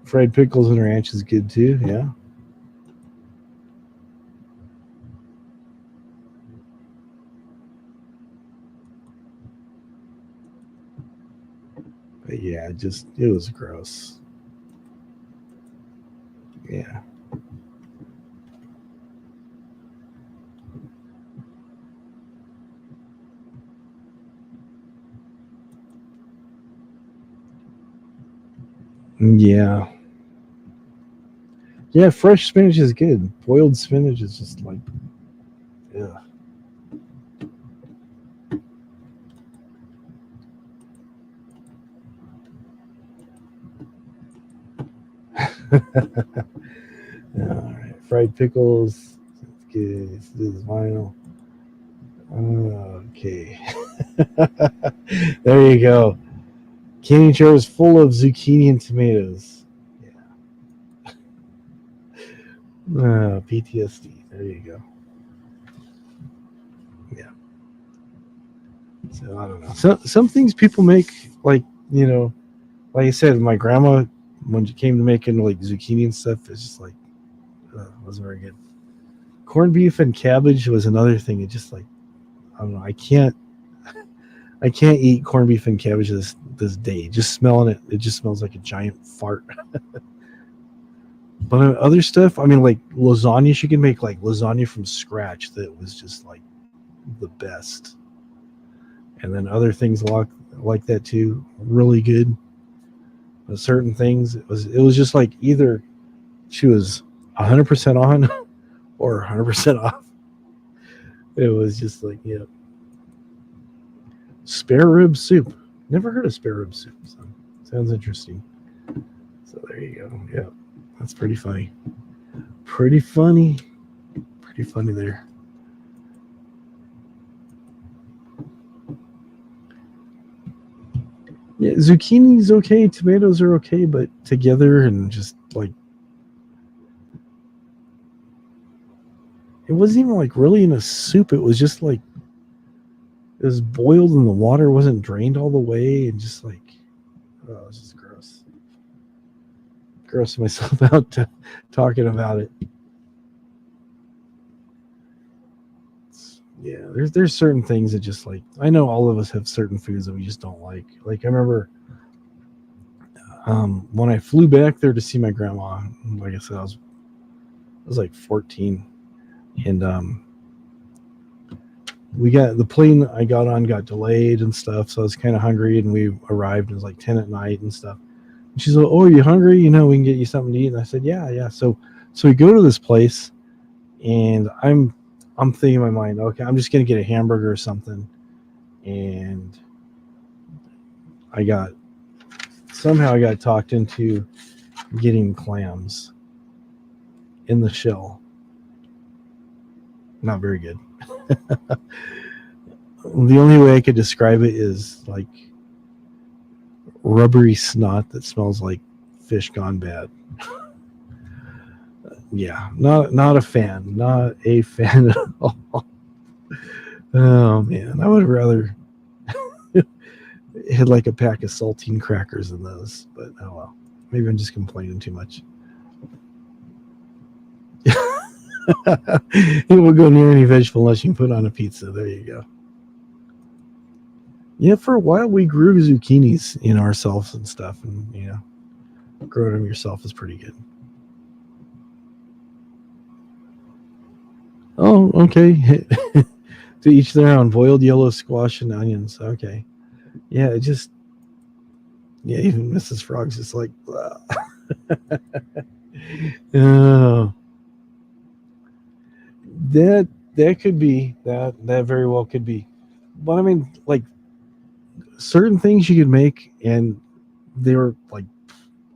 fried pickles and ranch is good too. Yeah. But yeah, it was gross. Yeah. Yeah. Yeah, fresh spinach is good. Boiled spinach is just like, yeah. All right. Fried pickles. That's good. This is vinyl. Okay. There you go. Candy jar is full of zucchini and tomatoes. PTSD. There you go. Yeah. So I don't know. Some things people make, like, like I said, my grandma, when she came to making like zucchini and stuff, it's just like, wasn't very good. Corned beef and cabbage was another thing. It just like, I don't know. I can't eat corned beef and cabbage this day. Just smelling it, it just smells like a giant fart. But other stuff, I mean, like lasagna, she can make like lasagna from scratch that was just like the best. And then other things like that too, really good. But certain things, it was just like either she was 100% on or 100% off. It was just like, yeah. Spare rib soup. Never heard of spare rib soup. So sounds interesting. So there you go. Yeah, that's pretty funny. Pretty funny. Pretty funny there. Yeah, zucchini's okay. Tomatoes are okay, but together and just like, it wasn't even like really in a soup. It was just like, it was boiled and the water wasn't drained all the way, and just like, oh, it was just gross. Grossing myself out talking about it. Yeah, there's certain things that just like, I know all of us have certain foods that we just don't like. Like I remember, when I flew back there to see my grandma. Like I said, I was like 14, and we got the plane I got on got delayed and stuff, so I was kind of hungry, and we arrived. It was like 10 at night and stuff. And she's like, "Oh, are you hungry? We can get you something to eat." And I said, "Yeah, yeah." So we go to this place, and I'm thinking in my mind, okay, I'm just gonna get a hamburger or something, and I got somehow I got talked into getting clams in the shell. Not very good. The only way I could describe it is like rubbery snot that smells like fish gone bad. Yeah, not a fan. Not a fan at all. Oh man, I would have rather had like a pack of saltine crackers than those. But oh well. Maybe I'm just complaining too much. It will go near any vegetable unless you can put on a pizza. There you go. Yeah, for a while we grew zucchinis ourselves and stuff, and growing them yourself is pretty good. Oh, okay. To each their own. Boiled yellow squash and onions. Okay. Yeah, it just, yeah, even Mrs. Frog's just like, oh, that that could be that very well could be. But I mean, like certain things you could make, and they were like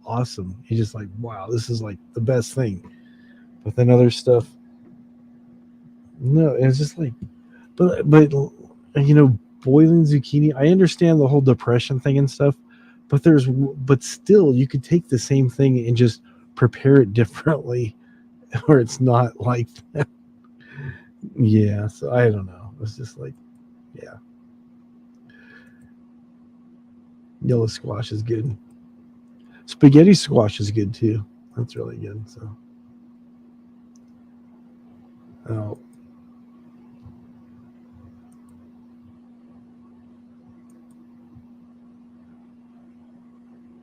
awesome. You're just like, wow, this is like the best thing. But then other stuff, no, it's just like, but boiling zucchini. I understand the whole depression thing and stuff, but still, you could take the same thing and just prepare it differently, or it's not like that. Yeah. So I don't know. It's just like, yeah, yellow squash is good. Spaghetti squash is good too. That's really good. So, oh,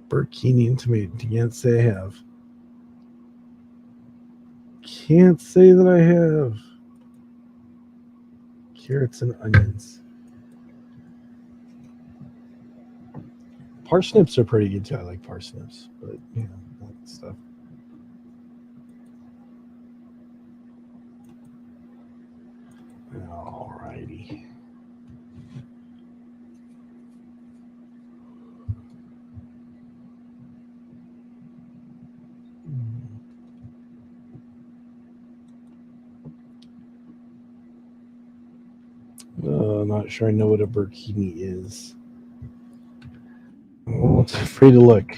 burkini and tomato. Can't say I have. Can't say that I have. Carrots and onions. Parsnips are pretty good too. I like parsnips, but that stuff. Alrighty. Not sure I know what a burkini is. Oh, it's free to look.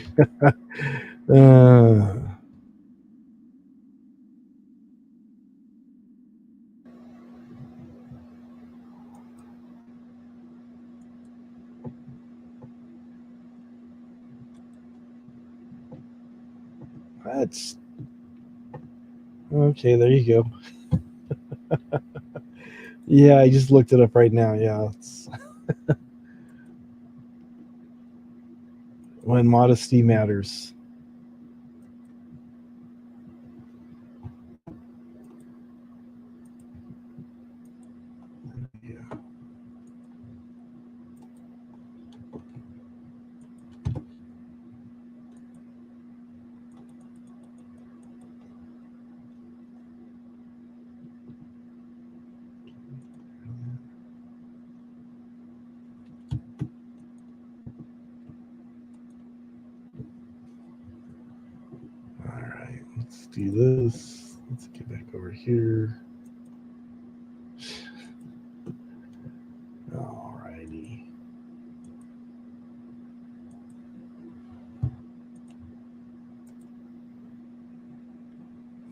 That's okay. There you go. Yeah, I just looked it up right now. Yeah, it's when modesty matters. Yeah. All right, let's do this. Let's get back over here. Alrighty.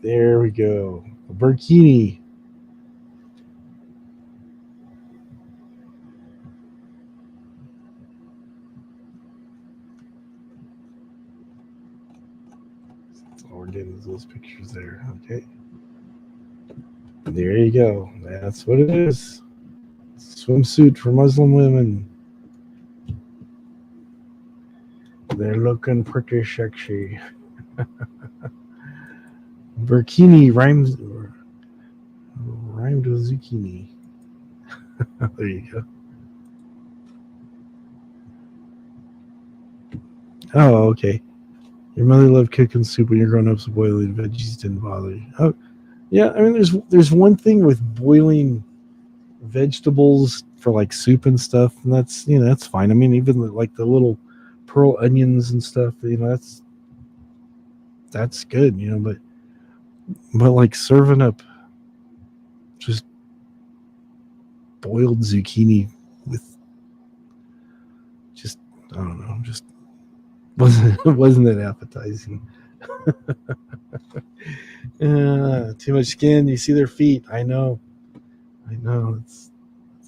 There we go. A burkini. That's all we're getting is those pictures there. Okay. There you go. That's what it is. Swimsuit for Muslim women. They're looking pretty sexy. Burkini rhymes rhymed with zucchini. There you go. Oh, okay. Your mother loved cooking soup when you're growing up, so boiling veggies didn't bother you. Oh, yeah. I mean, there's one thing with boiling vegetables for like soup and stuff, and that's fine. I mean, even like the little pearl onions and stuff, that's good, but like serving up just boiled zucchini with just I don't know, just wasn't that appetizing. Too much skin. You see their feet. I know. It's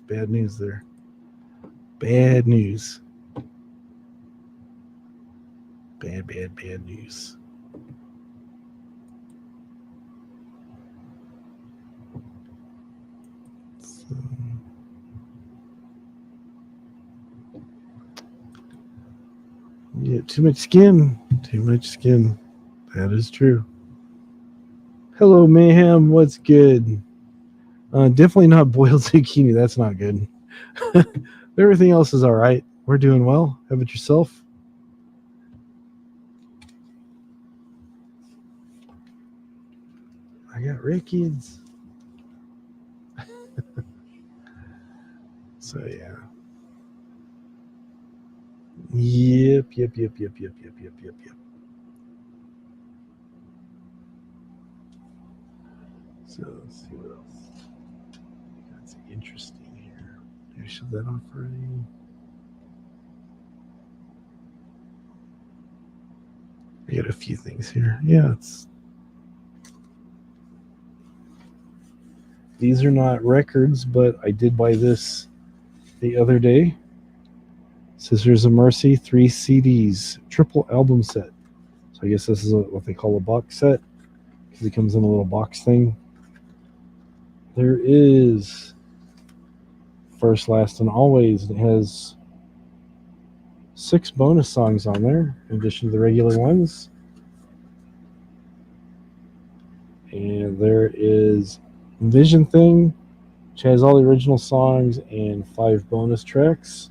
bad news there. Bad news. Bad news. So, yeah, too much skin. Too much skin. That is true. Hello, Mayhem. What's good? Definitely not boiled zucchini. That's not good. Everything else is all right. We're doing well. How about yourself? I got Ricky's. So yeah. Yep. So let's see what else. That's interesting here. Did I shut that off already? I got a few things here. Yeah, these are not records, but I did buy this the other day. Sisters of Mercy, 3 CDs, triple album set. So I guess this is what they call a box set because it comes in a little box thing. There is First, Last, and Always. It has 6 bonus songs on there in addition to the regular ones. And there is Vision Thing, which has all the original songs and 5 bonus tracks.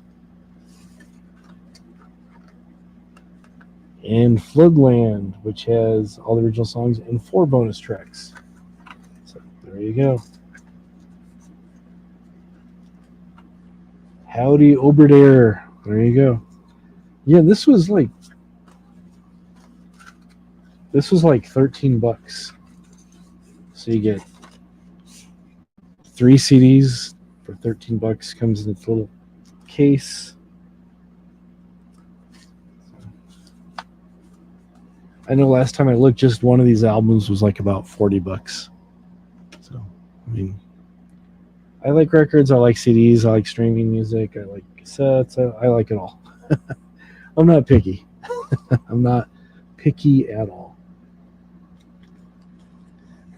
and Floodland, which has all the original songs and 4 bonus tracks. So there you go. Howdy Oberdare. There you go. Yeah, this was like $13. So you get 3 CDs for $13. Comes in its little case. I know last time I looked, just one of these albums was like about $40. So, I mean, I like records, I like CDs, I like streaming music, I like cassettes, I like it all. I'm not picky. I'm not picky at all.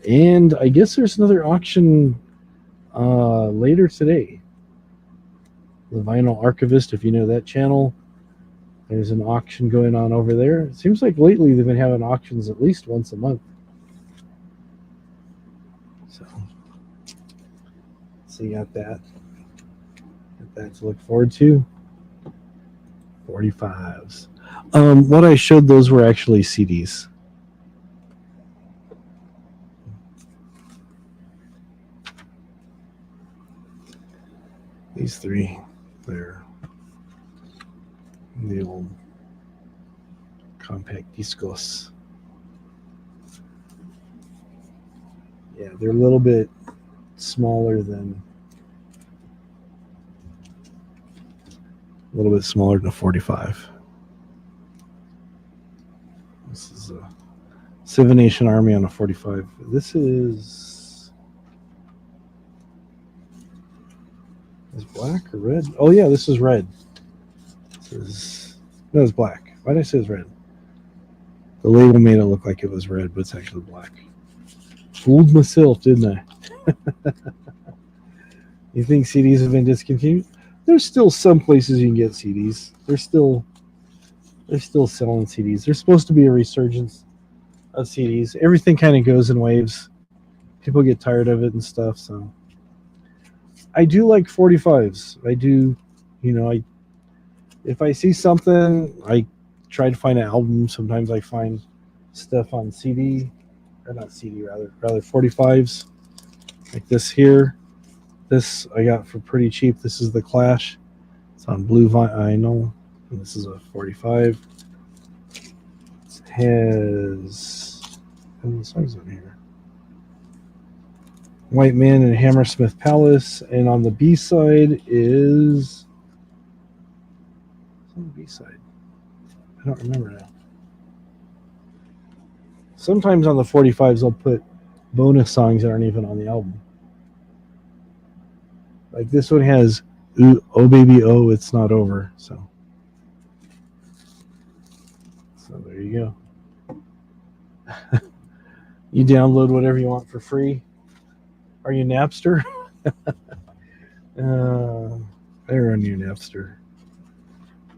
And I guess there's another auction later today. The Vinyl Archivist, if you know that channel, there's an auction going on over there. It seems like lately they've been having auctions at least once a month. So you got that. Got that to look forward to. 45s. What I showed, those were actually CDs. These 3, they're the old compact discos. Yeah, they're a little bit smaller than a 45. This is a Seven Nation Army on a 45. This is black or red? Oh yeah, this is red. No, it's black. Why did I say it's red? The label made it look like it was red, but it's actually black. Fooled myself, didn't I? You think CDs have been discontinued? There's still some places you can get CDs. They're still selling CDs. There's supposed to be a resurgence of CDs. Everything kind of goes in waves. People get tired of it and stuff. So I do like 45s. I do, if I see something, I try to find an album. Sometimes I find stuff on CD, or not CD, rather 45s, like this here. This I got for pretty cheap. This is The Clash. It's on blue vinyl. And this is a 45. It has, how many songs on here? White Man and Hammersmith Palace. And on the B side is, what's on the B side? I don't remember now. Sometimes on the 45s they'll put bonus songs that aren't even on the album. Like this one has Oh Baby Oh, It's Not Over. So there you go. You download whatever you want for free. Are you Napster? I run you Napster.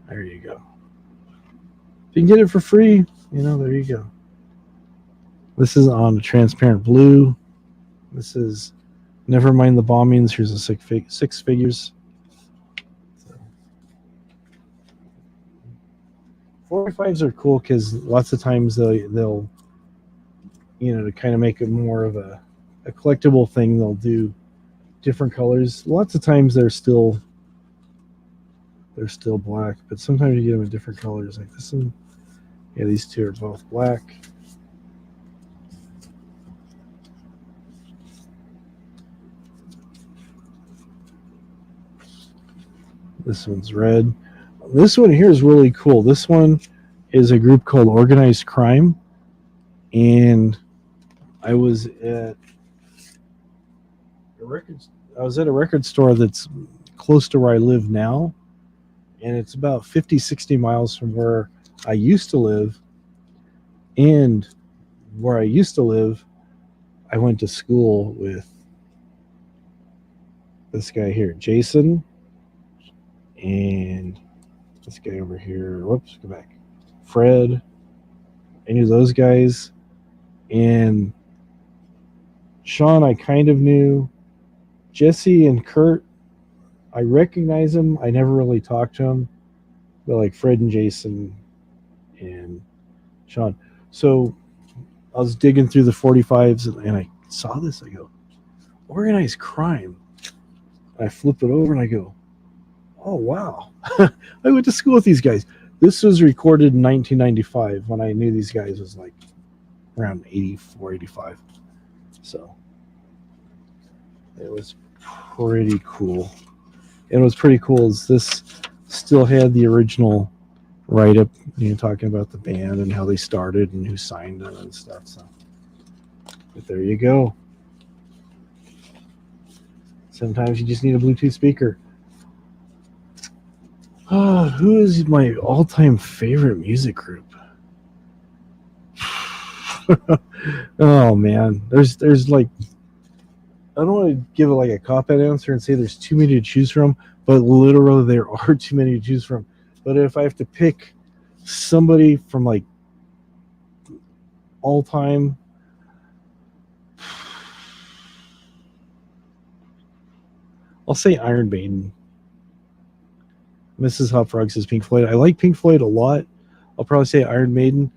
There you go. If you can get it for free, there you go. This is on a transparent blue. This is Never Mind the Bombings. Here's a six figures. 45s are cool because lots of times they'll to kind of make it more of a collectible thing, they'll do different colors. Lots of times they're still black, but sometimes you get them in different colors, like this one. Yeah, these two are both black. This one's red. This one here is really cool. This one is a group called Organized Crime, and I was at a record store that's close to where I live now, and it's about 50-60 miles from where I used to live. And where I used to live, I went to school with this guy here, Jason, and this guy over here. Whoops, go back. Fred. I knew those guys. And Sean, I kind of knew. Jesse and Kurt, I recognize them. I never really talked to them. But like Fred and Jason and Sean. So I was digging through the 45s and I saw this. I go, organized crime. I flip it over and I go, oh, wow. I went to school with these guys. This was recorded in 1995 when I knew these guys was like around 84, 85. So it was pretty cool. And what's pretty cool is this still had the original write up, talking about the band and how they started and who signed them and stuff. So, but there you go. Sometimes you just need a Bluetooth speaker. Who is my all-time favorite music group? Oh man, there's like, I don't want to give it like a cop-out answer and say there's too many to choose from, but literally there are too many to choose from. But if I have to pick somebody from like all time, I'll say Iron Maiden. Mrs. Hot Frog says Pink Floyd. I like Pink Floyd a lot. I'll probably say Iron Maiden.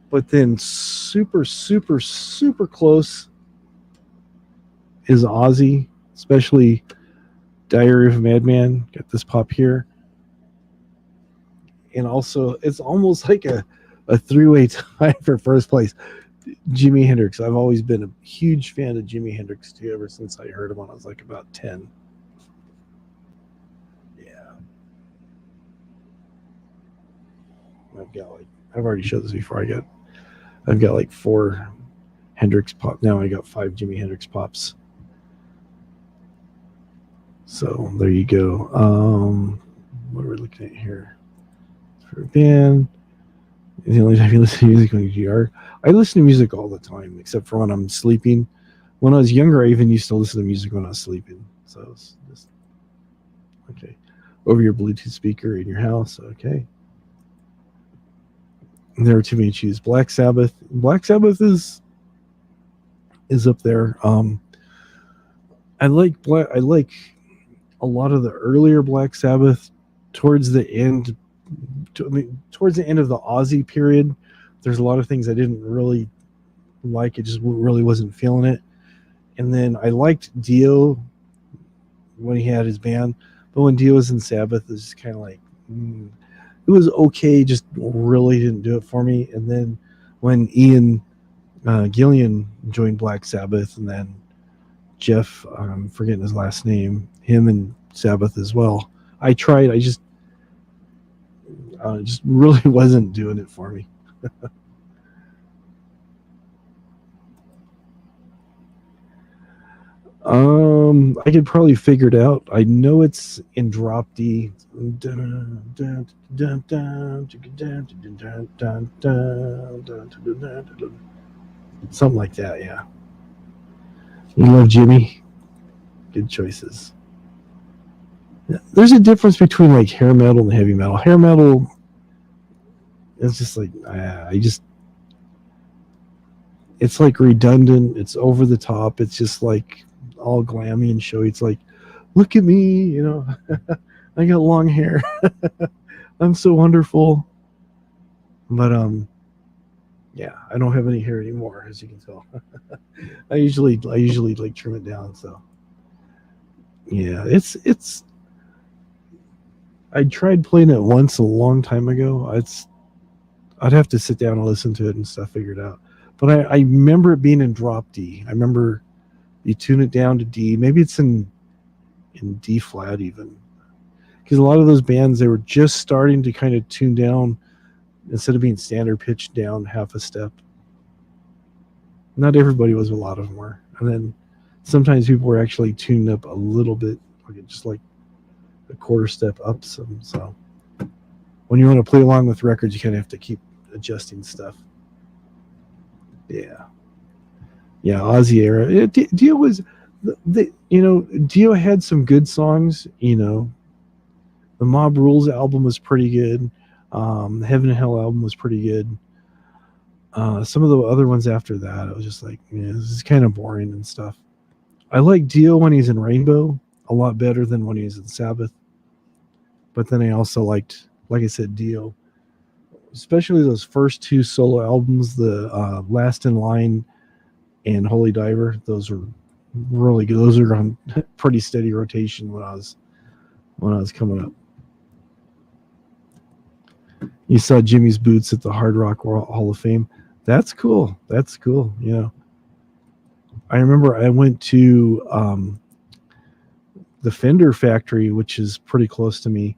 But then super, super, super close is Ozzy, especially Diary of a Madman. Got this pop here. And also, it's almost like a three-way tie for first place. Jimi Hendrix. I've always been a huge fan of Jimi Hendrix too, ever since I heard him when I was like about 10. Yeah. I've already showed this before. I've got like 4 Hendrix pop. Now I got 5 Jimi Hendrix pops. So there you go. What are we looking at here? For a band. The only time you listen to music when you are. I listen to music all the time, except for when I'm sleeping. When I was younger, I even used to listen to music when I was sleeping. So it's just okay. Over your Bluetooth speaker in your house. Okay. And there are too many to choose. Black Sabbath. Black Sabbath is up there. I like a lot of the earlier Black Sabbath. Towards the end of the Ozzy period, there's a lot of things I didn't really like. It just really wasn't feeling it. And then I liked Dio when he had his band, but when Dio was in Sabbath, it was just kind of like, it was okay, just really didn't do it for me. And then when Ian Gillian joined Black Sabbath, and then Jeff, I'm forgetting his last name, him and Sabbath as well. I tried. I just really wasn't doing it for me. I could probably figure it out. I know it's in drop D. Something like that, yeah. We love Jimmy. Good choices. There's a difference between like hair metal and heavy metal. Hair metal, it's just like it's like redundant. It's over the top. It's just like all glammy and showy. It's like, look at me, I got long hair. I'm so wonderful. But yeah, I don't have any hair anymore, as you can tell. I usually like trim it down. So yeah, it's. I tried playing it once a long time ago. I'd have to sit down and listen to it and stuff, figure it out. But I remember it being in drop D. I remember you tune it down to D. Maybe it's in D flat even. Because a lot of those bands, they were just starting to kind of tune down instead of being standard pitch down half a step. Not everybody was, a lot of them were. And then sometimes people were actually tuned up a little bit, just like a quarter step up some. So when you want to play along with records, you kind of have to keep adjusting stuff. Yeah. Ozzy era. Dio was, Dio had some good songs. The Mob Rules album was pretty good. The Heaven and Hell album was pretty good. Some of the other ones after that, I was just like, this is kind of boring and stuff. I like Dio when he's in Rainbow a lot better than when he's in Sabbath. But then I also liked, like I said, Dio especially those first two solo albums, the Last in Line and Holy Diver. Those are really good. Those are on pretty steady rotation when I was coming up. You saw Jimmy's Boots at the Hard Rock Hall of Fame. That's cool. That's cool. Yeah. I remember I went to the Fender factory, which is pretty close to me,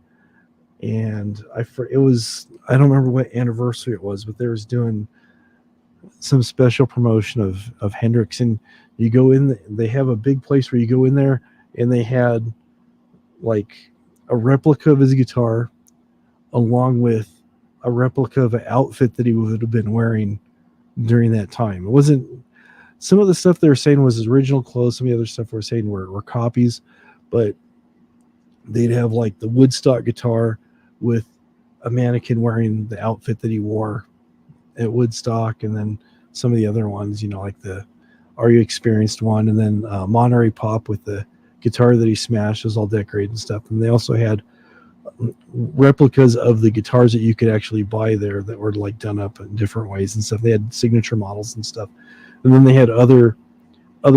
and I don't remember what anniversary it was, but they was doing some special promotion of Hendrix, and you go in. They have a big place where you go in there, and they had like a replica of his guitar, along with a replica of an outfit that he would have been wearing during that time. It wasn't. Some of the stuff they were saying was his original clothes. Some of the other stuff they were saying were copies, but they'd have like the Woodstock guitar with a mannequin wearing the outfit that he wore at Woodstock, and then some of the other ones, like the Are You Experienced one, and then Monterey Pop with the guitar that he smashed was all decorated and stuff. And they also had replicas of the guitars that you could actually buy there that were like done up in different ways and stuff. They had signature models and stuff. And then they had other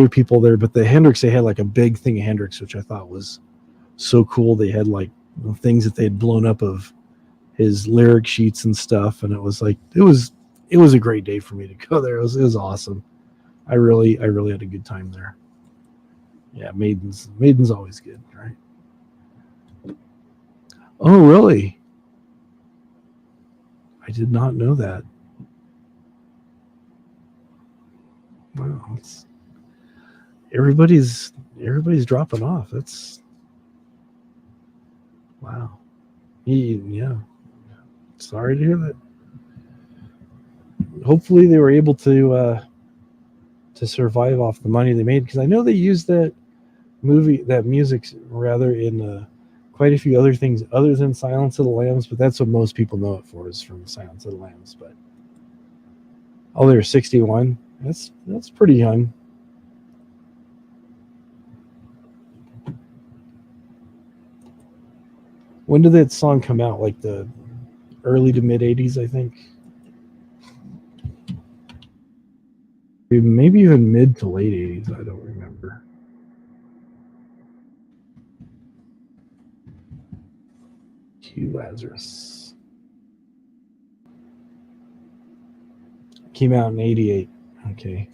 people there, but the Hendrix, they had like a big thing of Hendrix, which I thought was so cool. They had like things that they had blown up of his lyric sheets and stuff, and it was like it was a great day for me to go there. It was awesome. I really had a good time there. Yeah, Maiden's always good, right? Oh, really? I did not know that. Wow, everybody's dropping off. That's wow. Yeah. Sorry to hear that. Hopefully they were able to survive off the money they made, because I know they used that music rather in quite a few other things other than Silence of the Lambs, but that's what most people know it for, is from Silence of the Lambs. But they were 61. That's pretty young. When did that song come out? Like the early to mid 80s, I think. Maybe even mid to late 80s. I don't remember. Q Lazarus came out in 88. Okay.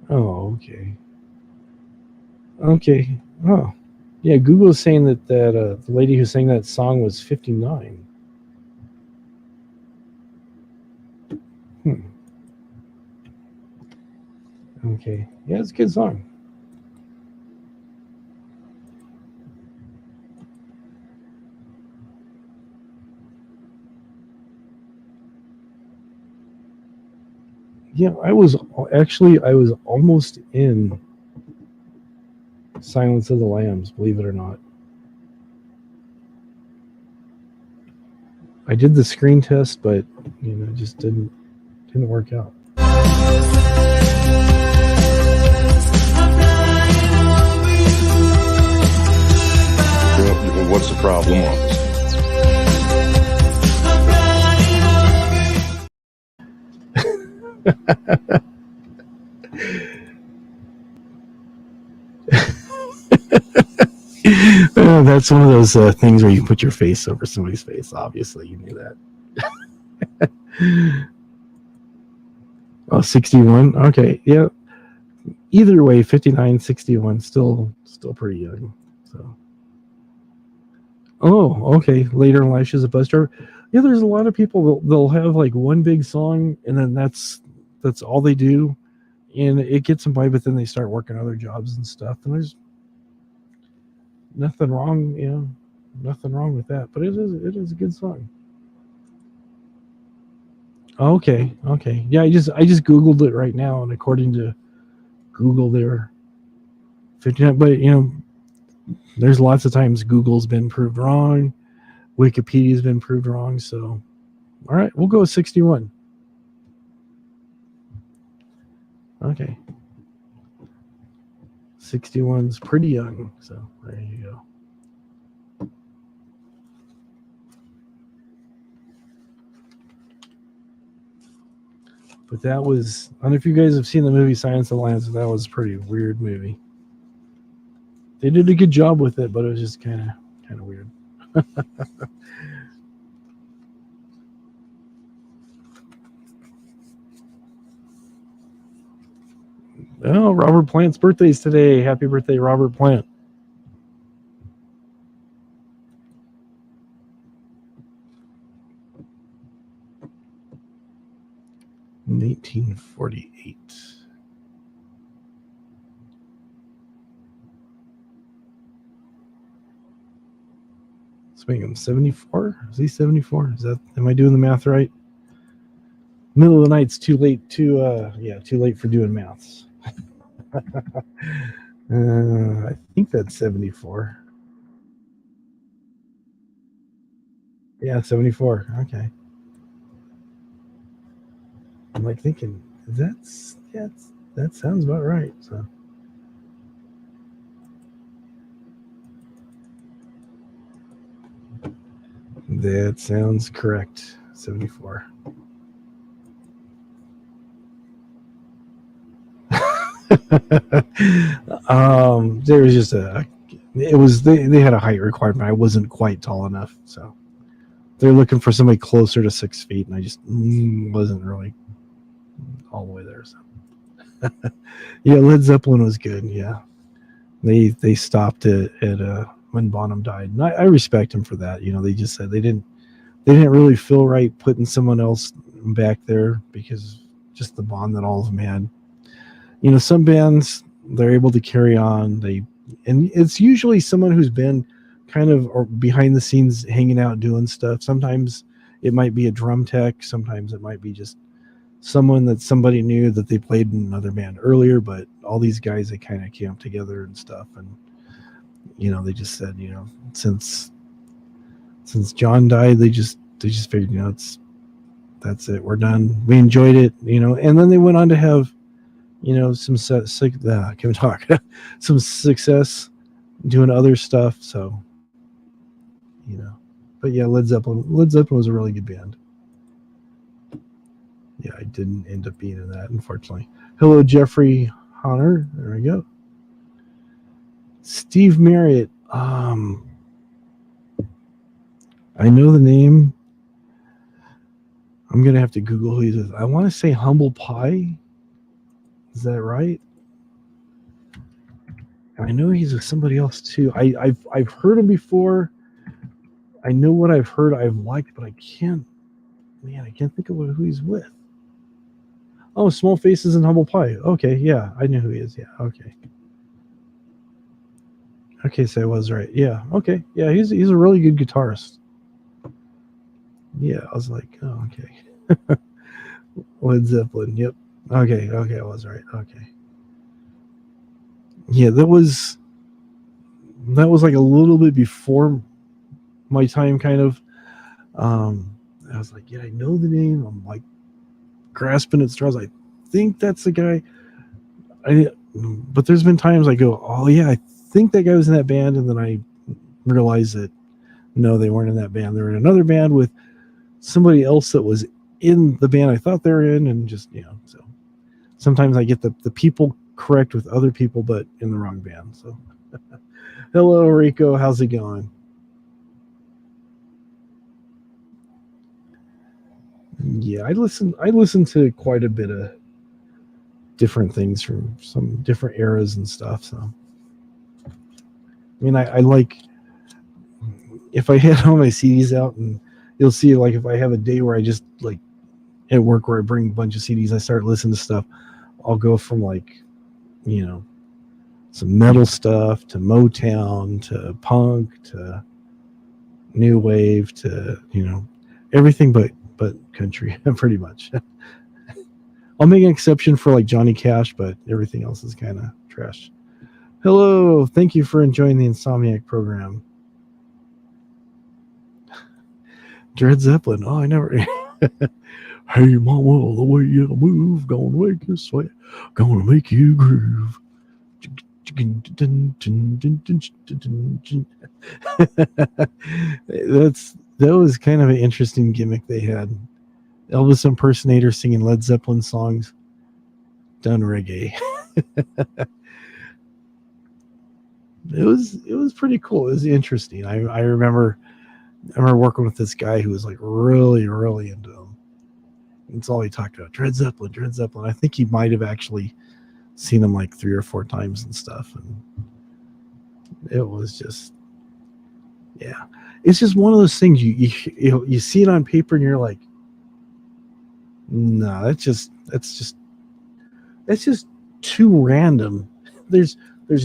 Oh, okay. Okay. Oh, yeah. Google is saying that the lady who sang that song was 59. Okay. Yeah, it's a good song. Yeah, I was almost in Silence of the Lambs, believe it or not. I did the screen test, but it just didn't work out. What's the problem? That's one of those things where you put your face over somebody's face. Obviously, you knew that. Oh, 61. Okay, yeah. Either way, 59, 61, still pretty young. So. Oh, okay. Later in life, she's a bus driver. Yeah, there's a lot of people. They'll have like one big song, and then that's all they do, and it gets them by. But then they start working other jobs and stuff. And there's nothing wrong, nothing wrong with that. But it is a good song. Okay. Yeah, I just Googled it right now, and according to Google, they're 59. But there's lots of times Google's been proved wrong, Wikipedia's been proved wrong. So All right, we'll go with 61. Okay. 61's pretty young, so there you go. But that was, I don't know if you guys have seen the movie Silence of the Lambs, that was a pretty weird movie. They did a good job with it, but it was just kind of weird. Oh, Robert Plant's birthday's today. Happy birthday, Robert Plant. In 1848. Let's make him 74. Is he 74? Is that, am I doing the math right? Middle of the night's too late too late for doing maths. I think that's 74. Yeah, 74. Okay. I'm like thinking that sounds about right. So that sounds correct. 74. There was just they had a height requirement. I wasn't quite tall enough, so they're looking for somebody closer to 6 feet, and I just wasn't really all the way there. So yeah, Led Zeppelin was good. Yeah, they stopped it at when Bonham died, and I respect them for that. You know, they just said they didn't really feel right putting someone else back there because just the bond that all of them had. You know, some bands they're able to carry on. And it's usually someone who's been kind of or behind the scenes hanging out doing stuff. Sometimes it might be a drum tech. Sometimes it might be just someone that somebody knew that they played in another band earlier. But all these guys, they kind of camp together and stuff. And you know, they just said, you know, since John died, they just figured, you know, that's it. We're done. We enjoyed it, you know. And then they went on to have, you know, some some success doing other stuff. So, you know, but yeah, Led Zeppelin was a really good band. Yeah, I didn't end up being in that, unfortunately. Hello, Jeffrey Honor. There we go. Steve Marriott. I know the name. I'm gonna have to Google who he is. I want to say Humble Pie. Is that right? I know he's with somebody else too. I've heard him before. I know what I've heard I've liked, but I can't think of who he's with. Oh, Small Faces and Humble Pie. Okay, yeah, I knew who he is. Yeah, okay. Okay, so I was right. Yeah, okay. Yeah, he's a really good guitarist. Yeah, I was like, oh, okay. Led Zeppelin. Yep. Okay, I was right. Okay. Yeah, that was like a little bit before my time, kind of. I was like, yeah, I know the name. I'm like grasping at straws. I think that's the guy. But there's been times I go, oh yeah, I think that guy was in that band, and then I realize that no, they weren't in that band. They were in another band with somebody else that was in the band I thought they were in, and just, you know, so sometimes I get the people correct with other people, but in the wrong band. So hello, Rico, how's it going? Yeah, I listen to quite a bit of different things from some different eras and stuff. So I mean, I like, if I had all my CDs out, and you'll see, like, if I have a day where I just, like, at work where I bring a bunch of CDs, I start listening to stuff, I'll go from, like, you know, some metal stuff to Motown to punk to new wave to, you know, everything but country, pretty much. I'll make an exception for like Johnny Cash, but everything else is kind of trash. Hello, thank you for enjoying the Insomniac program. Dread Zeppelin. Oh, I never. Hey, mama, the way you move, gonna make you sweat, gonna make you groove. That was kind of an interesting gimmick they had. Elvis impersonator singing Led Zeppelin songs, done reggae. It was pretty cool. It was interesting. I remember working with this guy who was like really into them. That's all he talked about. Dred Zeppelin, Dred Zeppelin. I think he might have actually seen him like 3 or 4 times and stuff. And it was just, yeah, it's just one of those things you see it on paper and you're like, no, that's just too random. There's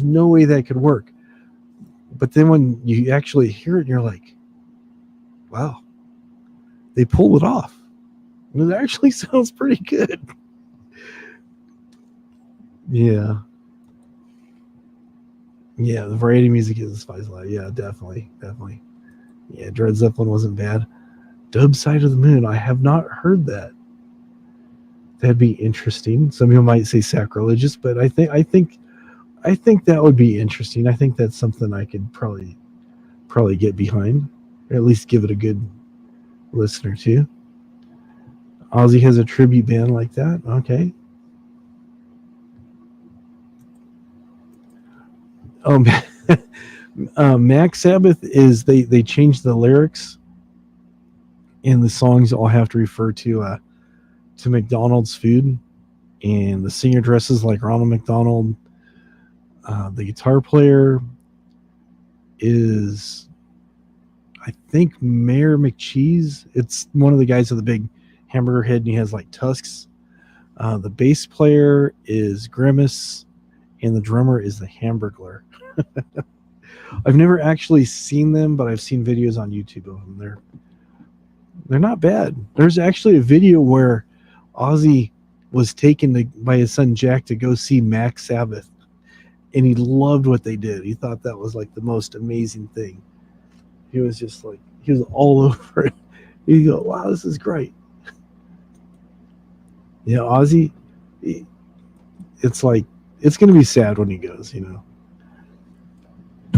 no way that could work. But then when you actually hear it, you're like, wow, they pulled it off. It actually sounds pretty good. Yeah. Yeah, the variety music is the spice of life. Yeah, definitely. Yeah, Dred Zeppelin wasn't bad. Dub Side of the Moon, I have not heard that. That'd be interesting. Some people might say sacrilegious, but I think that would be interesting. I think that's something I could probably get behind, or at least give it a good listener to. Ozzy has a tribute band like that. Okay. Mac Sabbath is they changed the lyrics, and the songs all have to refer to McDonald's food, and the singer dresses like Ronald McDonald. The guitar player is, I think, Mayor McCheese. It's one of the guys with the big hamburger head, and he has like tusks. The bass player is Grimace, and the drummer is the Hamburglar. I've never actually seen them, but I've seen videos on YouTube of them. They're not bad. There's actually a video where Ozzy was taken by his son Jack to go see Mac Sabbath, and he loved what they did. He thought that was like the most amazing thing. He was just like, he was all over it. You go, wow, this is great. You know, Ozzy, it's like, it's going to be sad when he goes, you know.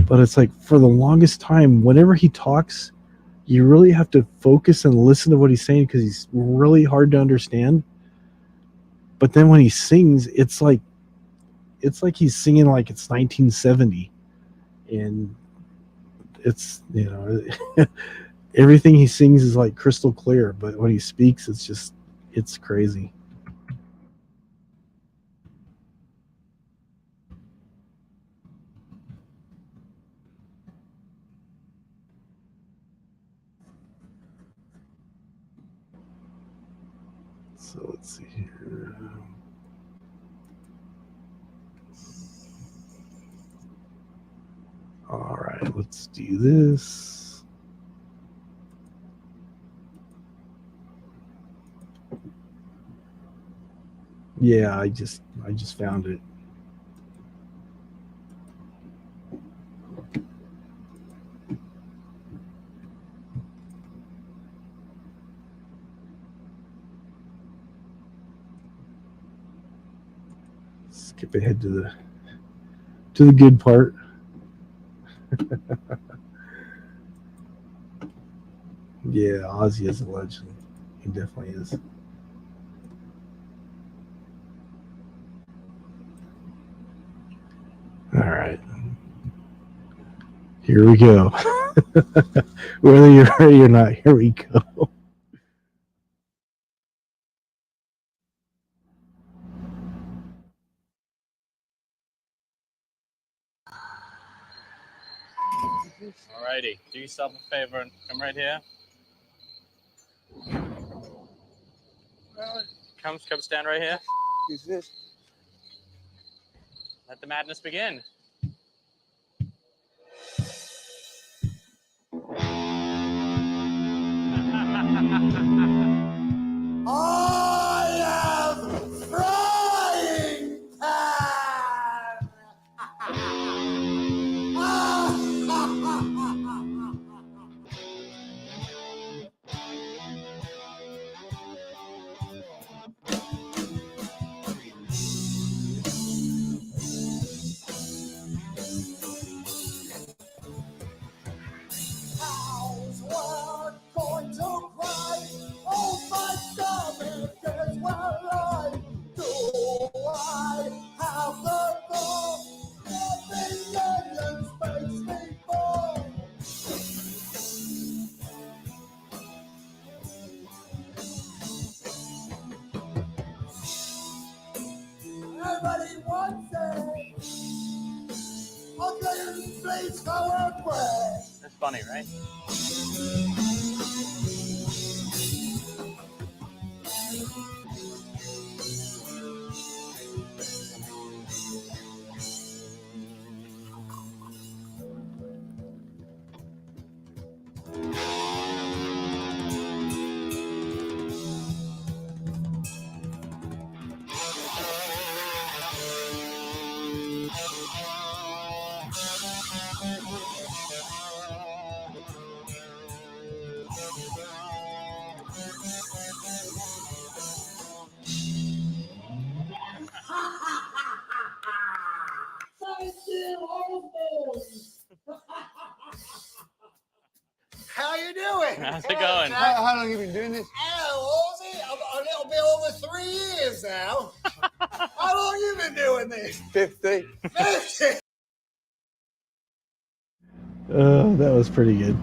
But it's like, for the longest time, whenever he talks, you really have to focus and listen to what he's saying because he's really hard to understand. But then when he sings, it's like he's singing like it's 1970, and it's, you know, everything he sings is like crystal clear, but when he speaks, it's crazy. So let's see here. All right, let's do this. Yeah, I just found it. Skip ahead to the good part. Yeah, Ozzy is a legend. He definitely is. All right. Here we go. Whether you're ready or not, here we go. Alrighty, do yourself a favor and come right here. Come stand right here. Who's this? Let the madness begin. I am frying pan. straightforward way. That's funny, right? Thank you, old boys. How you doing? How's it going? How long have you been doing this? Oh, Ozzy, a little bit over 3 years now. How long you been doing this? 50. 50? That was pretty good.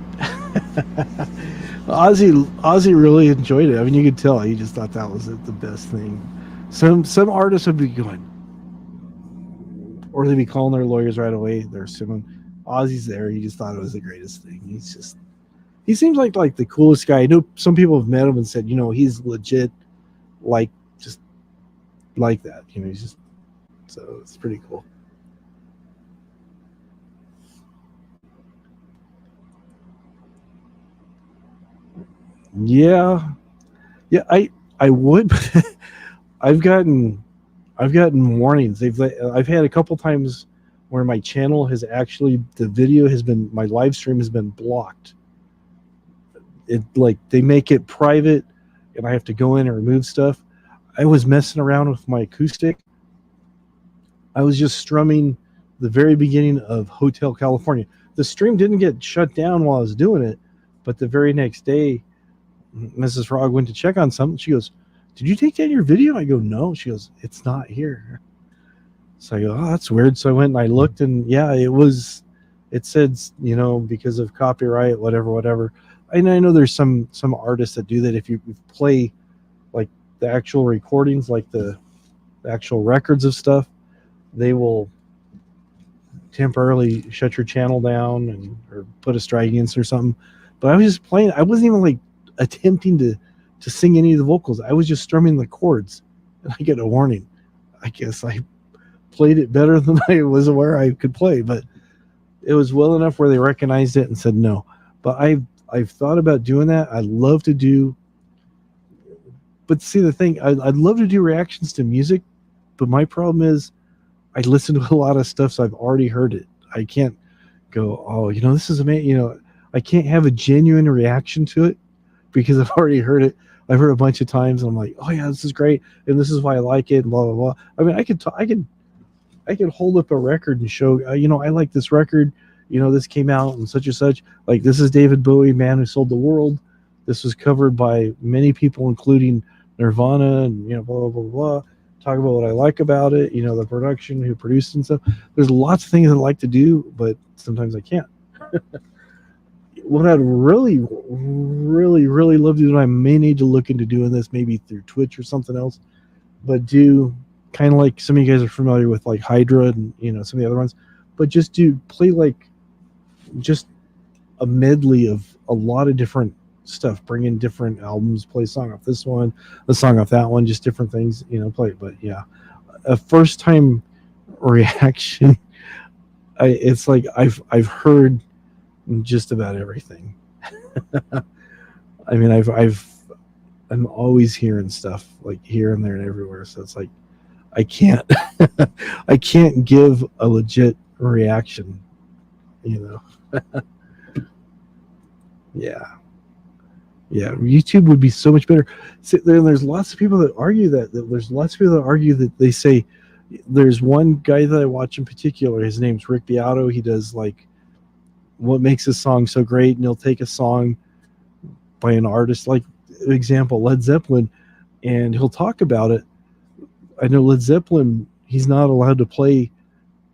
Ozzy really enjoyed it. I mean, you could tell he just thought that was the best thing. Some artists would be going, or they'd be calling their lawyers right away. They're suing. Ozzy's there. He just thought it was the greatest thing. He seems like the coolest guy. I know some people have met him and said, he's legit, just like that. He's just, so it's pretty cool. Yeah, I would, but I've gotten warnings. I've had a couple times where my channel has actually, my live stream has been blocked. They make it private, and I have to go in and remove stuff. I was messing around with my acoustic. I was just strumming the very beginning of Hotel California. The stream didn't get shut down while I was doing it, but the very next day, Mrs. Frog went to check on something. She goes, "Did you take down your video?" I go, "No." She goes, "It's not here." So I go, "Oh, that's weird." So I went and I looked, and yeah, it said, because of copyright, whatever. And I know there's some artists that do that. If you play like the actual recordings, like the actual records of stuff, they will temporarily shut your channel down or put a strike against it or something. But I was just playing. I wasn't even attempting to sing any of the vocals. I was just strumming the chords, and I get a warning. I guess I played it better than I was aware I could play, but it was well enough where they recognized it and said no. But I've thought about doing that. I'd love to do, but see, the thing, I'd love to do reactions to music, but my problem is I listen to a lot of stuff, so I've already heard it. I can't go, "Oh, this is amazing." I can't have a genuine reaction to it because I've already heard it. I've heard a bunch of times, and I'm like, "Oh yeah, this is great, and this is why I like it," and blah blah blah. I mean, I could hold up a record and show, I like this record. This came out and such. Like, this is David Bowie, Man Who Sold the World. This was covered by many people, including Nirvana, and blah blah blah blah. Talk about what I like about it. The production, who produced and stuff. There's lots of things I like to do, but sometimes I can't. What I'd really, really, really love to do, and I may need to look into doing this maybe through Twitch or something else, but do kind of like some of you guys are familiar with, like Hydra and some of the other ones, but just play just a medley of a lot of different stuff. Bring in different albums, play a song off this one, a song off that one, just different things, play it. But yeah, a first time reaction, it's like I've heard just about everything. I mean, I'm always hearing stuff like here and there and everywhere. So it's like I can't I can't give a legit reaction, Yeah. YouTube would be so much better. There's lots of people that argue that there's lots of people that argue that they say, there's one guy that I watch in particular. His name's Rick Beato. He does what makes a song so great, and he'll take a song by an artist, like example Led Zeppelin, and he'll talk about it. I know Led Zeppelin, he's not allowed to play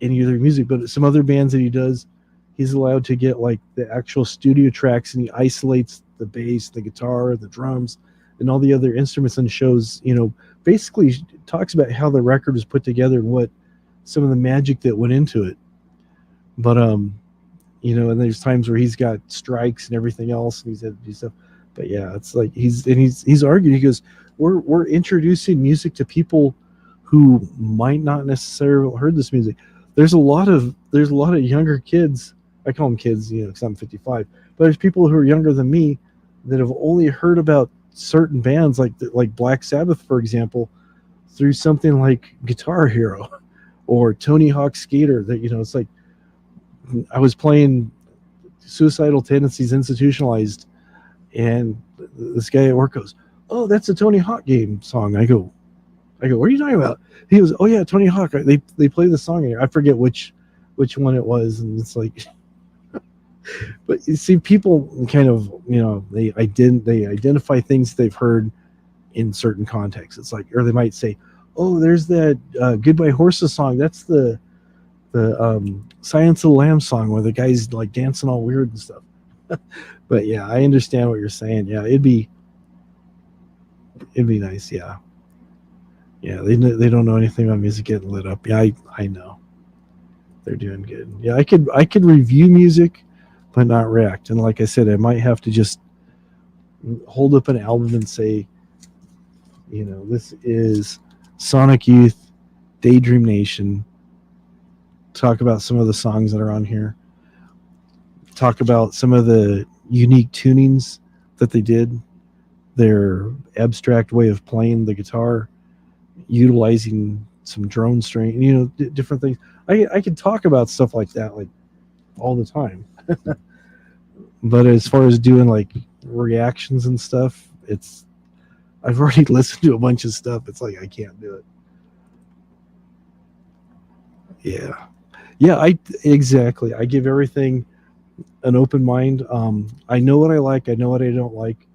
any of their music, but some other bands that he does, he's allowed to get the actual studio tracks, and he isolates the bass, the guitar, the drums, and all the other instruments, and shows, basically talks about how the record was put together and what some of the magic that went into it. But and there's times where he's got strikes and everything else, and he's had to do stuff. But yeah, it's like he's argued. He goes, we're introducing music to people who might not necessarily have heard this music. There's a lot of younger kids. I call them kids, because I'm 55. But there's people who are younger than me that have only heard about certain bands like Black Sabbath, for example, through something like Guitar Hero or Tony Hawk Skater. That it's like I was playing Suicidal Tendencies Institutionalized, and this guy at work goes, "Oh, that's a Tony Hawk game song." I go, "What are you talking about?" He goes, "Oh yeah, Tony Hawk. They play the song here. I forget which one it was." And it's like, but you see, people kind of they identify things they've heard in certain contexts. It's like, or they might say, "Oh, there's that Goodbye Horses song. That's the Silence of the Lambs song where the guy's like dancing all weird and stuff." But yeah, I understand what you're saying. Yeah, it'd be nice. Yeah, they don't know anything about music getting lit up. Yeah, I know. They're doing good. Yeah, I could review music, but not react. And like I said, I might have to just hold up an album and say, this is Sonic Youth, Daydream Nation. Talk about some of the songs that are on here. Talk about some of the unique tunings that they did. Their abstract way of playing the guitar, utilizing some drone string, different things. I could talk about stuff like that like all the time. But as far as doing like reactions and stuff, I've already listened to a bunch of stuff. It's like I can't do it. Yeah, exactly. I give everything an open mind. I know what I like. I know what I don't like.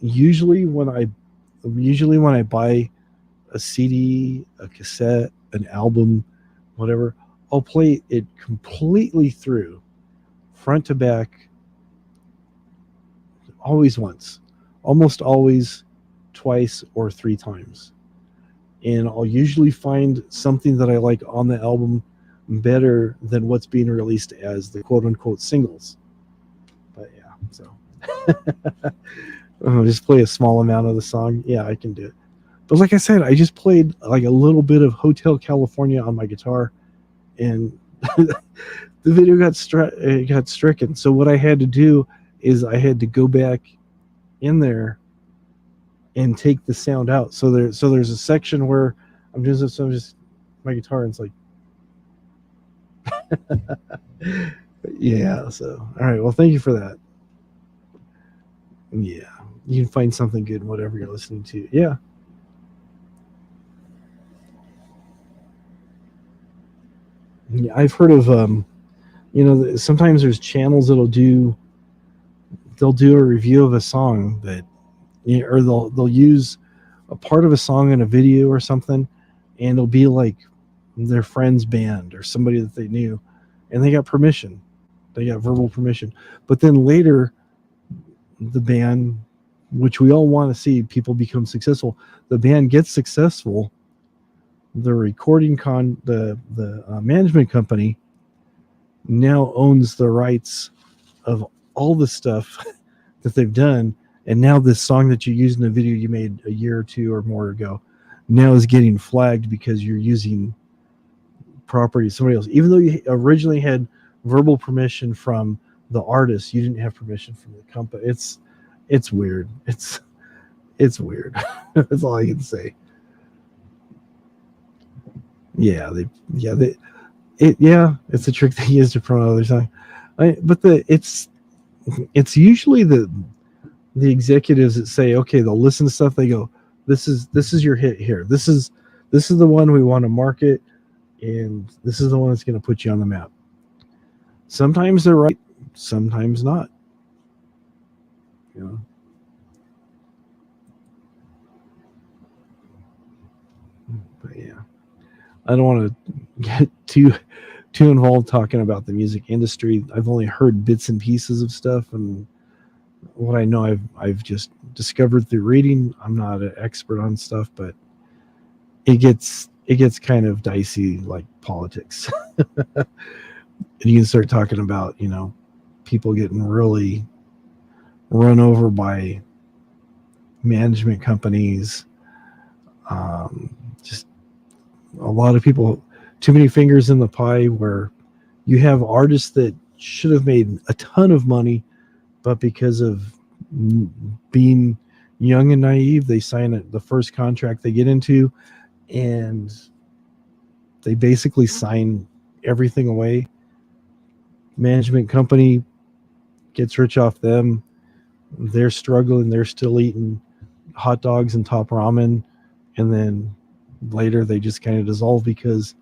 Usually when I buy a CD, a cassette, an album, whatever, I'll play it completely through, front to back, always once, almost always twice or three times. And I'll usually find something that I like on the album better than what's being released as the quote-unquote singles. But yeah, so I'll just play a small amount of the song. Yeah, I can do it. But like I said, I just played like a little bit of Hotel California on my guitar, and the video got stricken. So what I had to do is I had to go back in there and take the sound out. So there's a section where I'm just my guitar, and it's like yeah. So all right, well, thank you for that. Yeah, you can find something good in whatever you're listening to. Yeah. Yeah, I've heard of sometimes there's channels that'll do a review of a song that, or they'll use a part of a song in a video or something, and it'll be like their friend's band or somebody that they knew, and they got permission, they got verbal permission. But then later, the band, which we all want to see people become successful, the band gets successful. The recording the management company now owns the rights of all the stuff that they've done, and now this song that you used in the video you made a year or two or more ago now is getting flagged because you're using property of somebody else, even though you originally had verbal permission from the artist. You didn't have permission from the company. It's weird. It's weird. That's all I can say. Yeah, it's a trick they use to promote other songs. But it's usually the executives that say, okay, they'll listen to stuff. They go, this is your hit here. This is the one we want to market, and this is the one that's going to put you on the map. Sometimes they're right, sometimes not. But yeah, I don't want to get too involved talking about the music industry. I've only heard bits and pieces of stuff, and what I know I've just discovered through reading. I'm not an expert on stuff, but it gets kind of dicey, like politics. And you can start talking about, people getting really run over by management companies. Just a lot of people, too many fingers in the pie, where you have artists that should have made a ton of money, but because of being young and naive, they sign the first contract they get into, and they basically sign everything away. Management company gets rich off them. They're struggling. They're still eating hot dogs and top ramen, and then later they just kind of dissolve because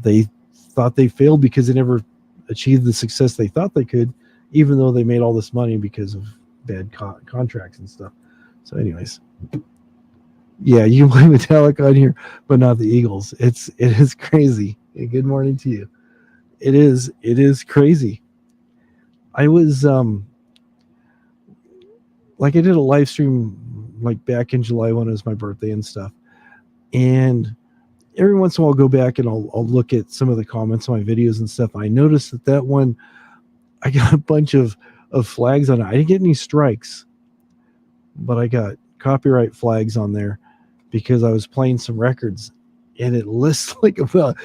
they thought they failed because they never achieved the success they thought they could, even though they made all this money because of bad contracts and stuff. So anyways, yeah, you can blame Metallica on here, but not the Eagles. It is crazy. Hey, good morning to you. It is crazy. I was like, I did a live stream like back in July when it was my birthday and stuff, and every once in a while I'll go back and I'll look at some of the comments on my videos and stuff. I noticed that one, I got a bunch of flags on it. I didn't get any strikes, but I got copyright flags on there because I was playing some records, and it lists like about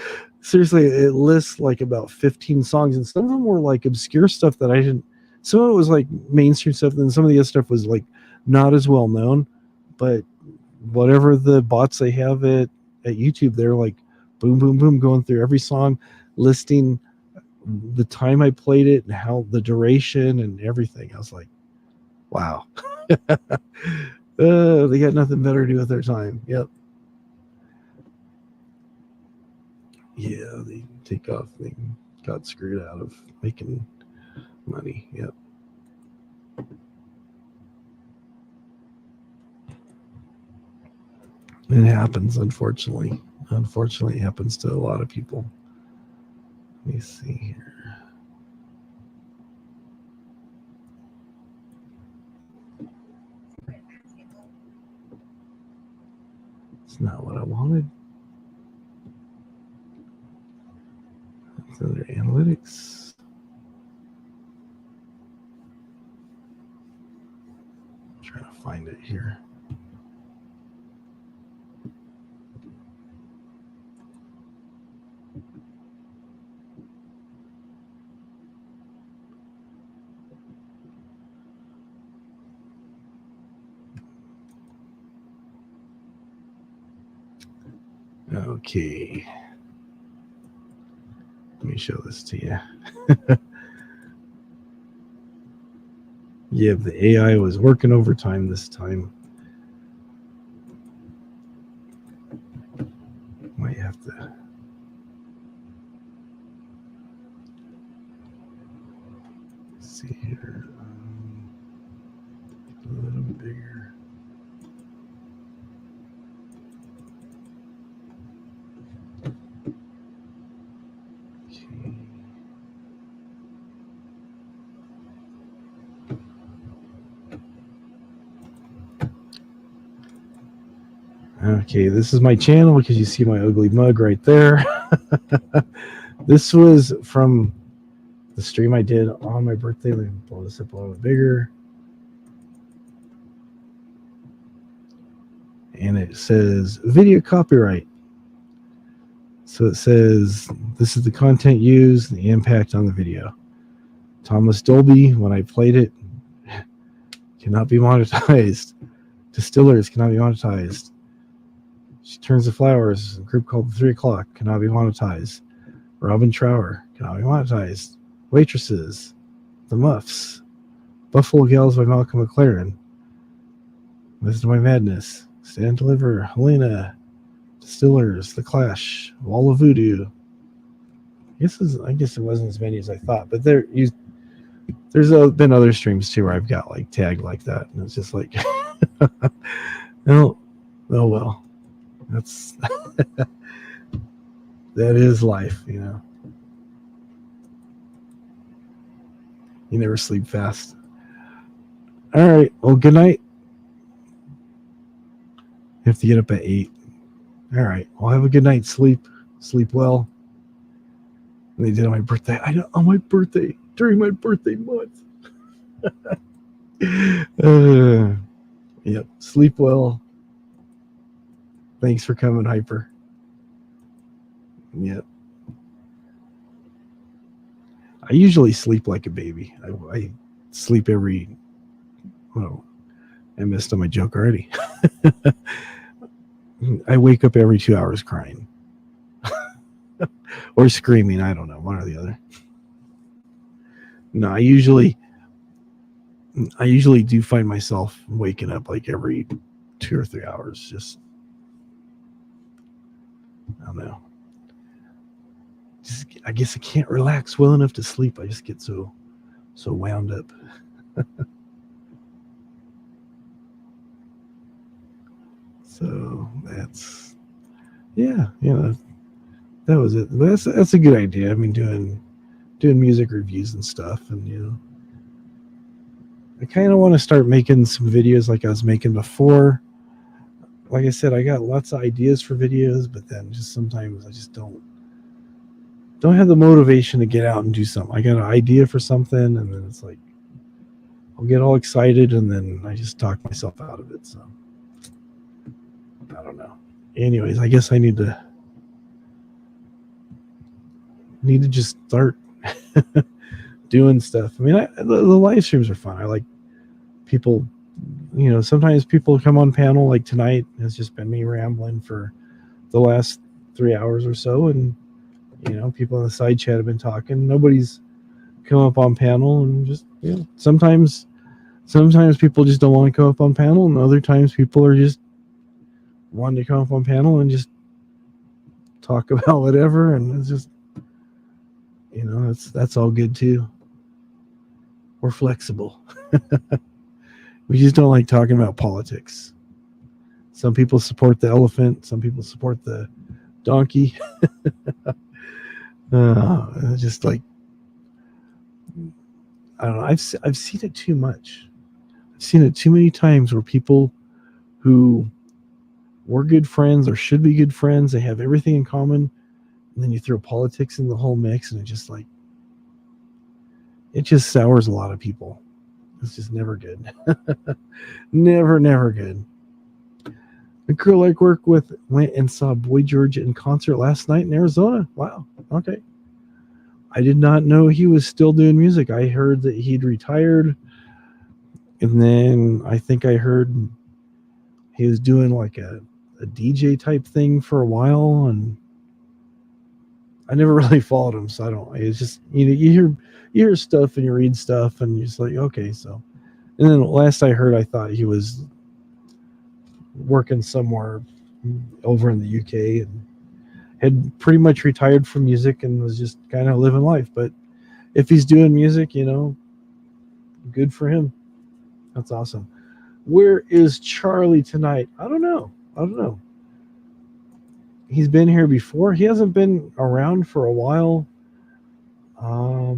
15 songs, and some of them were like obscure stuff that I didn't. Some of it was like mainstream stuff, and then some of the other stuff was like not as well known. But whatever the bots they have at YouTube, they're like boom, boom, boom, going through every song, listing the time I played it and how the duration and everything. I was like, wow. They got nothing better to do with their time. Yep. Yeah, they take off. They got screwed out of making money. Yep. It happens, unfortunately. Unfortunately, it happens to a lot of people. Let me see here. It's not what I wanted. That's under analytics. I'm trying to find it here. Okay. Let me show this to you. Yeah, the AI was working overtime this time. Might have to. See here. A little bit bigger. Okay, this is my channel because you see my ugly mug right there. This was from the stream I did on my birthday. Let me blow this up a little bit bigger. And it says video copyright. So it says this is the content used and the impact on the video. Thomas Dolby, when I played it, cannot be monetized. Distillers cannot be monetized. She Turns the Flowers, a group called 3 O'Clock, cannot be monetized. Robin Trower cannot be monetized. Waitresses, The Muffs, Buffalo Gals by Malcolm McLaren, Wisdom by Madness, Stand and Deliver, Helena, Distillers, The Clash, Wall of Voodoo. I guess it wasn't as many as I thought, but there's been other streams too where I've got like tagged like that, and it's just like, oh well, that's that is life, you know. You never sleep fast. All right, well, good night. You have to get up at 8. All right, well, have a good night's sleep. Sleep well. And they did it on my birthday. I know, on my birthday, during my birthday month. Yep. Sleep well. Thanks for coming, Hyper. Yep. I usually sleep like a baby. I sleep every. Oh, I missed on my joke already. I wake up every 2 hours crying or screaming. I don't know, one or the other. No, I usually do find myself waking up like every 2 or 3 hours. Just, I don't know. Just, I guess I can't relax well enough to sleep. I just get so wound up. So that's, yeah, that was it. But that's a good idea. I mean, doing music reviews and stuff, and I kind of want to start making some videos like I was making before. Like I said, I got lots of ideas for videos, but then just sometimes I just don't have the motivation to get out and do something. I got an idea for something, and then it's like I'll get all excited, and then I just talk myself out of it. So I don't know. Anyways, I guess I need to just start doing stuff. I mean, the live streams are fun. I like people. Sometimes people come on panel, like tonight has just been me rambling for the last 3 hours or so, and people in the side chat have been talking. Nobody's come up on panel, and just sometimes people just don't want to come up on panel, and other times people are just wanting to come up on panel and just talk about whatever, and it's just that's all good too. We're flexible. We just don't like talking about politics. Some people support the elephant. Some people support the donkey. Just like, I don't know. I've seen it too much. I've seen it too many times where people who were good friends or should be good friends, they have everything in common, and then you throw politics in the whole mix, and it just sours a lot of people. It's just never good. Never good. The girl I work with went and saw Boy George in concert last night in Arizona. Wow. Okay. I did not know he was still doing music. I heard that he'd retired. And then I think I heard he was doing like a DJ type thing for a while. And I never really followed him. So I don't, it's just, you hear stuff and you read stuff and you're just like, okay, so. And then last I heard, I thought he was working somewhere over in the UK and had pretty much retired from music and was just kind of living life. But if he's doing music, good for him. That's awesome. Where is Charlie tonight? I don't know. He's been here before. He hasn't been around for a while. I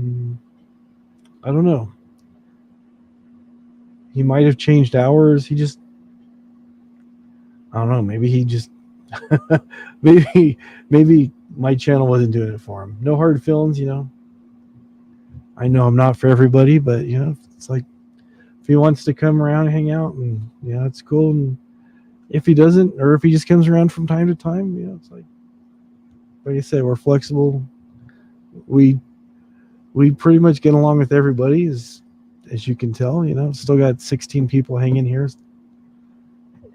don't know. He might have changed hours. I don't know. Maybe he just, maybe my channel wasn't doing it for him. No hard feelings, I know I'm not for everybody, but it's like, if he wants to come around and hang out, and it's cool. And if he doesn't, or if he just comes around from time to time, it's like I said, we're flexible. We pretty much get along with everybody, as you can tell. Still got 16 people hanging here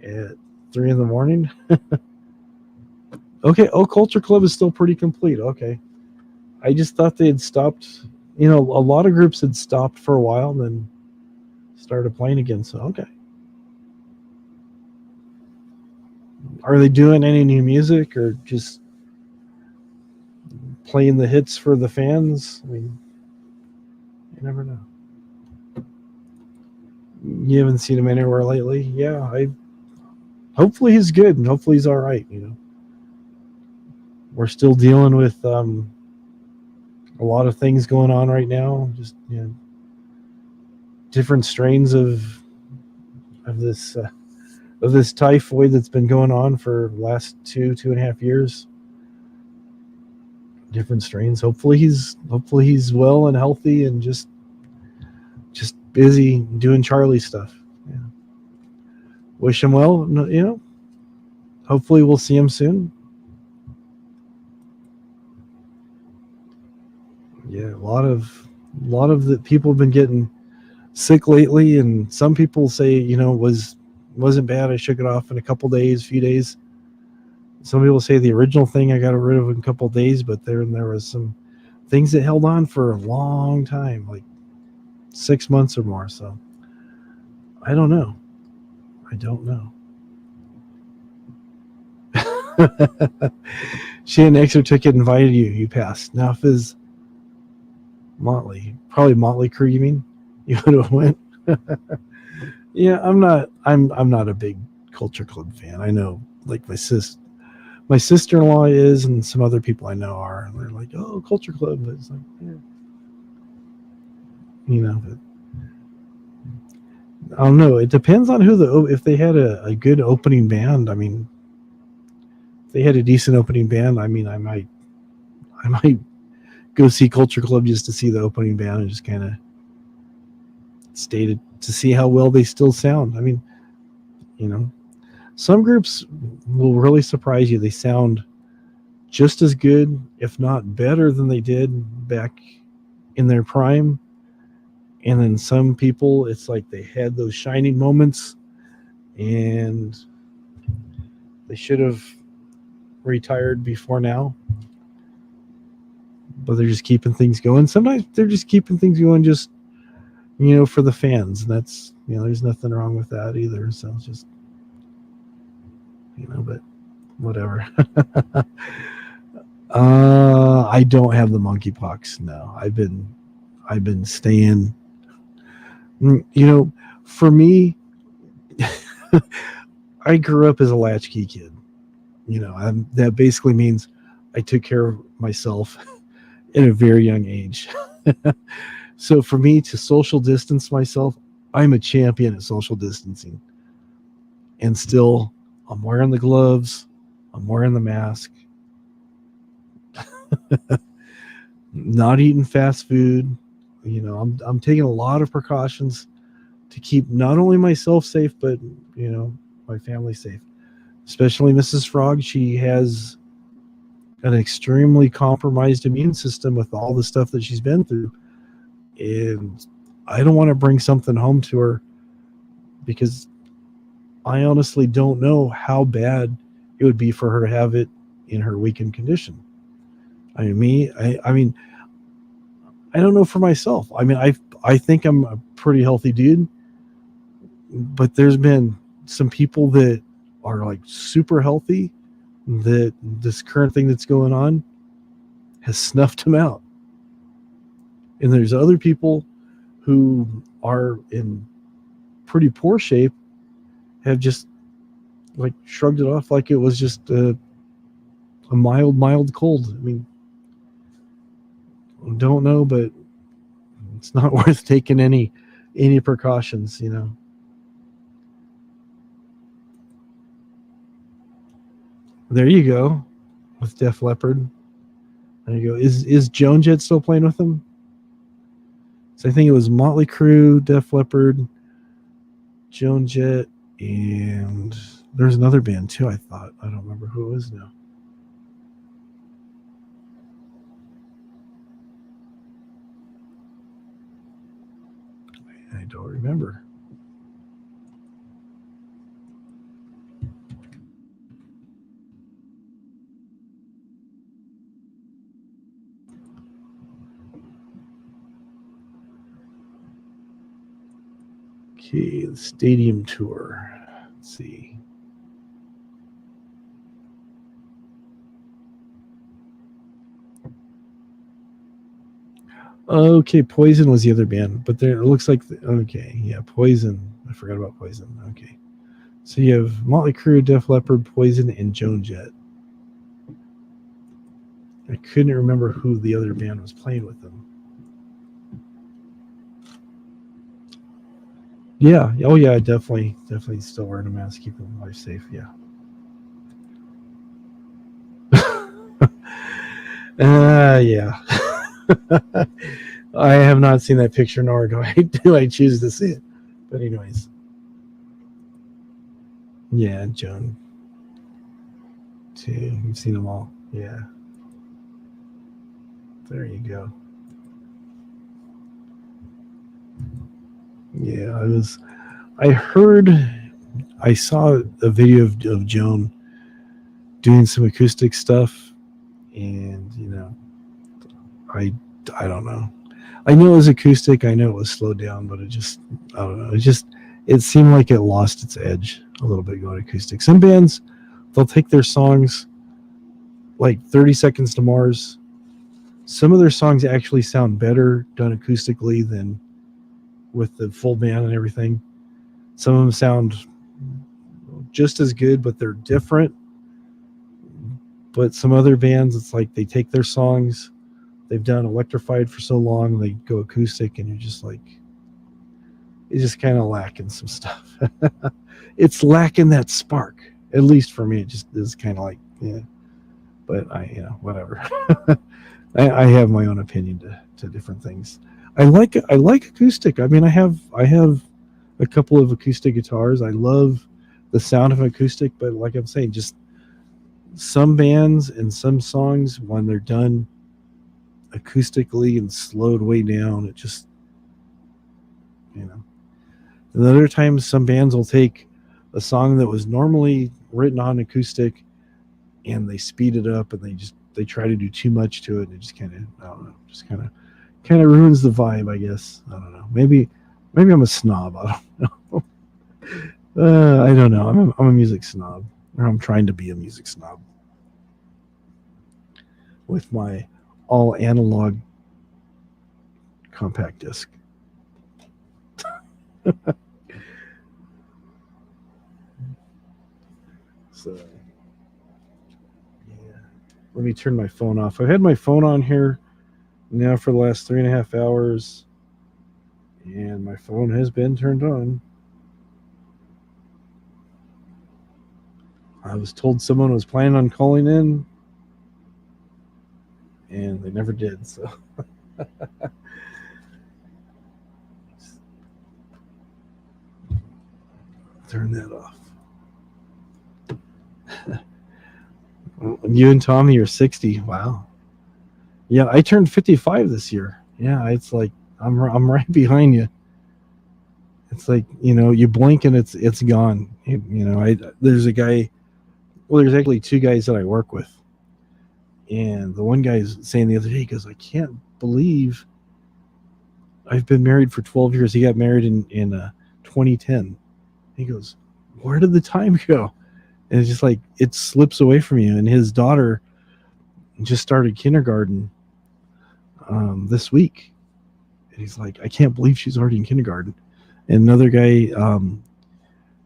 at 3 a.m. Okay. Oh, Culture Club is still pretty complete. Okay. I just thought they had stopped. A lot of groups had stopped for a while and then started playing again. So, okay. Are they doing any new music or just playing the hits for the fans? I mean, you never know. You haven't seen him anywhere lately? Yeah, hopefully he's good and hopefully he's all right. We're still dealing with a lot of things going on right now. Just different strains of this typhoid that's been going on for the last 2.5 years. different strains. Hopefully he's well and healthy and just busy doing Charlie stuff. Yeah. Wish him well. Hopefully we'll see him soon. Yeah, a lot of the people have been getting sick lately, and some people say wasn't bad. I shook it off in a few days. Some people say the original thing I got rid of in a couple of days, but there was some things that held on for a long time, like 6 months or more. So I don't know. She had an extra ticket, invited you. You passed. Now if it's probably Motley Crue, you mean? You would have went. Yeah, I'm not a big Culture Club fan. I know, like my sister-in-law is, and some other people I know are. And they're like, "Oh, Culture Club." But it's like, yeah. But I don't know. It depends on if they had a good opening band. I mean, if they had a decent opening band, I mean, I might go see Culture Club just to see the opening band and just kind of to see how well they still sound. I mean, some groups will really surprise you. They sound just as good, if not better, than they did back in their prime. And then some people, it's like they had those shining moments and they should have retired before now. But they're just keeping things going. Sometimes they're just keeping things going just, for the fans. And that's, there's nothing wrong with that either. So it's just, but whatever. I don't have the monkeypox. No, I've been staying. For me, I grew up as a latchkey kid. That basically means I took care of myself at a very young age. So for me to social distance myself, I'm a champion at social distancing. And still, I'm wearing the gloves, I'm wearing the mask, not eating fast food. I'm taking a lot of precautions to keep not only myself safe, but my family safe. Especially Mrs. Frog, she has an extremely compromised immune system with all the stuff that she's been through, and I don't want to bring something home to her because I honestly don't know how bad it would be for her to have it in her weakened condition. I mean, I don't know for myself. I mean, I think I'm a pretty healthy dude, but there's been some people that are like super healthy that this current thing that's going on has snuffed them out. And there's other people who are in pretty poor shape, have just like shrugged it off like it was just a mild cold. I mean, don't know, but it's not worth taking any precautions, There you go, with Def Leppard. There you go. Is Joan Jett still playing with them? So I think it was Motley Crue, Def Leppard, Joan Jett, and there's another band too. I don't remember who it was now. I don't remember. Okay, the stadium tour. Let's see. Okay, Poison was the other band, but there it looks like Poison. I forgot about Poison. Okay, so you have Motley Crue, Def Leppard, Poison, and Joan Jett. I couldn't remember who the other band was playing with them. Yeah. Oh yeah, definitely still wearing a mask, keeping life safe. Yeah. Yeah. I have not seen that picture, nor do I choose to see it. But anyways. Yeah, Joan. Too. You've seen them all. Yeah. There you go. Yeah, I saw a video of Joan doing some acoustic stuff, and I don't know. I know it was acoustic. I know it was slowed down, but I don't know. It seemed like it lost its edge a little bit going acoustic. Some bands, they'll take their songs like 30 Seconds to Mars. Some of their songs actually sound better done acoustically than with the full band and everything. Some of them sound just as good, but they're different. But some other bands, it's like they take their songs they've done electrified for so long, they go acoustic, and you're just like, it's just kind of lacking some stuff. It's lacking that spark. At least for me, it just is kind of like, yeah. But whatever. I have my own opinion to different things. I like acoustic. I mean, I have a couple of acoustic guitars. I love the sound of acoustic, but like I'm saying, just some bands and some songs, when they're done acoustically and slowed way down, it just, and other times some bands will take a song that was normally written on acoustic and they speed it up, and they try to do too much to it, and it just kind of, I don't know, just kind of ruins the vibe, I guess. I don't know. Maybe I'm a snob. I don't know. I don't know. I'm a music snob, or I'm trying to be a music snob with my all analog compact disc. So, yeah. Let me turn my phone off. I've had my phone on here now for the last 3.5 hours, and my phone has been turned on. I was told someone was planning on calling in, and they never did, so. Turn that off. You and Tommy are 60. Wow. Yeah, I turned 55 this year. Yeah, it's like I'm right behind you. It's like, you blink and it's gone. There's a guy. Well, there's actually two guys that I work with, and the one guy's saying the other day, he goes, I can't believe I've been married for 12 years. He got married in 2010. He goes, where did the time go? And it's just like, it slips away from you. And his daughter just started kindergarten this week. And he's like, I can't believe she's already in kindergarten. And another guy,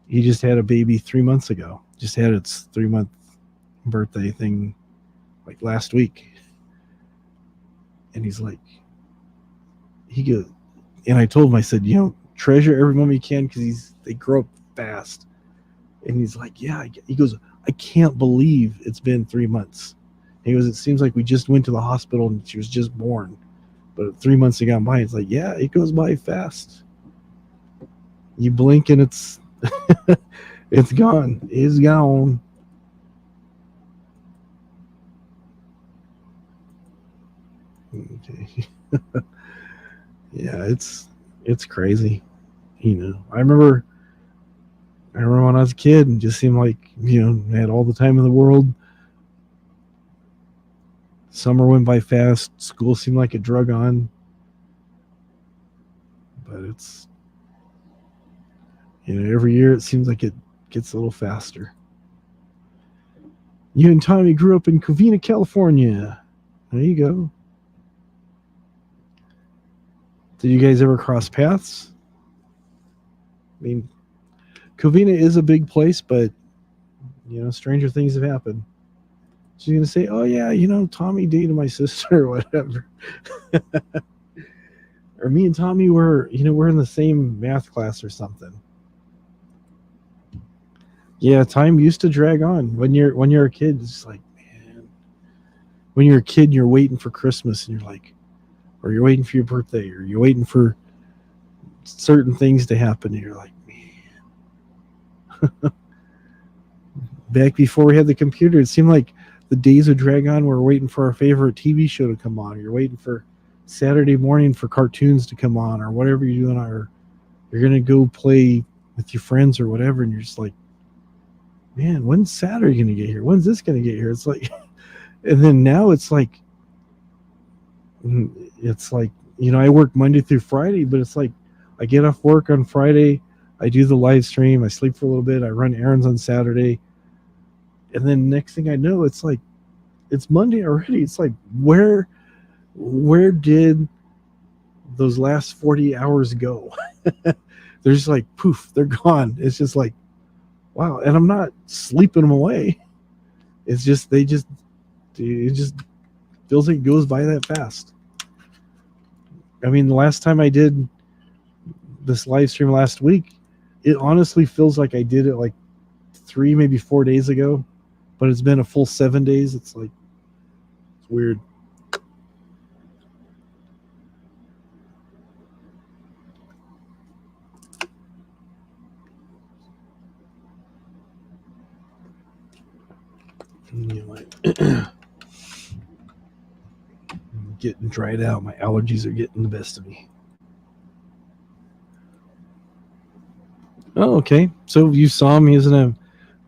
he just had a baby 3 months ago. Just had its 3-month birthday thing like last week. And he's like, he goes, and I told him, I said, treasure every moment you can, because they grow up fast. And he's like, yeah. He goes, I can't believe it's been 3 months. He goes, it seems like we just went to the hospital and she was just born. But 3 months have gone by. It's like, yeah, it goes by fast. You blink and it's it's gone. It's gone. Okay. Yeah, it's crazy. I remember when I was a kid, and just seemed like, I had all the time in the world. Summer went by fast. School seemed like it drug on. But it's, every year it seems like it gets a little faster. You and Tommy grew up in Covina, California. There you go. Did you guys ever cross paths? I mean, Covina is a big place, but, stranger things have happened. She's going to say, oh, yeah, Tommy dated my sister or whatever. Or me and Tommy we're in the same math class or something. Yeah, time used to drag on. When you're a kid, it's like, man, when you're a kid, you're waiting for Christmas, and you're like, or you're waiting for your birthday, or you're waiting for certain things to happen, and you're like, man. Back before we had the computer, it seemed like the days would drag on. We're waiting for our favorite TV show to come on. You're waiting for Saturday morning for cartoons to come on, or whatever you're doing, or you're gonna go play with your friends or whatever, and you're just like, man, when's Saturday gonna get here? When's this gonna get here? It's like, and then now it's like, I work Monday through Friday, but it's like I get off work on Friday, I do the live stream, I sleep for a little bit, I run errands on Saturday, and then next thing I know, it's like it's Monday already. It's like where did those last 40 hours go? They're just like poof, they're gone. It's just like, wow. And I'm not sleeping them away. It's just it just feels like it goes by that fast. I mean, the last time I did this live stream last week, it honestly feels like I did it like 3, maybe 4 days ago, but it's been a full 7 days. It's like, it's weird. Getting dried out. My allergies are getting the best of me. Oh, okay. So you saw him. He was in a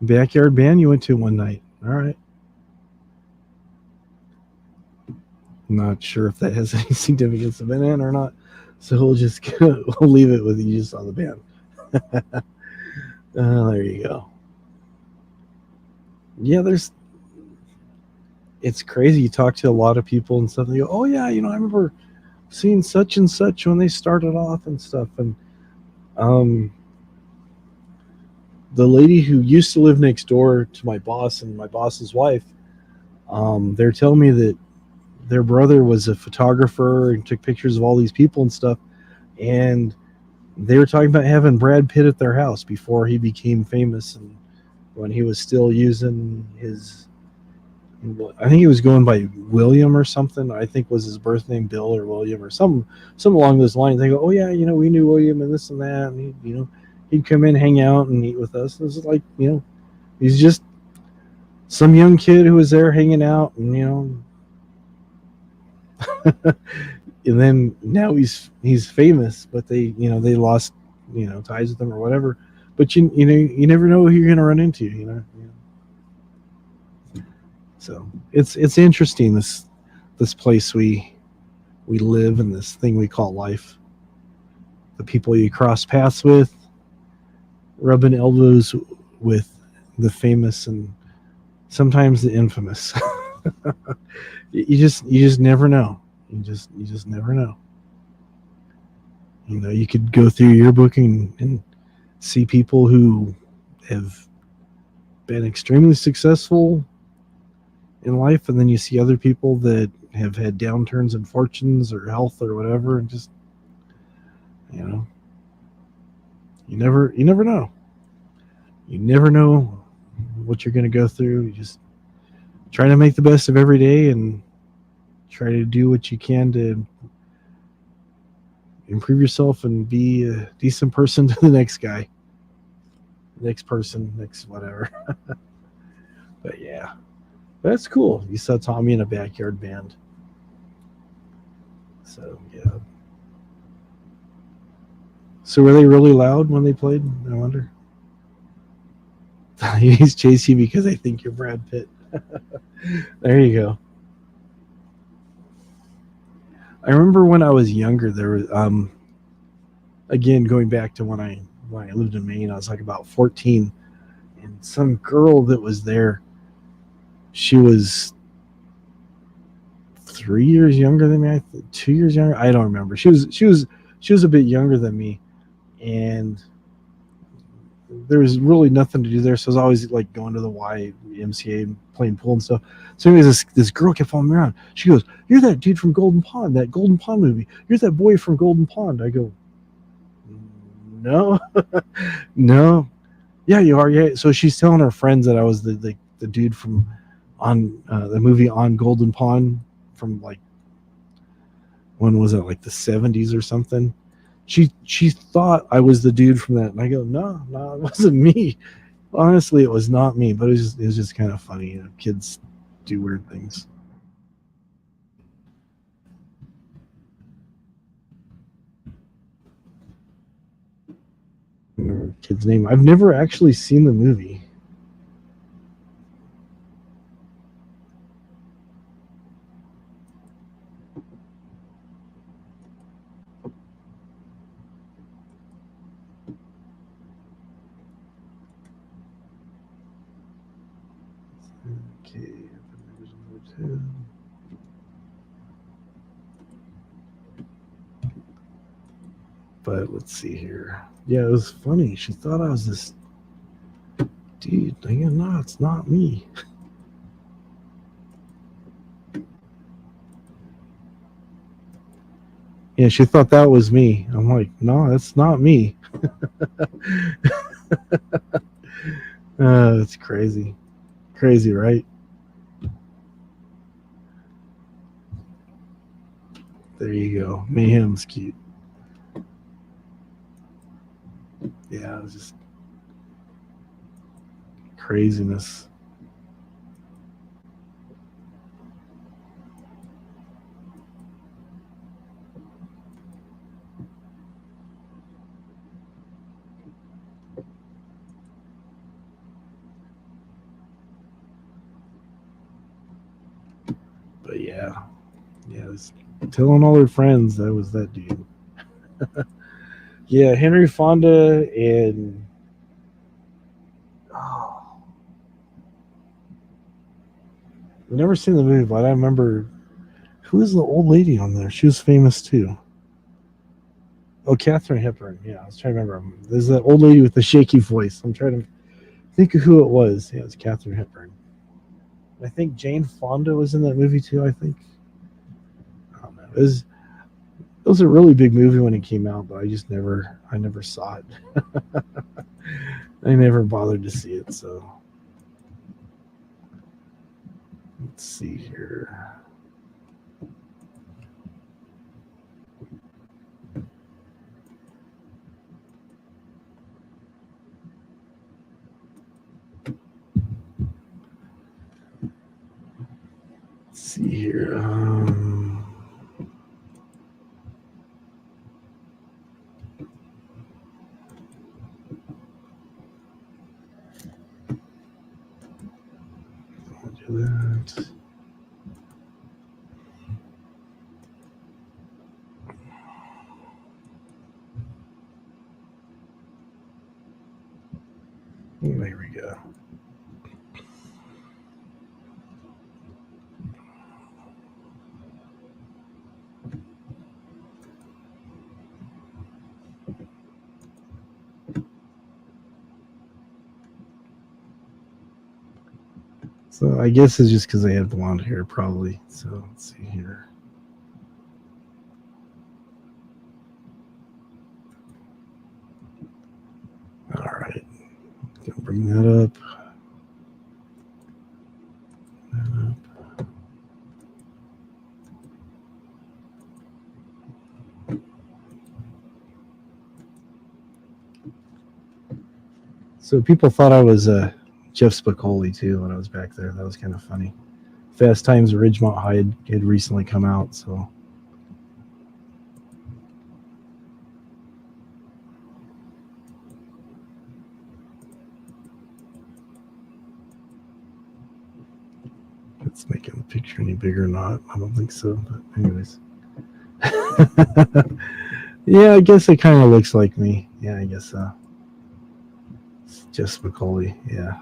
backyard band you went to one night. All right. I'm not sure if that has any significance of it or not. So we'll leave it with you just saw the band. There you go. Yeah, it's crazy. You talk to a lot of people and stuff. And they go, oh yeah, I remember seeing such and such when they started off and stuff. And the lady who used to live next door to my boss and my boss's wife, they're telling me that their brother was a photographer and took pictures of all these people and stuff. And they were talking about having Brad Pitt at their house before he became famous, and when he was still using his, I think he was going by William or something. I think was his birth name Bill or William or some along those lines. They go, oh yeah, we knew William and this and that, and he'd come in, hang out, and eat with us. It was like, he's just some young kid who was there hanging out, and and then now he's famous, but they lost ties with him or whatever. But you never know who you're gonna run into, So it's interesting, this place we live in, this thing we call life. The people you cross paths with, rubbing elbows with the famous and sometimes the infamous. You just never know. You just never know. You could go through your book and see people who have been extremely successful in life, and then you see other people that have had downturns in fortunes or health or whatever, and just you never know. You never know what you're going to go through. You just try to make the best of every day and try to do what you can to improve yourself and be a decent person to the next guy, next person, next whatever. But yeah, that's cool. You saw Tommy in a backyard band. So yeah. So were they really loud when they played? I wonder. He's chasing you because I think you're Brad Pitt. There you go. I remember when I was younger, there was again going back to when I lived in Maine, I was like about 14, and some girl that was there, she was 3 years younger than me, 2 years younger. I don't remember. She was a bit younger than me, and there was really nothing to do there, so I was always like going to the YMCA and playing pool and stuff. So anyways, this girl kept following me around. She goes, "You're that dude from Golden Pond, that Golden Pond movie. You're that boy from Golden Pond." I go, "No." "No." "Yeah, you are." Yeah. So she's telling her friends that I was the dude from on the movie On Golden Pond from like, when was it, like the 70s or something. She thought I was the dude from that, and I go, no, it wasn't me. Honestly, it was not me, but it was just kind of funny. You know, kids do weird things. Kid's name. I've never actually seen the movie. Okay. But let's see here. Yeah, it was funny. She thought I was this dude. Again, no, it's not me. Yeah, she thought that was me. I'm like, no, that's not me. It's crazy. Crazy, right? There you go. Mayhem's cute. Yeah, it was just craziness. But yeah, it was telling all her friends that was that dude. Yeah, Henry Fonda and I've never seen the movie, but I remember who is the old lady on there. She was famous too. Oh, Katharine Hepburn. Yeah, I was trying to remember. There's that old lady with the shaky voice. I'm trying to think of who it was. Yeah, it was Katharine Hepburn. I think Jane Fonda was in that movie too. I think. I don't know. It was a really big movie when it came out, but I never saw it. I never bothered to see it. So let's see here. Let's see here. I'll do that. There we go. So I guess it's just because I had blonde hair, probably. So let's see here. All right, gonna bring that up. So people thought I was Jeff Spicoli too when I was back there. That was kind of funny. Fast Times at Ridgemont High had recently come out, so it's making the picture any bigger or not. I don't think so, but anyways. Yeah, I guess it kind of looks like me. Yeah, I guess so. It's Jeff Spicoli, yeah.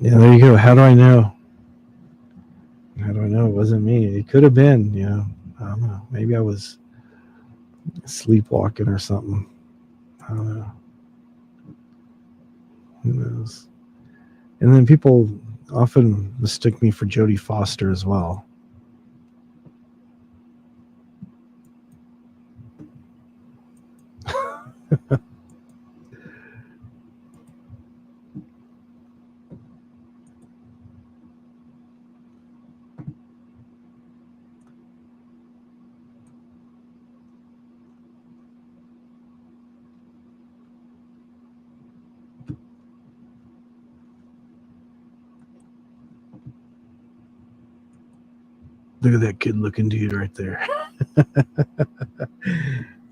Yeah, there you go. How do I know? How do I know it wasn't me? It could have been, you know. I don't know. Maybe I was sleepwalking or something. I don't know. Who knows? And then people often mistook me for Jodie Foster as well. Look at that good looking dude right there.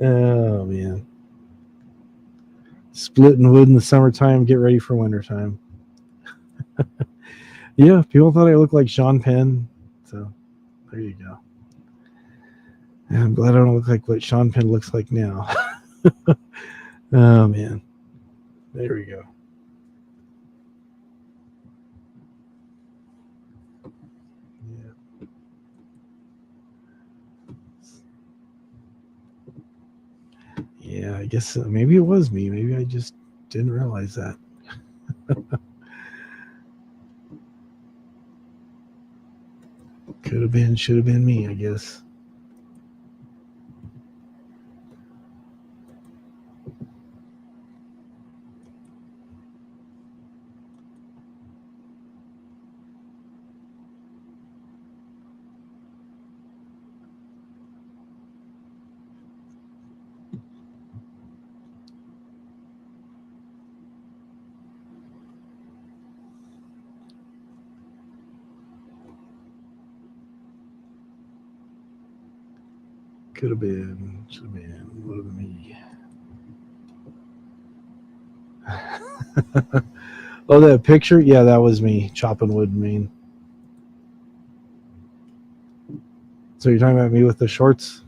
Oh, man. Splitting wood in the summertime, get ready for wintertime. Yeah, people thought I looked like Sean Penn. So, there you go. And I'm glad I don't look like what Sean Penn looks like now. Oh, man. There we go. Yeah, I guess maybe it was me. Maybe I just didn't realize that. Could have been, should have been me, I guess. Could have been, should have been, would have been me. Oh, that picture? Yeah, that was me chopping wood in Maine. So you're talking about me with the shorts?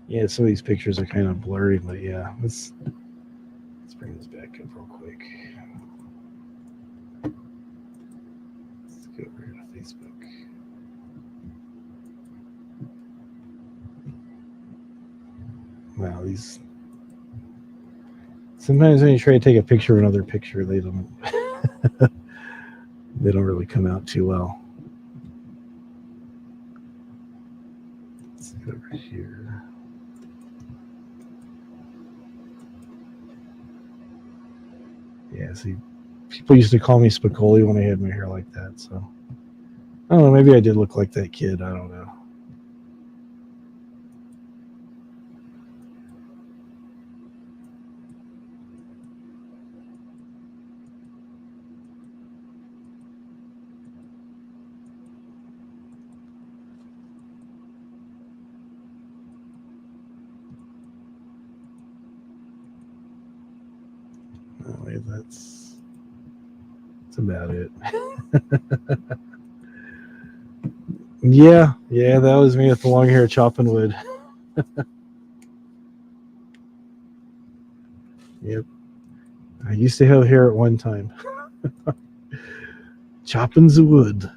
Yeah, some of these pictures are kind of blurry, but yeah, let's bring this back up real quick. Let's go over here to Facebook. Wow, these. Sometimes when you try to take a picture of another picture, they don't they don't really come out too well. Let's go over here. Yeah, see, people used to call me Spicoli when I had my hair like that, so I don't know, maybe I did look like that kid, I don't know. Anyway, that's about it. Yeah, that was me with the long hair chopping wood. Yep. I used to have hair at one time. Chopping the wood.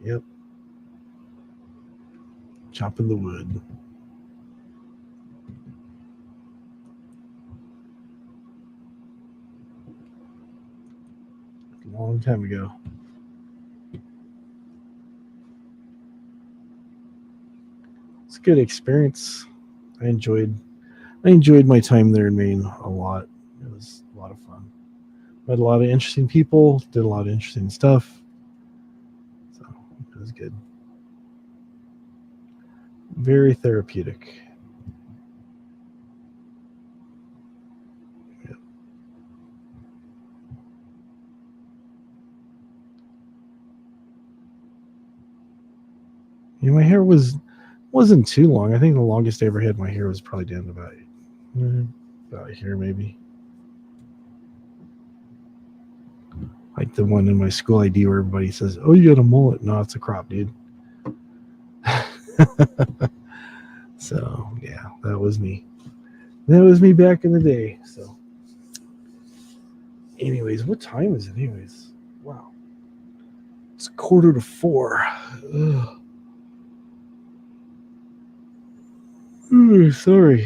Yep. Chopping the wood. A long time ago. It's a good experience. I enjoyed my time there in Maine a lot. It was a lot of fun. Met a lot of interesting people, did a lot of interesting stuff. So it was good. Very therapeutic. Yep. Yeah, my hair wasn't too long. I think the longest I ever had my hair was probably down to about here maybe. Like the one in my school ID where everybody says, "Oh, you got a mullet." No, it's a crop, dude. So yeah, that was me. That was me back in the day. So anyways, what time is it anyways? It's 3:45. Ugh. Ooh, sorry.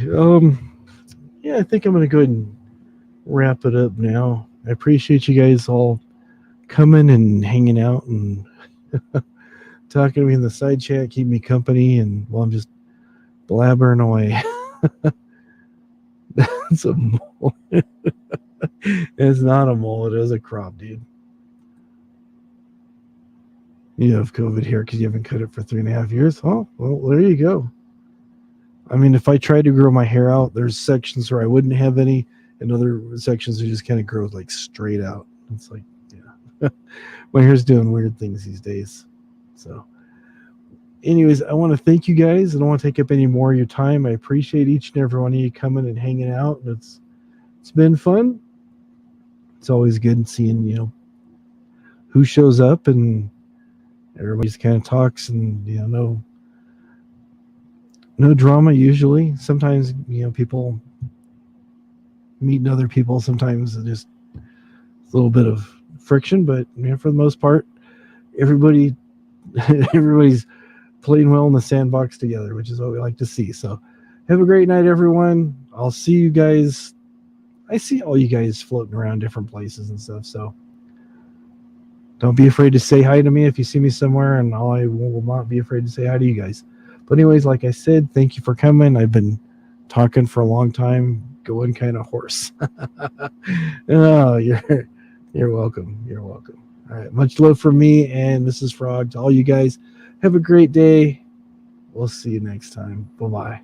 Yeah, I think I'm gonna go ahead and wrap it up now. I appreciate you guys all coming and hanging out and talking to me in the side chat, keep me company, and while I'm just blabbering away. That's a mole. It's not a mole. It is a crop, dude. You have COVID here because you haven't cut it for 3.5 years. Oh, well, there you go. I mean, if I tried to grow my hair out, there's sections where I wouldn't have any, and other sections that just kind of grow like straight out. It's like, yeah, my hair's doing weird things these days. So, anyways, I want to thank you guys. I don't want to take up any more of your time. I appreciate each and every one of you coming and hanging out. It's been fun. It's always good seeing, who shows up, and everybody just kind of talks, and no drama usually. Sometimes people meeting other people. Sometimes it's just a little bit of friction, but for the most part, everybody's playing well in the sandbox together, which is what we like to see. So, have a great night, everyone. I'll see you guys. I see all you guys floating around different places and stuff. So, don't be afraid to say hi to me if you see me somewhere, and I will not be afraid to say hi to you guys. But anyways, like I said, thank you for coming. I've been talking for a long time, going kind of hoarse. Oh, you're welcome. You're welcome. All right, much love from me and Mrs. Frog to all you guys. Have a great day. We'll see you next time. Bye-bye.